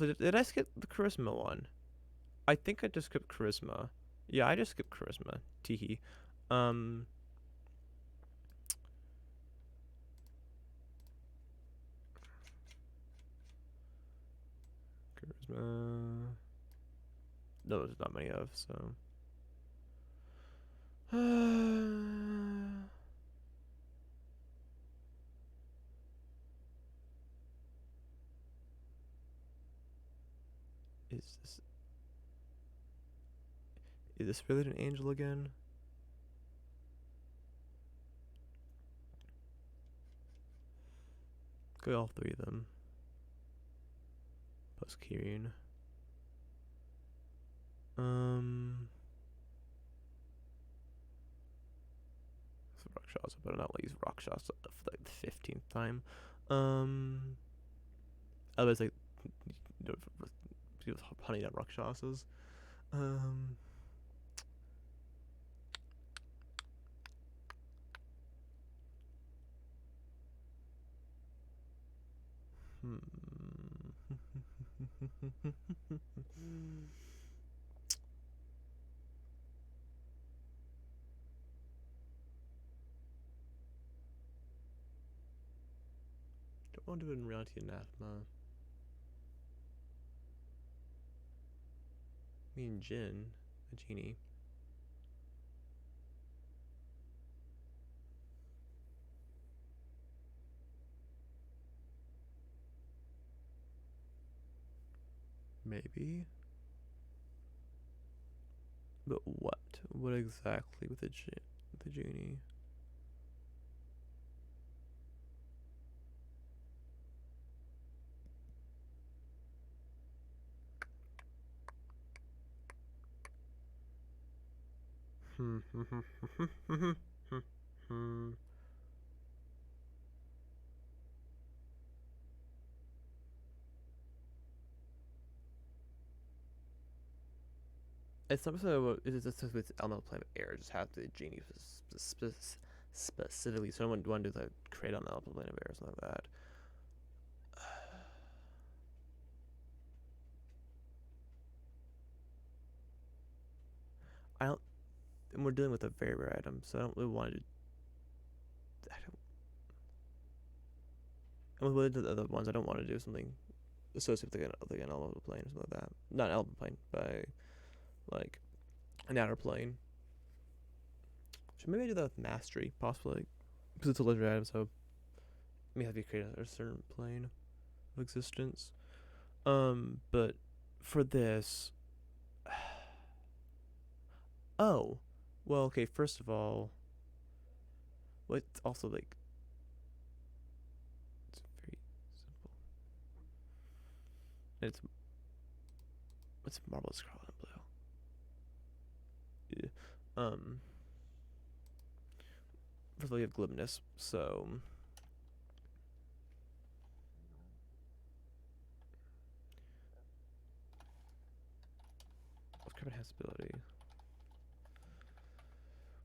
So did I skip the charisma one? I think I just skipped charisma. Yeah, I just skipped charisma. Teehee. Charisma. No, there's not many of, so. Is this really an angel again? Go all three of them. Plus Kirin. Rakshasa, but I'm not gonna use Rakshasa for like the 15th time. Otherwise, like, people hunting down Rakshasas. Don't want to do it in reality anathema. I mean, Jin, a genie. Maybe. But what? What exactly with the genie? It's not necessarily it's just with elemental plane of air. It just have the genie specifically. So I don't want to do the create on the elemental plane of air or something like that. I don't. And we're dealing with a very rare item, so I don't really want to. I don't. And with the other ones, I don't want to do something associated with like an elemental plane or something like that. Not an elemental plane, by like an outer plane. So maybe I do that with mastery, possibly, because it's a legendary item, so it may have to be created a certain plane of existence. But for this, oh, well, okay. First of all, well, it's also like it's very simple. It's marble scarlet and blue. Yeah. First of all, you have glibness, so Carbon has ability.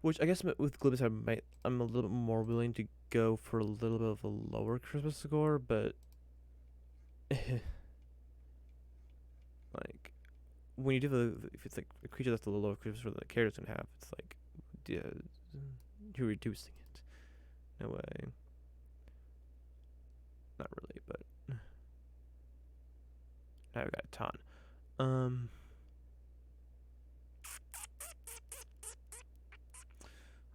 Which I guess with glibness, I'm a little more willing to go for a little bit of a lower charisma score, but like when you do if it's like a creature that's a little lower charisma score than the character's gonna have, it's like, yeah, you're reducing it. No way. Not really, but now I've got a ton.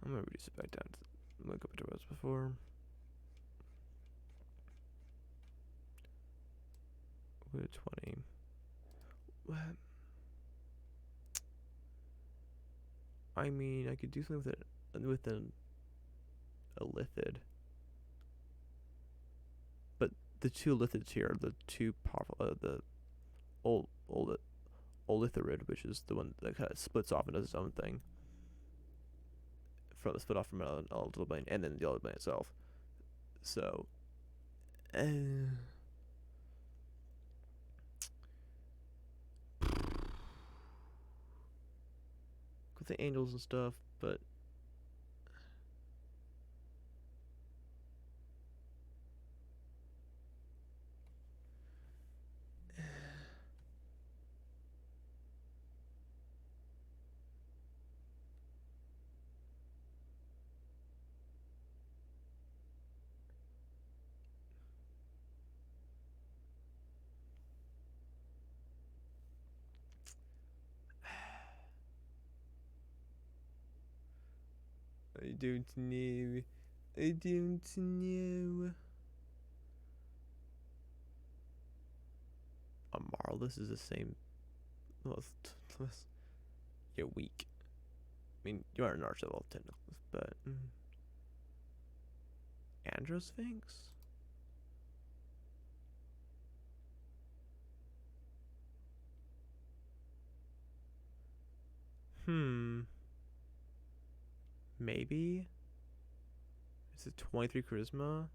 I'm gonna reduce it back down to, I'm gonna go back to what it was before. With 20. What? I mean, I could do something with a lithid. But the two lithids here are the two powerful, the old Olitharid, which is the one that kind of splits off and does its own thing. Split off from an elemental plane, and then the elemental plane itself. So, with the angels and stuff, but I don't know. I don't know. Marvelous is the same. Well, you're weak. I mean, you are an archer of all tentacles, but Androsphinx? Hmm. Maybe? Is it 23 charisma?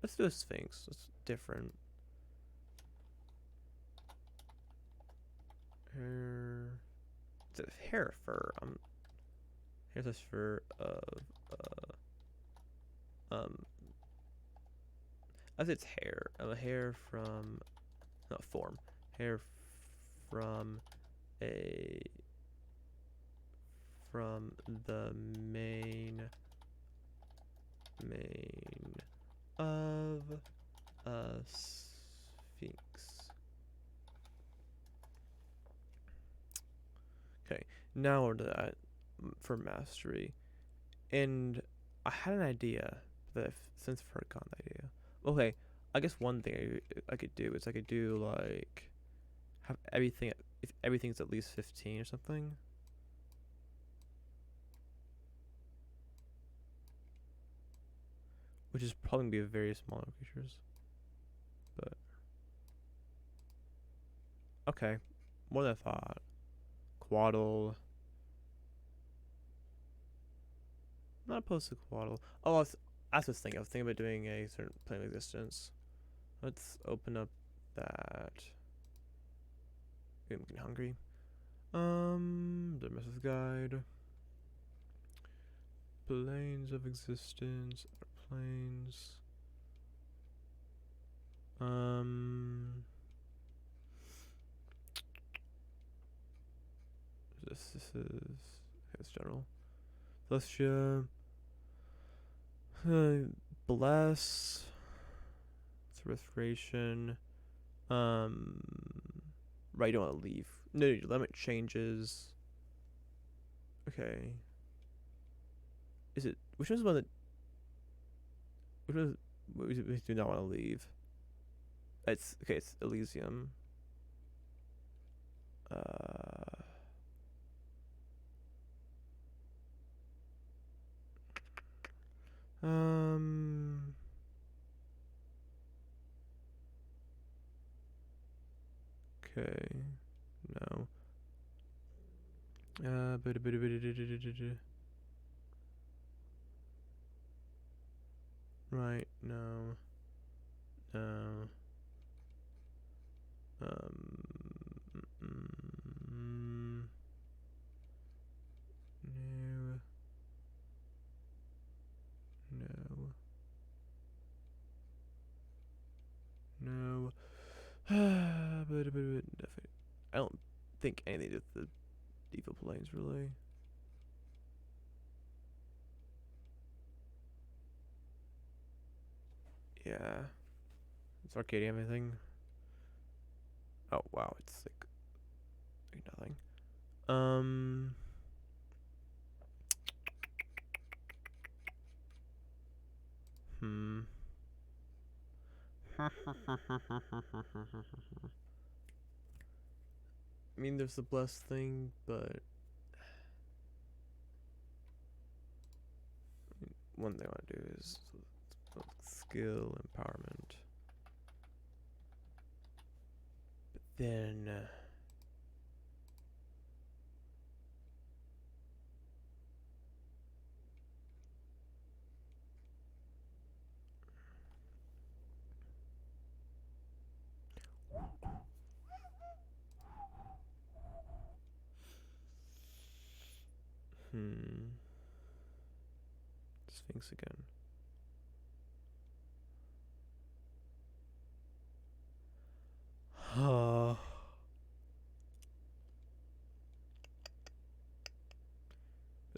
Let's do a Sphinx. It's different. Hair. It's a hair fur. Here's this fur of um I say it's hair. A hair from not form. Hair from a from the main of a sphinx. Okay, now we're to that for mastery. And I had an idea that I've since forgotten the idea. Okay, I guess one thing I could do is I could do like have everything if everything's at least 15 or something. Which is probably gonna be a very small creatures. But okay. More than I thought. Quaddle. Not opposed to Quaddle. Oh, I was thinking. I was thinking about doing a certain plane of existence. Let's open up that. I'm getting hungry. The Mrs. Guide. Planes of existence. Planes. This is it's general. Celestia. Bless. It's restoration. Right, you don't want to leave. No, your limit changes. Okay. Is it which one's the one that which one we do not want to leave? It's okay, it's Elysium. Um okay. No. Right, no. No. No. No. No. I don't think anything with the default planes really. Yeah. Does Arcadia have anything? Oh wow, it's like nothing. Hmm. I mean, there's the blessed thing, but one thing I want to do is skill empowerment. But then. Sphinx again.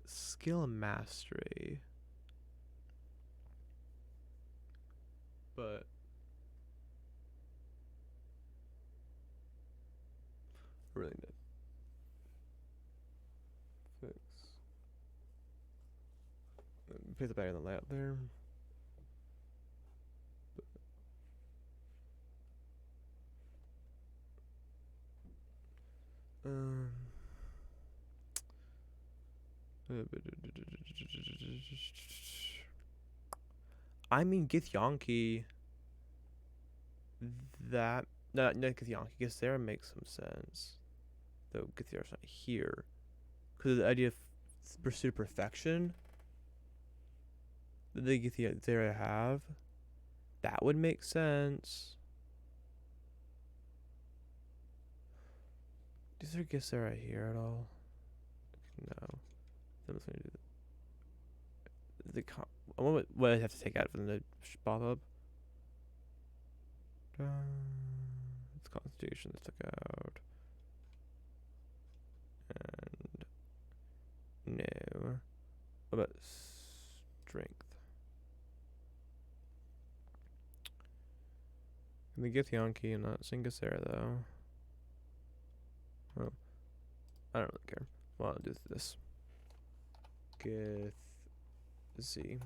Skill and mastery. But really need to fix. Place it better than that there. Um. I mean, Githyanki. That no, Githyanki. Githera makes some sense. though Githeria's not here. Because the idea of pursuit of perfection that the Githera have, that would make sense. Is there Githera here at all? No. I'm just gonna do what I have to take out from the pop up. It's Constitution that took out. And no. What about strength? Can we get Yankee and not Singasera though? Well, I don't really care. Well, I'll do this. Get Z.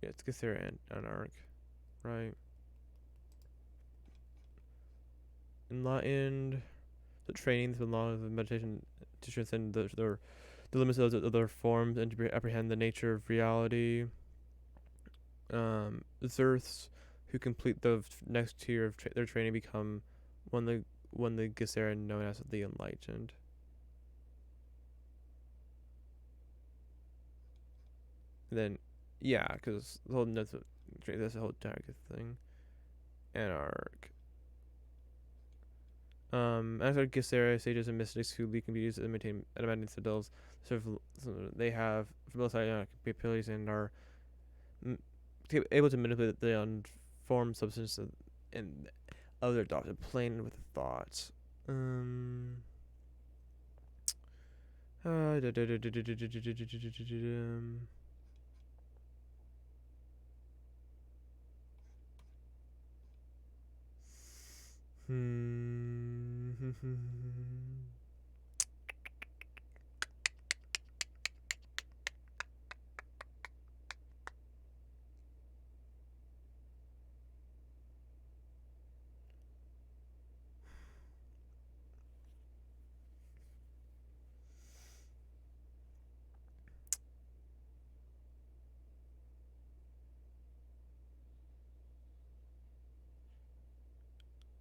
Yeah, it's Githera and Anarch, right? Enlightened. The training through the law of meditation to transcend the limits of their forms and to apprehend the nature of reality. Zerths who complete the next tier of their training become one the Githera known as the Enlightened. And then, yeah, because the whole that's the whole target thing. Anarch. After Githera, sages and mystics who lead can be used to maintain adamantine citadels. They have from capabilities and are able to manipulate the unformed substance and other adopted plane with thoughts.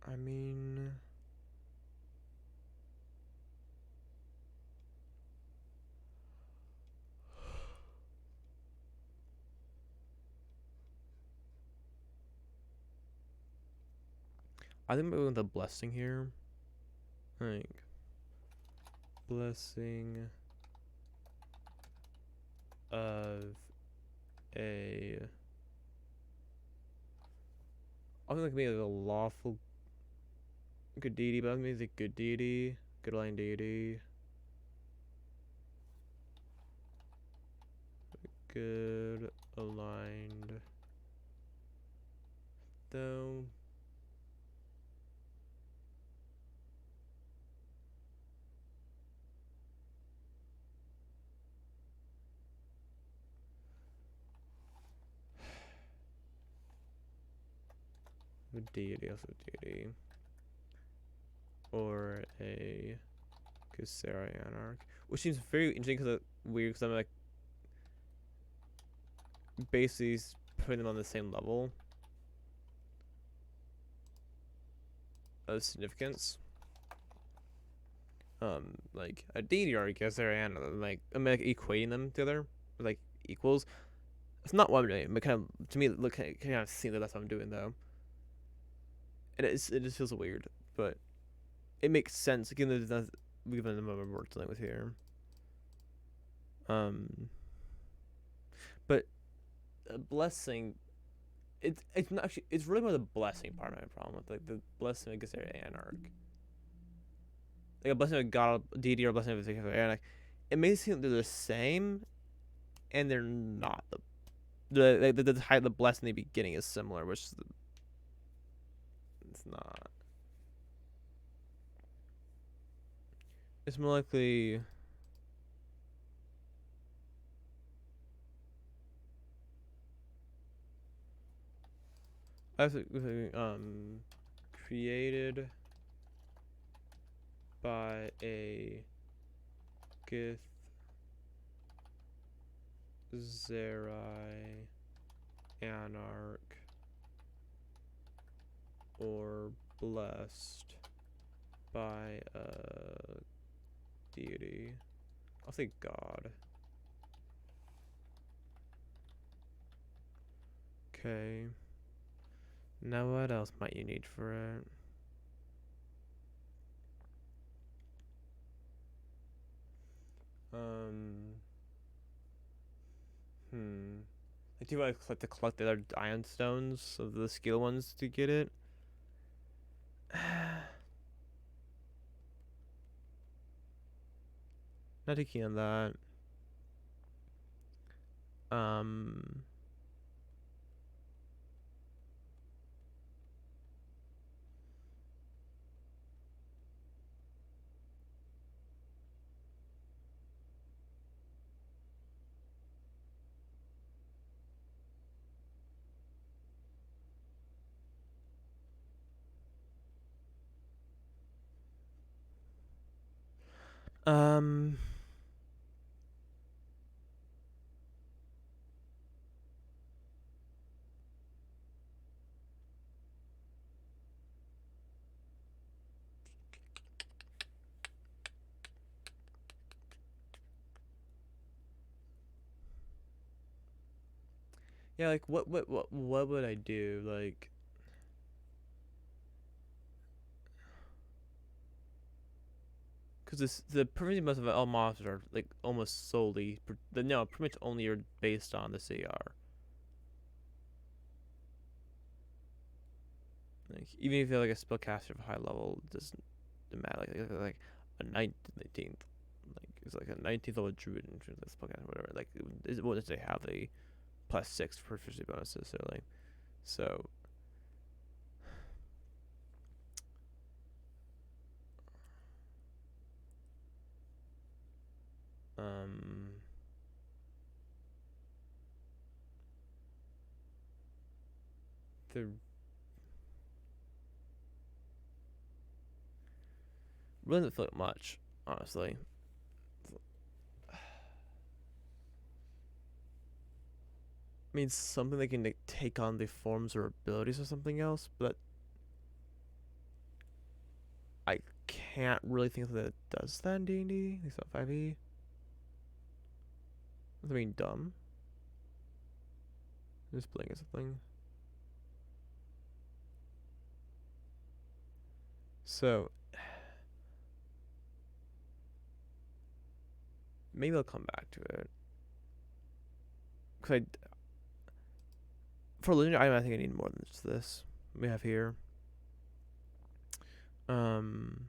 I mean, I think we're going with the blessing here. Like, blessing of a. I think like maybe like a lawful good deity, but I think maybe a good deity, good aligned deity. Good aligned though. A deity, also deity. Or a Githera Anarch. Which seems very interesting because it's weird because I'm like basically putting them on the same level of significance. Like a deity or a Githera Anarch, like I'm like equating them together like equals. It's not what I'm doing, but kind of to me look kind of see that that's what I'm doing though. It just feels weird, but it makes sense given the moment we're dealing with here. But a blessing, it's not actually, it's really more the blessing part of my problem with like the blessing of Githera Anarch. Like a blessing of God, deity, or a blessing of Githera Anarch. It may seem they're the same, and they're not. The blessing in the beginning is similar, which it's not. It's more likely. I think created by a Githzerai Anarch or blessed by a deity. I'll say God. Okay. Now what else might you need for it? I do like to collect the other ion stones of the skill ones to get it. Not too keen on that. Um. Um. Yeah, like what would I do? Like, because the pretty much of all monsters are like almost solely no, pretty much only are based on the CR. Like even if you're like a spellcaster of a high level, it doesn't matter. Like a 19th, like it's like a 19th level druid in terms of spellcaster, whatever. Like it wouldn't say have the +6 proficiency bonuses. So like so um the really doesn't feel like much, honestly. I mean, something they can like, take on the forms or abilities or something else, but I can't really think of that does that in D&D. At least not 5e. I mean, dumb. Just playing something. So maybe I'll come back to it. Cause for a legendary item, I think I need more than just this we have here. Um.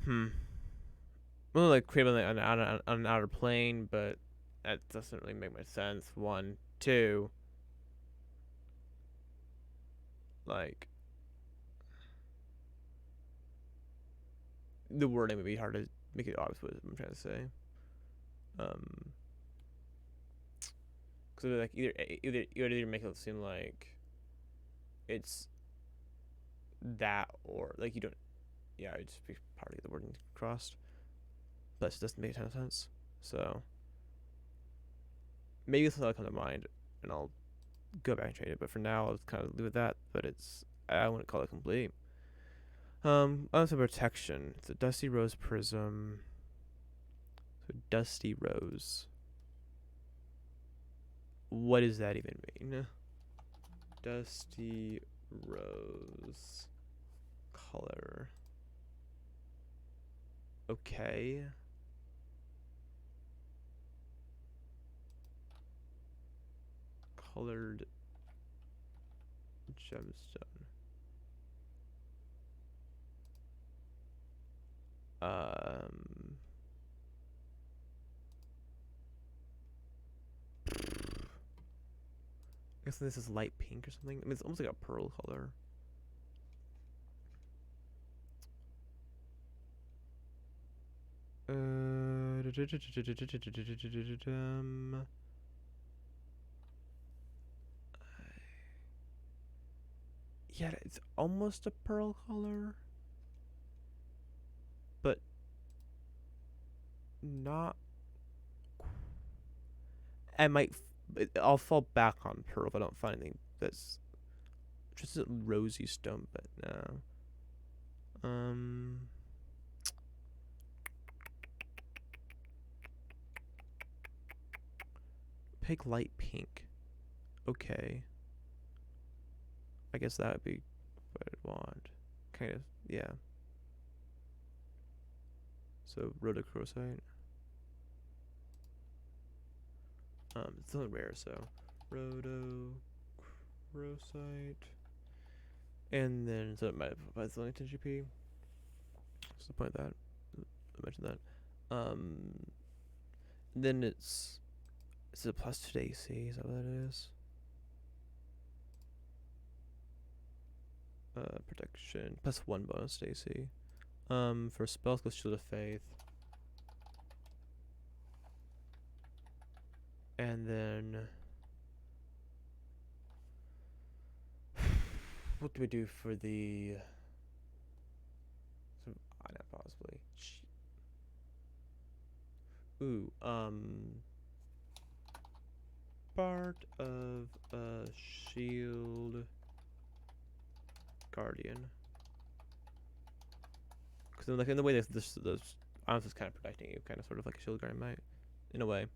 Hmm. Well, like create on an outer plane, but that doesn't really make much sense. One, two. Like the wording would be hard to make it obvious what I'm trying to say. Um. Because like either make it seem like it's that or like you don't. Yeah, it'd just be part of the wording crossed. But it doesn't make a ton of sense. So maybe something will come to mind, and I'll go back and trade it. But for now, I'll kind of leave it at that. But I wouldn't call it complete. Also protection. It's a Dusty Rose Prism. So Dusty Rose. What does that even mean? Dusty Rose color. Okay. Colored gemstone. Um. I guess this is light pink or something. I mean, it's almost like a pearl color. Yeah, it's almost a pearl color. not. I might. I'll fall back on pearl if I don't find anything that's just a rosy stone, but no. Pick light pink. Okay. I guess that would be what I'd want. Kind of, yeah. So rhodochrosite. It's only rare, so rhodochrosite. And then so it might have by the link to GP. What's the point of that? I mentioned that. Then it's a plus 2 to AC, is that what that is? Protection plus 1 bonus to AC. For spells goes Shield of Faith. And then what do we do for the I know possibly. Ooh, part of a shield guardian. Because like in the way this arms is kind of protecting you, kind of sort of like a shield guardian might, in a way.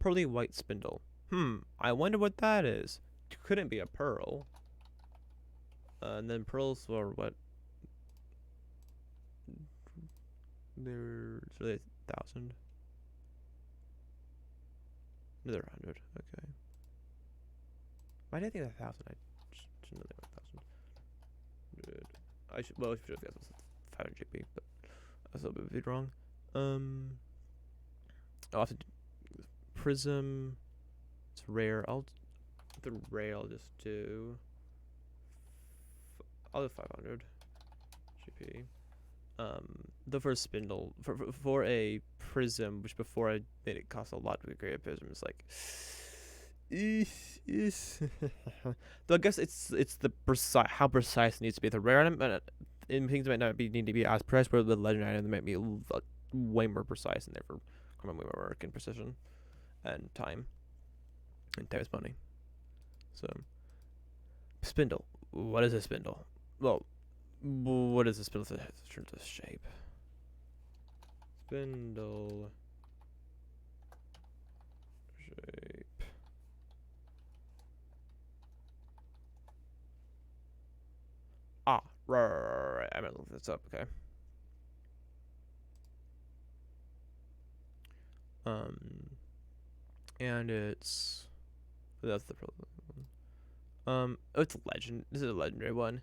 Pearly white spindle. I wonder what that is. It couldn't be a pearl. And then pearls are what? They're really 1,000. Another 100. Okay. Why did I think 1,000? I shouldn't have think 1,000. I should. Well, I should have guessed it was 500 GP, but I was a little bit wrong. I'll have to do prism. It's rare. The rare. I'll just do. I'll do 500 GP. The first spindle for a prism, which before I made it cost a lot to create a prism, is like. Though I guess it's the how precise it needs to be. The rare item, and things might not need to be as precise, but the legend item they might be way more precise, and therefore way more work and precision, and time, and time is money. So, spindle. What is a spindle? Well, what is a spindle in terms of shape? Spindle shape. Ah, right. I'm gonna look this up. Okay. And that's the problem. Oh, it's a legend. This is a legendary one.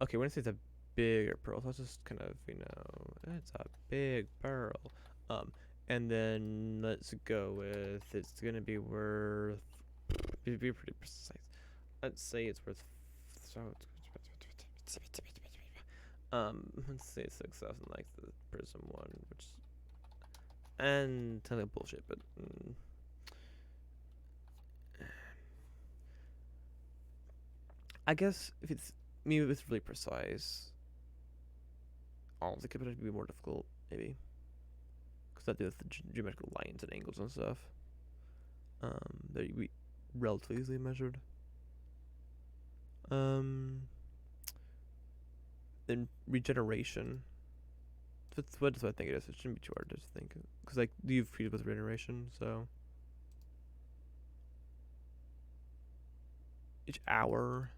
Okay, we're gonna say it's a bigger pearl. So let's just kind of, it's a big pearl. And then let's go with it's gonna be worth. Be pretty precise. Let's say it's worth. Let's say 6,000 like the prism one, which. And totally bullshit, but. I guess if it's really precise, all it could be more difficult, maybe, because that deals with the geometrical lines and angles and stuff. That we relatively easily measured. Then regeneration. What does I think it is? It shouldn't be too hard to think, because like you've treated with regeneration, so each hour.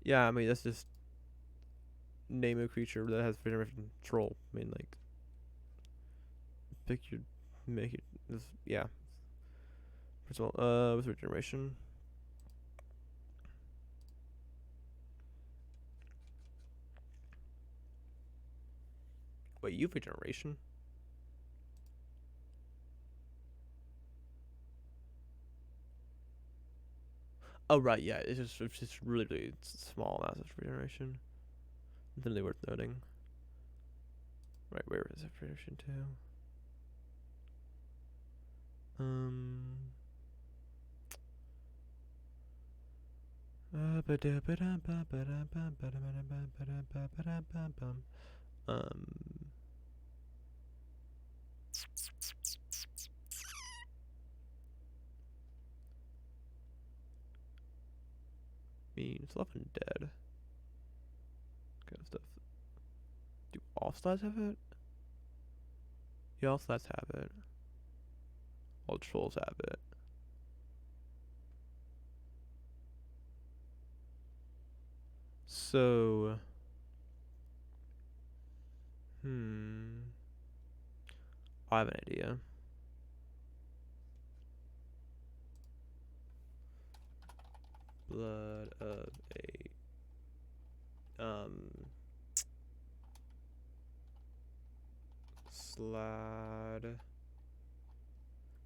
Yeah, I mean that's just name a creature that has regeneration control. I mean like make it yeah. First of all, with regeneration. Wait, you have regeneration? Oh right, yeah. It's just really small amounts of regeneration. Definitely worth noting. Right, where is it? Regeneration 2. Um, it's left and dead. Kind of stuff. Do all stats have it? Yeah, all stats have it. All trolls have it. So, I have an idea. Blood of a slad.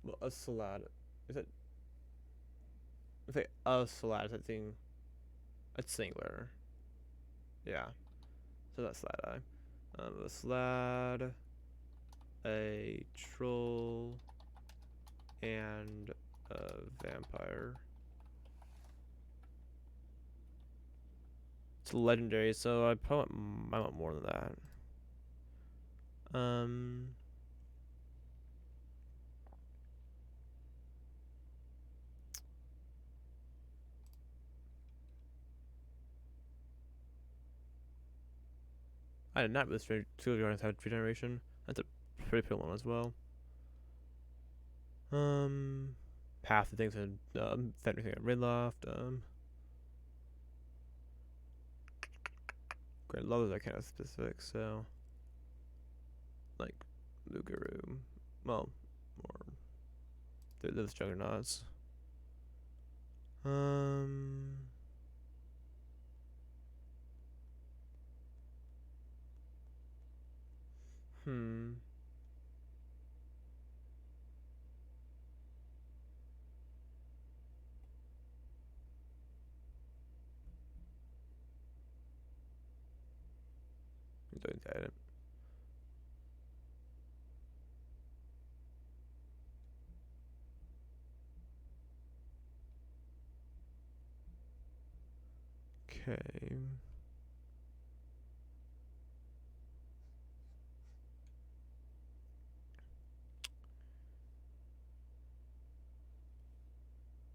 Well, a salad. Is it? It's like a salad. Is that thing? It's singular. Yeah. So that's slad. A slad, a troll, and a vampire. It's legendary, so I want more than that. I did not with Skill Guardians have regeneration. That's a pretty cool one as well. Half the things and everything at Ridloft. Great, a lot of those are kind of specific, so like Lugaru, well, or those juggernauts. Don't edit. Okay.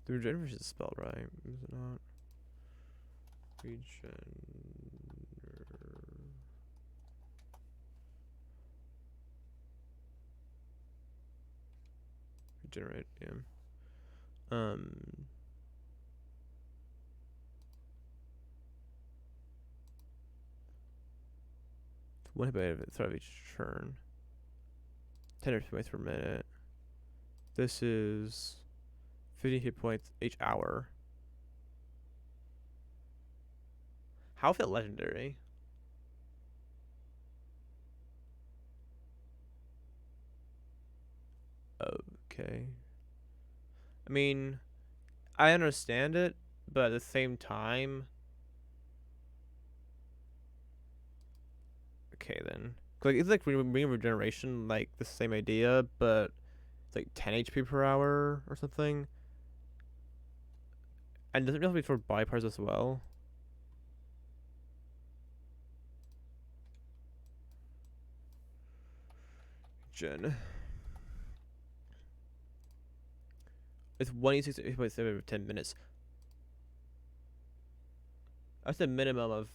The regeneration is spelled right, is it not? Regenerate, yeah. One hit by at the start of each turn. 10 hit points per minute. This is 50 hit points each hour. How is it legendary? Okay. I mean, I understand it, but at the same time. Okay then. Like it's like regeneration, like the same idea, but it's like 10 HP per hour or something. And doesn't really be for body parts as well. Gen. It's 186.7 every 10 minutes. That's a minimum of.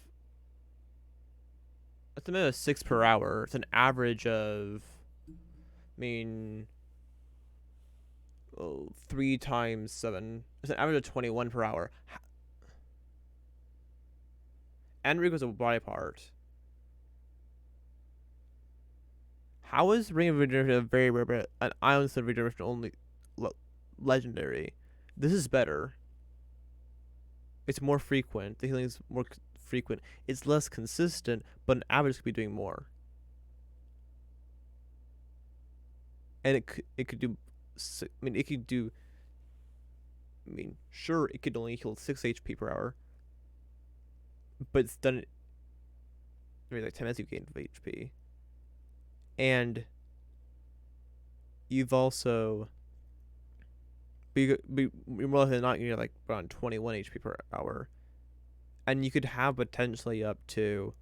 That's a minimum of 6 per hour. It's an average of. I mean. 3 times 7. It's an average of 21 per hour. Enrico's a body part. How is Ring of Regeneration a very rare, but an Island of Regeneration only legendary? This is better. It's more frequent. The healing is more frequent. It's less consistent, but an average could be doing more. And it could do. I mean, it could do. I mean, sure, it could only heal 6 HP per hour, but it's done. Like 10 minutes you gain HP, and you've also. You're more likely than not you're like around 21 HP per hour, and you could have potentially up to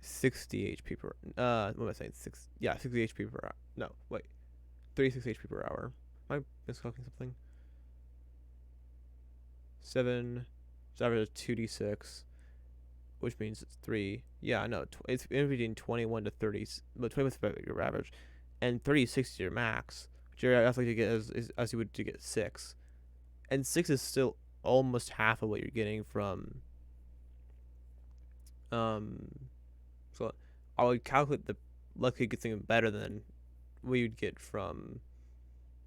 60 HP per. What am I saying? 60 HP per hour. No, wait, 36 HP per hour. Am I miscalculating something? 7. So average is 2d6, which means it's 3. Yeah, no, it's in between 21 to 30, but 21 is about your average, and 36 is your max, which you're likely to get as you would to get 6, and 6 is still almost half of what you're getting from. So I would calculate the likely get something better than what you'd get from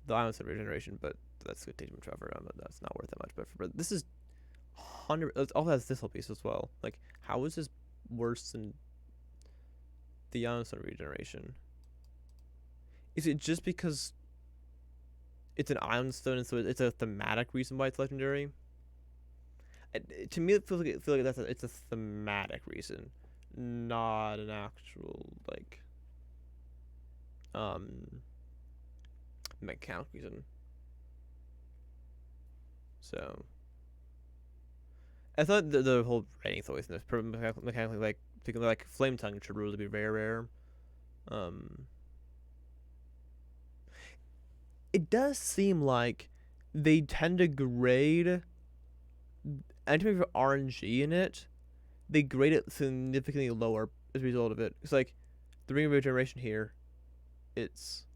the Island Center regeneration, but that's gonna take much forever. That's not worth that much. But this is 100. It also has thistle piece as well. Like, how is this worse than the Island Center regeneration? Is it just because it's an Island Stone and so it's a thematic reason why it's legendary? To me, it feels like it's a thematic reason, not an actual like mechanic reason. So I thought the whole rating's always in this mechanically like thinking like Flame Tongue should really be very rare. It does seem like they tend to grade anytime you have RNG in it, they grade it significantly lower as a result of it. It's like the Ring of Regeneration here, it's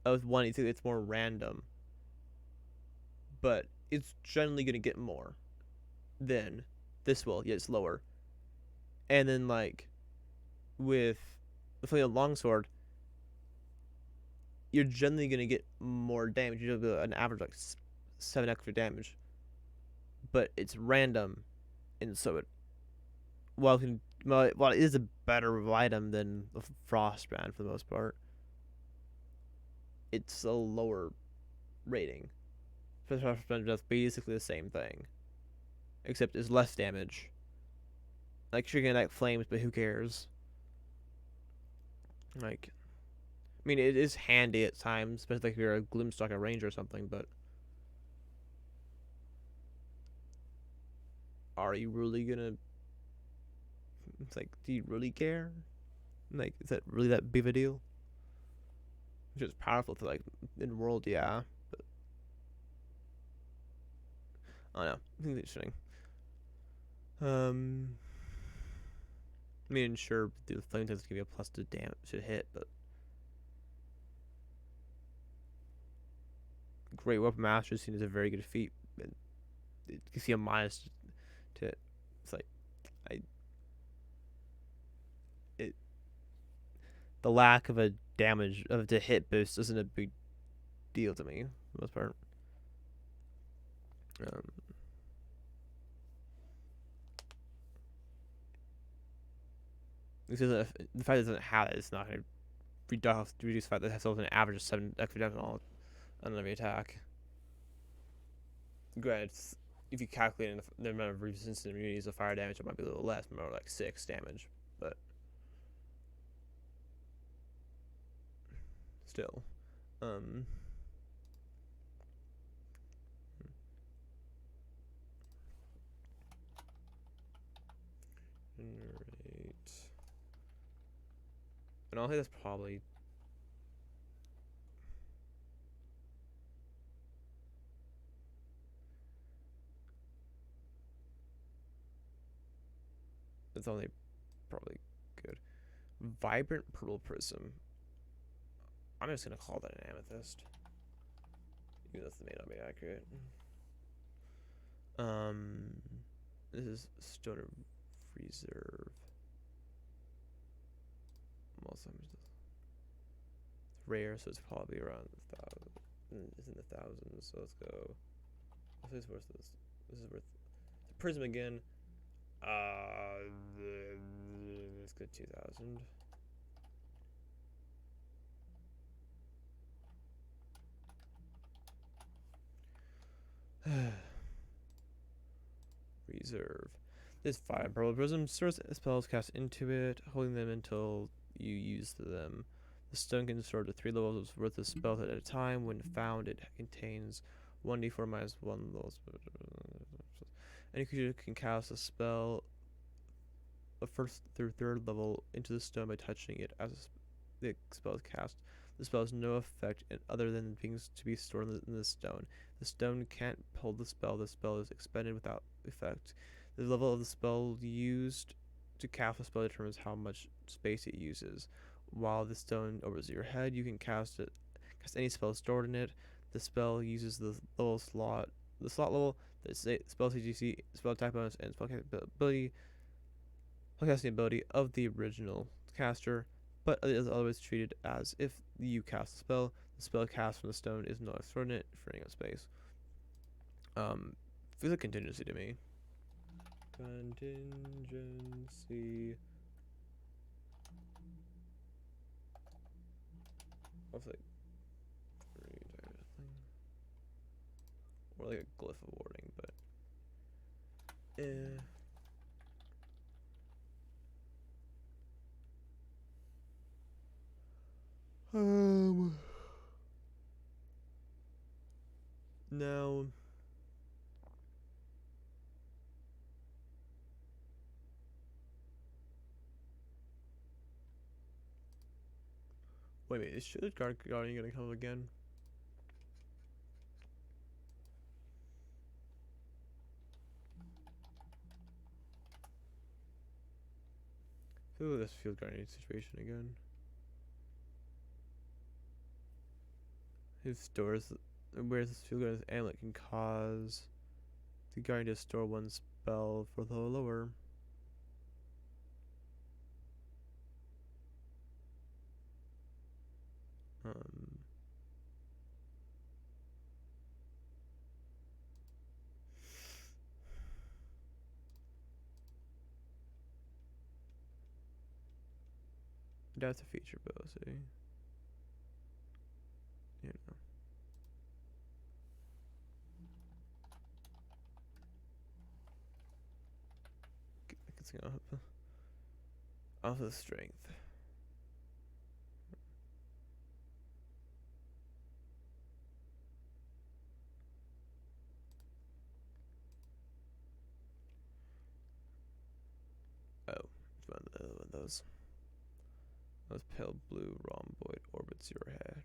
with one, it's more random, but it's generally gonna get more than this will. Yeah, it's lower. And then like with the Flail Longsword, you're generally gonna get more damage. You'll get an average like 7 extra damage, but it's random, and so it while it is a better item than the Frostbrand for the most part, it's a lower rating. Frostbrand does basically the same thing, except it's less damage. Like sure, you're gonna like flames, but who cares? Like, I mean, it is handy at times, especially if you're a Gloomstalker ranger or something. But are you really gonna? It's like, do you really care? Like, is that really that big of a deal? Which is powerful to like in the world, yeah. But I don't know. I think it's interesting. I mean, sure, the flame tends to give you a plus to damage to hit, but Great Weapon Master seen as a very good feat. And you can see a minus to it. It's like the lack of a damage of the hit boost isn't a big deal to me for the most part. Because the fact that it doesn't have it, it's not going to reduce the fact that it has an average of 7 extra damage on every attack. Granted, if you calculate the amount of resistance and immunities of fire damage, it might be a little less, more like 6 damage, but still. Generate. And I think that's probably. That's only probably good. Vibrant Pearl Prism. I'm just gonna call that an amethyst. Even though that may not be accurate. This is Stone of Reserve. It's rare, so it's probably around 1,000. It's in the thousands. So let's go. This is worth this. This is worth the prism again. Let's go 2,000. Reserve. This 5 Pearl Prism stores spells cast into it, holding them until you use them. The stone can store up to 3 levels worth of spells at a time. When found, it contains 1d4 minus 1 levels. Any creature can cast a spell of first through 3rd level into the stone by touching it as the spell is cast. The spell has no effect other than being to be stored in the stone. The stone can't hold the spell. The spell is expended without effect. The level of the spell used to cast a spell determines how much space it uses. While the stone overs your head, you can cast any spell stored in it. The spell uses the slot level, the spell CGC, spell type bonus, and spellcasting ability of the original caster, but it is otherwise treated as if you cast a spell. The spell cast from the stone is not extraordinary, freeing up space. Feels like contingency to me. Contingency. What's like or like a glyph of warding, but now wait a minute, is Shield Guardian gonna come again? I feel like this Field Guardian situation again. Who stores whereas this Field Guardian's amulet can cause the Guardian to store one spell for the lower. That's a feature, but I'll see. You know. It's gonna up. Also strength. Oh, it's one of those. Those pale blue rhomboid orbits your head.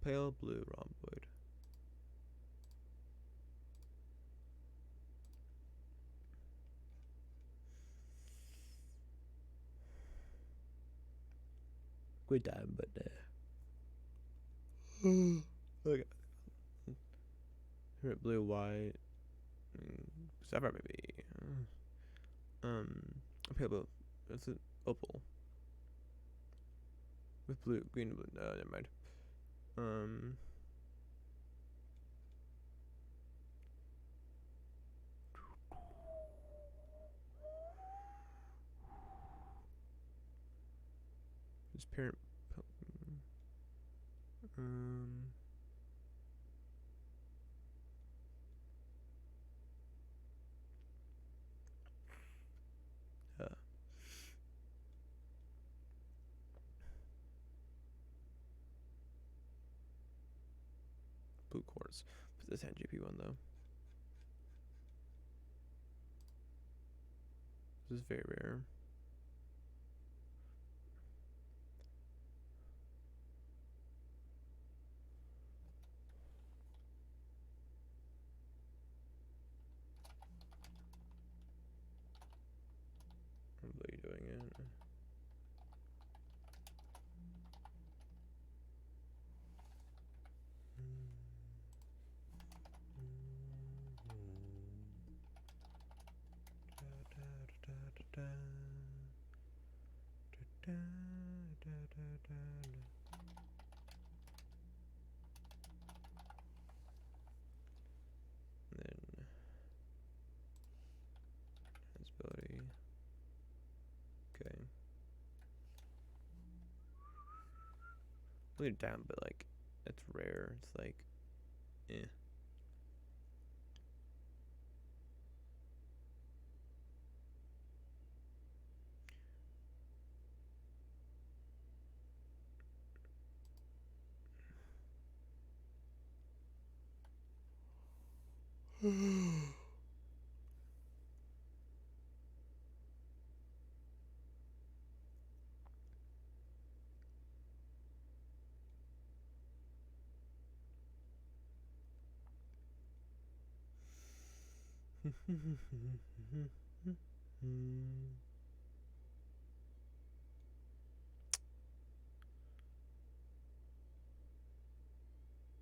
Pale blue rhomboid. Good time, but okay. Blue, white, sapphire maybe. Pale blue. It's an opal. With blue, green, and blue. No, never mind. This parent. Blue quartz. This NGP one though. This is very rare. I'm really doing it. really down, but like it's rare. It's like, eh.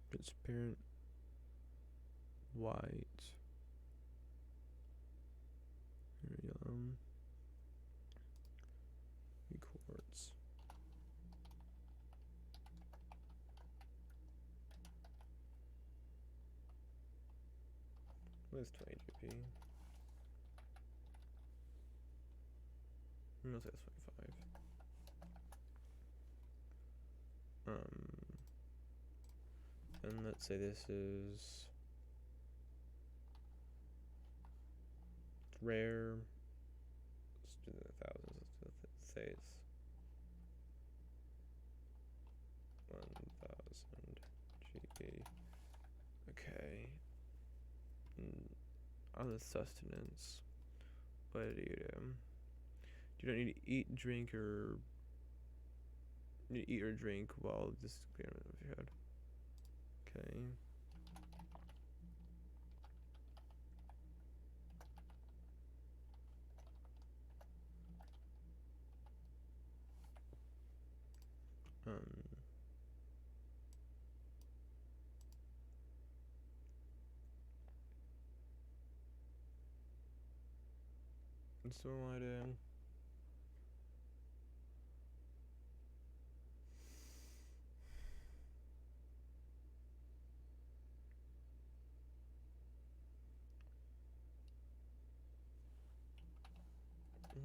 Transparent, white, yellow, quartz. What's 20 GP? I'll say that's 25. And let's say this is rare. Let's do the thousands. Let's say it's 1,000 GP. Okay. Other sustenance. What do you do? You don't need to eat, drink, or you eat or drink while this experiment if you had. Okay. So what I do?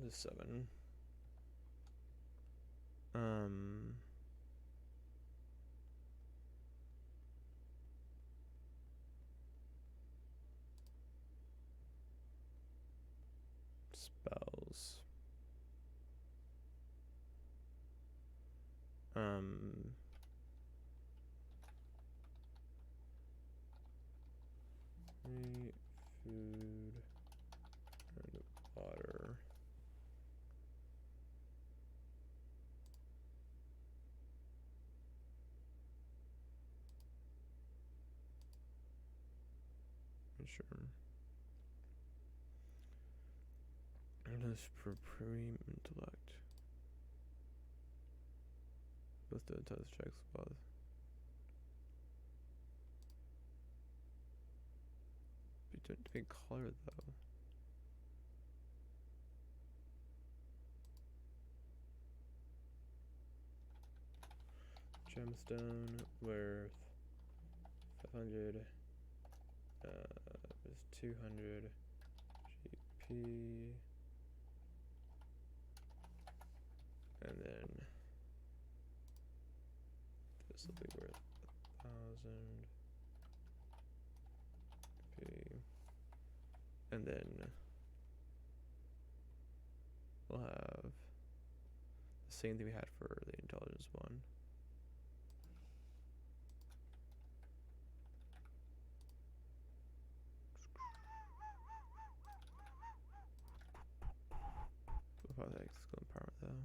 Just 7. Spells. 3 food and water. Sure. And this supreme intellect. Both the test checks both. But don't take color though. Gemstone worth 500. Is 200 GP. And then this will be worth 1,000 GP. And then we'll have the same thing we had for the intelligence one. About that skill empowerment though.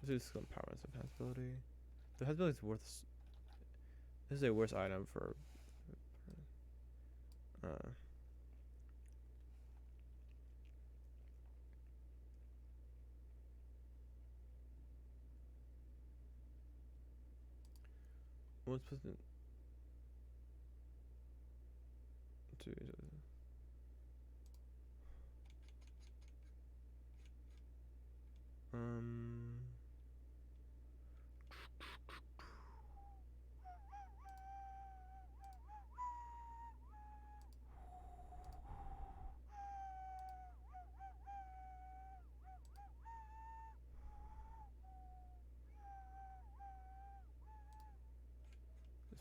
Let's do skill empowerment of passability. The passability is worth. This is a worse item for. What's supposed to do?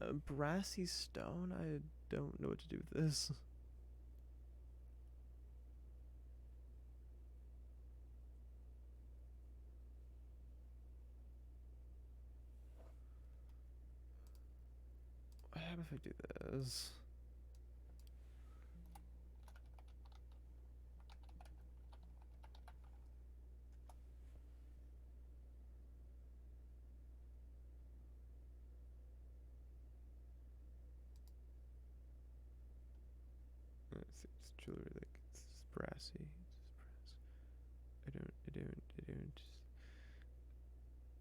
A brassy stone? I don't know what to do with this. What happens if I do this? It's jewelry, like, it's just brassy. I don't.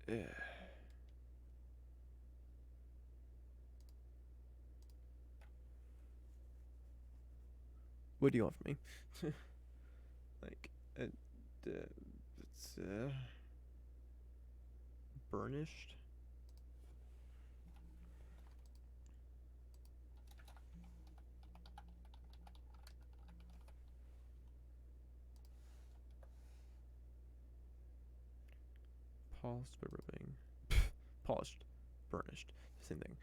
Yeah. What do you want from me? Like, it's burnished. Polished by rubbing. Polished, burnished, same thing.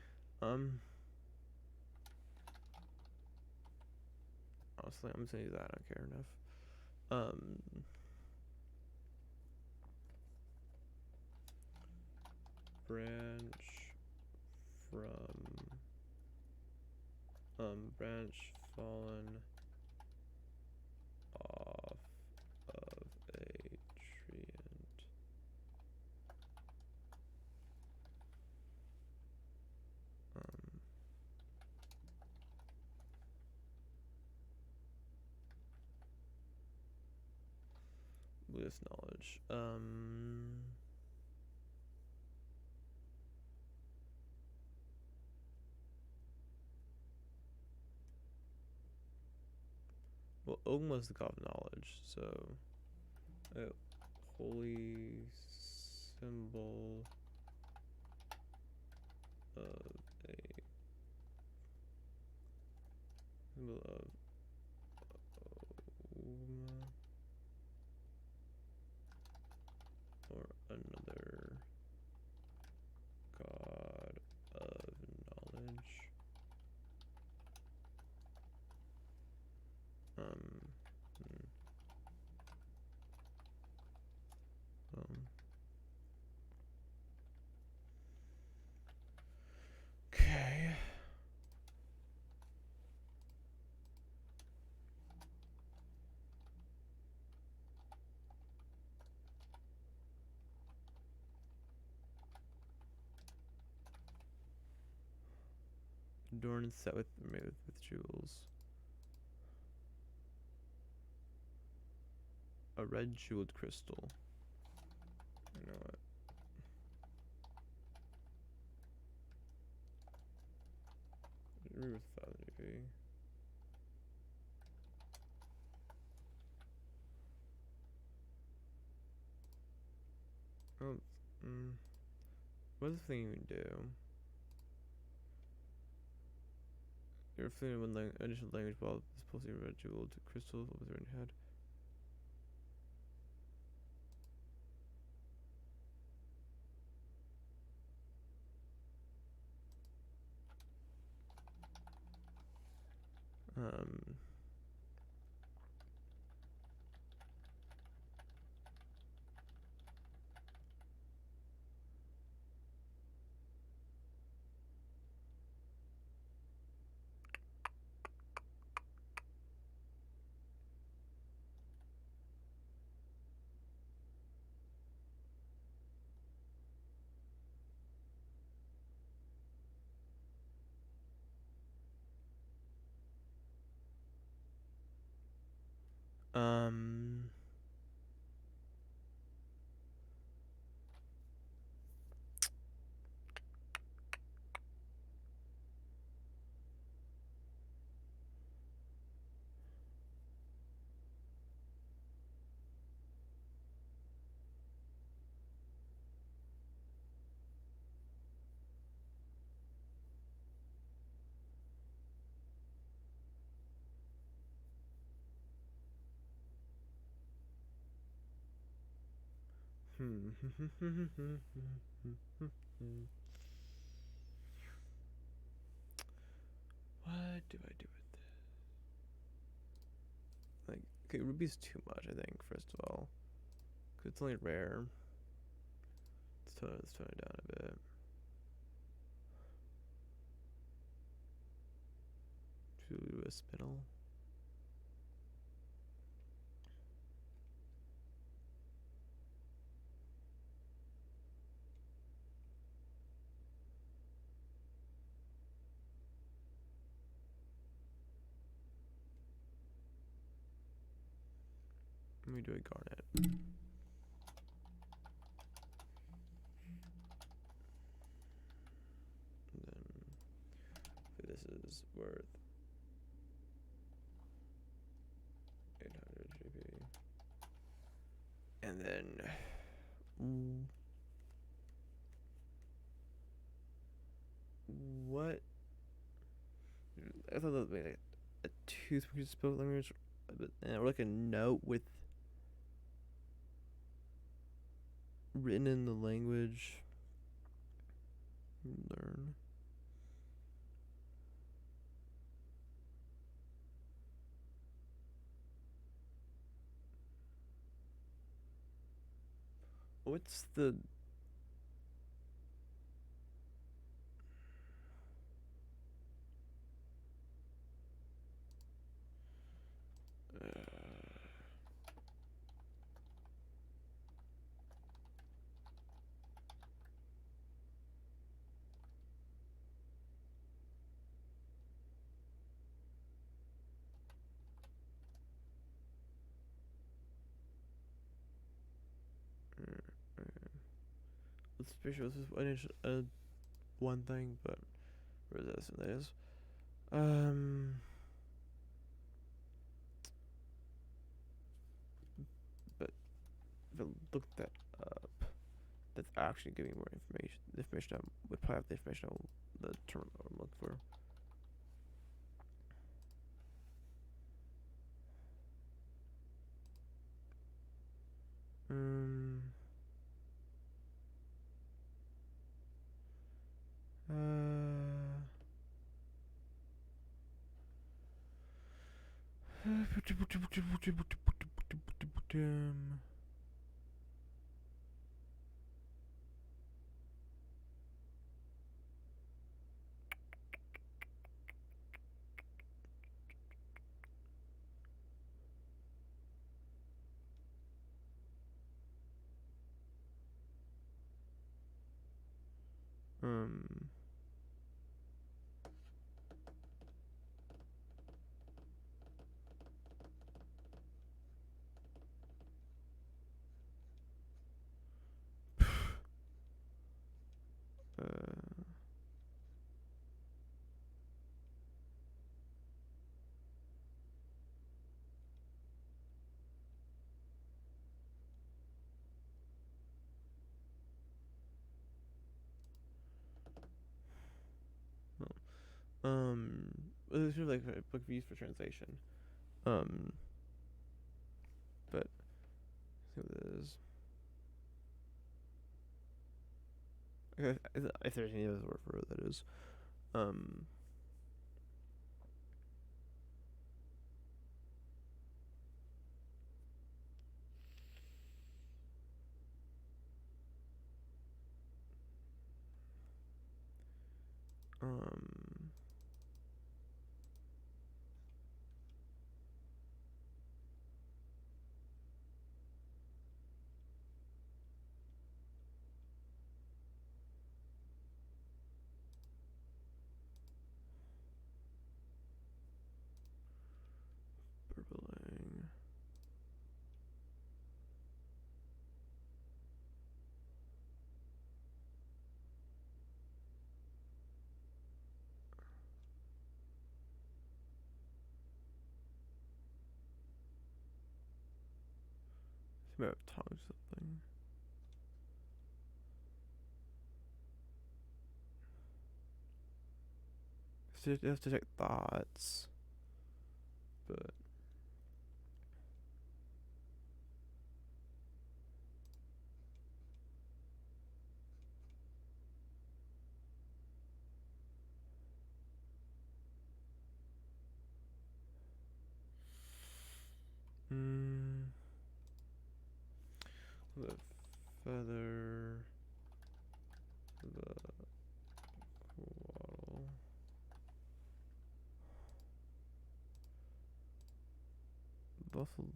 Honestly, I'm just gonna use that. I don't care enough. Branch from branch fallen off of a tree and Buddhist knowledge. Well, Ogm was the god of knowledge, so holy symbol of a symbol of Ogm or another god of knowledge. Okay. Adorned and set with jewels. A red jeweled crystal. You know what? Agree with 1000 AP. Oh, what does the thing even do? You're fluent in one additional language while this pulsing red jeweled crystal was in your head. Um, um, Okay, ruby's too much, I think. First of all, 'cause it's only rare. Let's tone it down a bit. Should we do a spinel? Let me do a garnet. And then this is worth 800 GP. And then what? I thought that would be like a toothpick spoke language, or like a note with written in the language. Learn. What's the let's be sure this is one thing, but where is this? And that is but if I look that up, that's actually giving more information. The information I would probably have the information the term I'm looking for. It's sort of like a book views for translation. But let's see what it is. If there's any other word for it, that is. Burbling. See if I have tongue something. You have to check thoughts, but Feather the waddle. Buffalo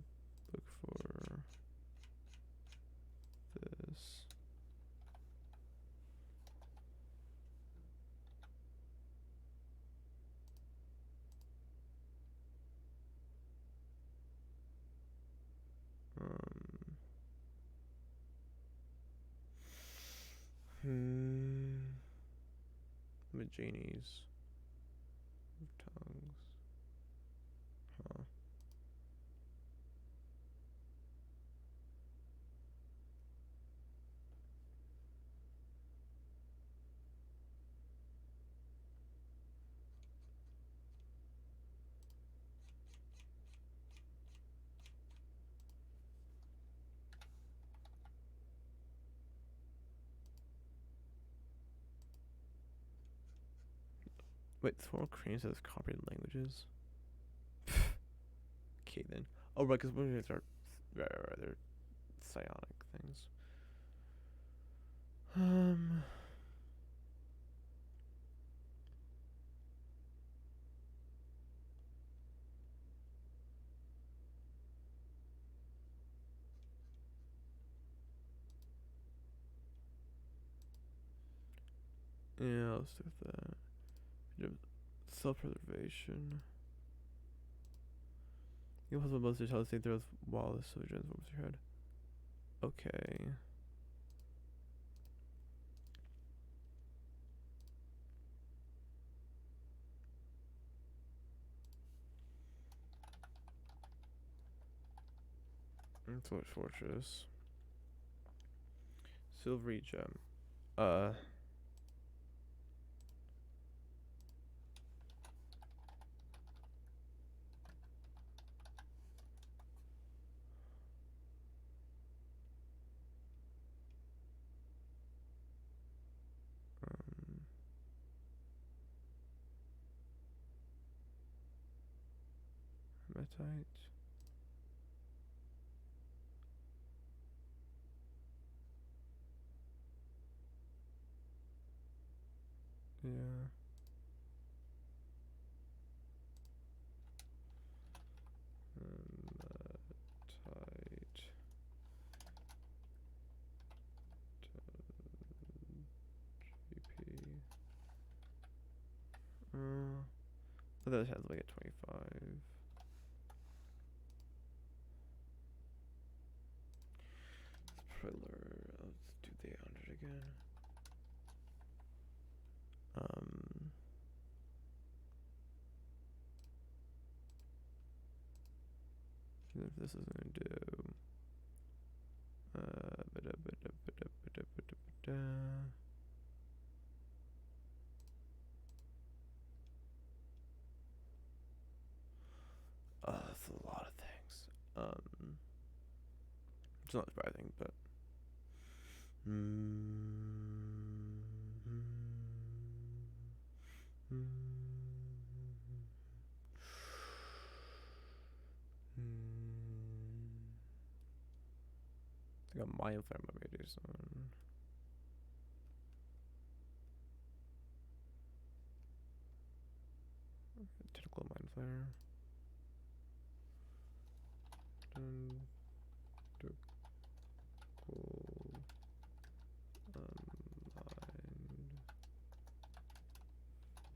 look for this. Majanies. Tongues. Huh. Wait, Thorn Cranes has copied languages? Okay then. Oh right, because when are they're psionic things. Yeah, let's do that. Self-preservation. You also most to tell us think there was Wallace so transforms your head. Okay. Torch Fortress. Silvery gem. Hematite. Yeah. Hematite. GP. But that has like a 25. Thriller. Let's do the 800 again. If this is gonna do. That's a lot of things. It's not surprising, but. I think a mind flare might do something. Tentacle mind flare.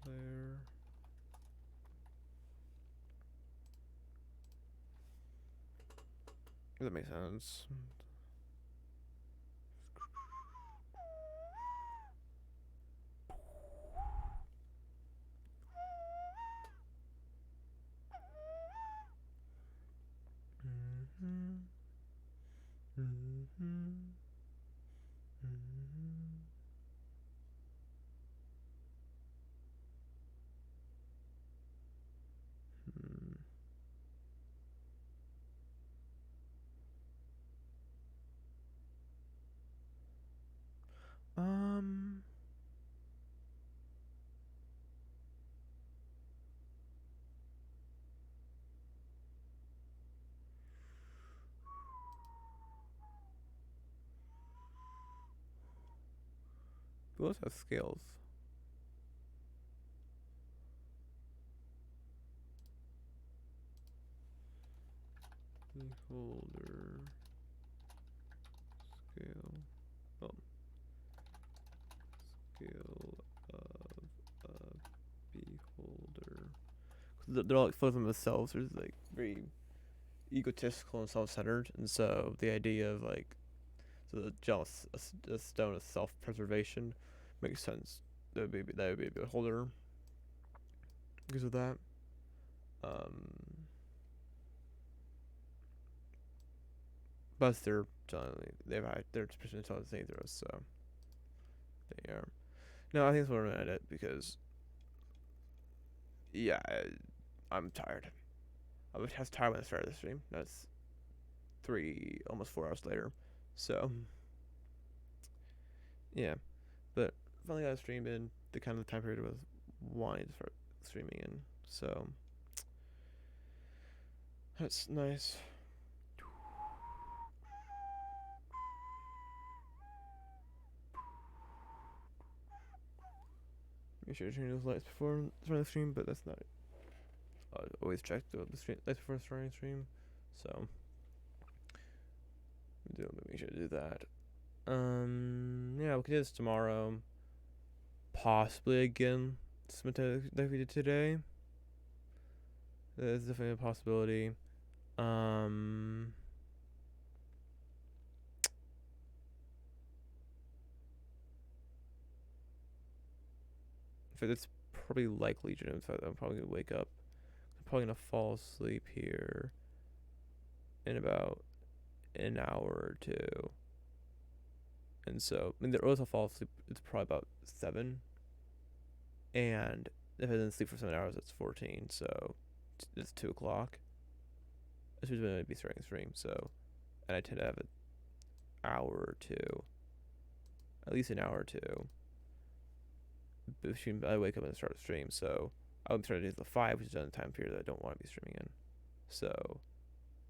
There. That makes sense. Who else has scales? Beholder scale. Oh, scale of a beholder. They're all like full of themselves. They're like very egotistical and self-centered, and so the idea of like the jealous a stone of self-preservation makes sense. That would be a beholder because of that. But they're generally they're pushing intelligence saving throws, so they are. No, I think that's what I'm gonna edit because yeah, I'm tired. I was tired when I started the stream. That's almost 4 hours later. So yeah, but finally got a stream in the kind of time period I was wanting to start streaming in. So that's nice. Make sure to turn those lights before starting the stream, but that's not it. I always check the lights before starting the stream, so make sure to do that. Yeah, we can do this tomorrow. Possibly again, like we did today. That's definitely a possibility. In fact, it's probably likely. In fact, I'm probably gonna wake up. I'm probably gonna fall asleep here in about an hour or two. And so, I mean, the earliest I'll fall asleep, it's probably about 7. And if I didn't sleep for 7 hours, it's 14. So it's 2 o'clock. This is when I'd be starting the stream. So, and I tend to have an hour or two, at least an hour or two, between I wake up and start the stream. So I would start at the 5, which is on the time period that I don't want to be streaming in. So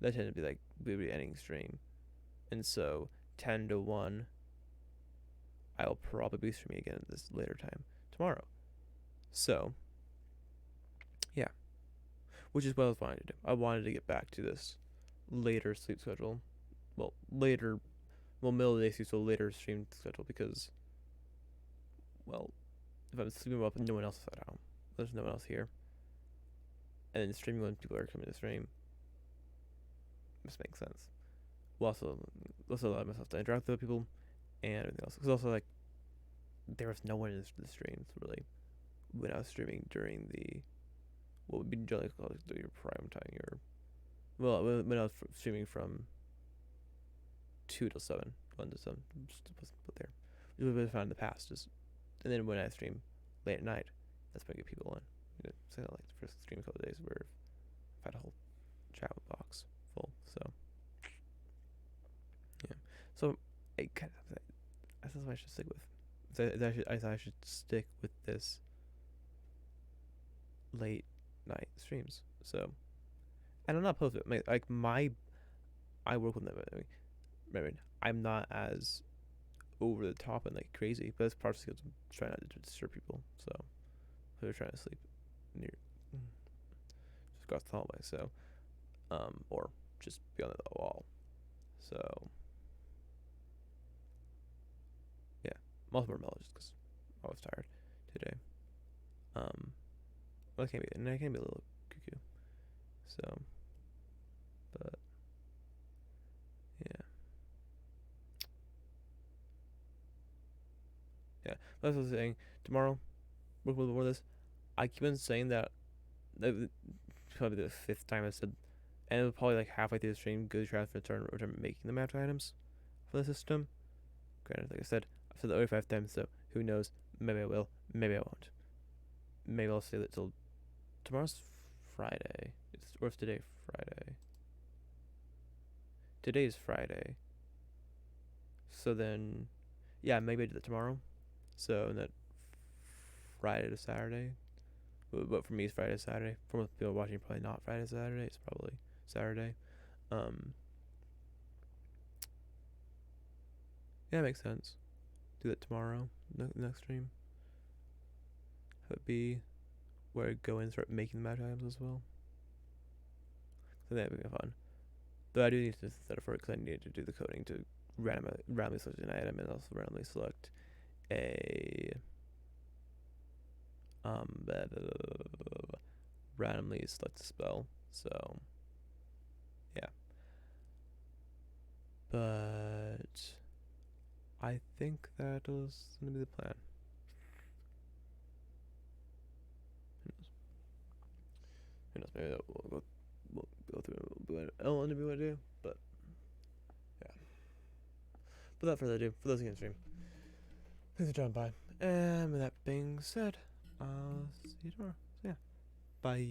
that tend to be like we would be ending stream. And so 10 to 1, I'll probably be streaming again at this later time tomorrow. So yeah, which is what I was wanting to do. I wanted to get back to this later sleep schedule. Well, middle of the day sleep, so later stream schedule because, well, if I'm sleeping up and no one else is at home, there's no one else here, and then streaming when people are coming to stream, this makes sense. We'll also allow myself to interact with other people and everything else. Because also, like, there was no one in the streams really when I was streaming during the what would be generally called your prime time. When I was streaming from 2 to 7, 1 to 7, just wasn't put there. It would have found in the past and then when I stream late at night, that's when I get people in. Say that like the first stream a couple of days where I've had a whole chat box full. So yeah, so I thought I should stick with. I thought I should stick with this late night streams. So, and I'm not opposed to it. I work with them. I'm not as over the top and like crazy, but it's partially because I'm trying not to disturb people. So they're trying to sleep near just across the hallway. So, or just beyond the wall. So, yeah, I'm also more mellow just because I was tired today. Well, I can't be a little cuckoo. So, but yeah. Yeah, that's what I was saying. Tomorrow, with more of this, I keep on saying that. Probably the 5th time I said, and it was probably like halfway through the stream, go to transfer return making the magic items for the system. Granted, like I said, I've said that over 5 times, so who knows? Maybe I will, maybe I won't. Maybe I'll say that till tomorrow's Friday. Or is today Friday? Today is Friday. So then, yeah, maybe I do that tomorrow. So that Friday to Saturday. But for me, it's Friday to Saturday. For most people watching, probably not Friday to Saturday. It's probably Saturday. Yeah, it makes sense. do that tomorrow, next stream. Have it be where I go in and start making the magic items as well. So that would be fun. Though I do need to set up for it because I needed to do the coding to randomly select an item and also randomly select a randomly select a spell. So yeah, but I think that was gonna be the plan. Who knows? Maybe we'll go through and we'll do what I do. But yeah. Without further ado, for those who can stream, thanks for dropping by. And with that being said, I'll see you tomorrow. So yeah, bye.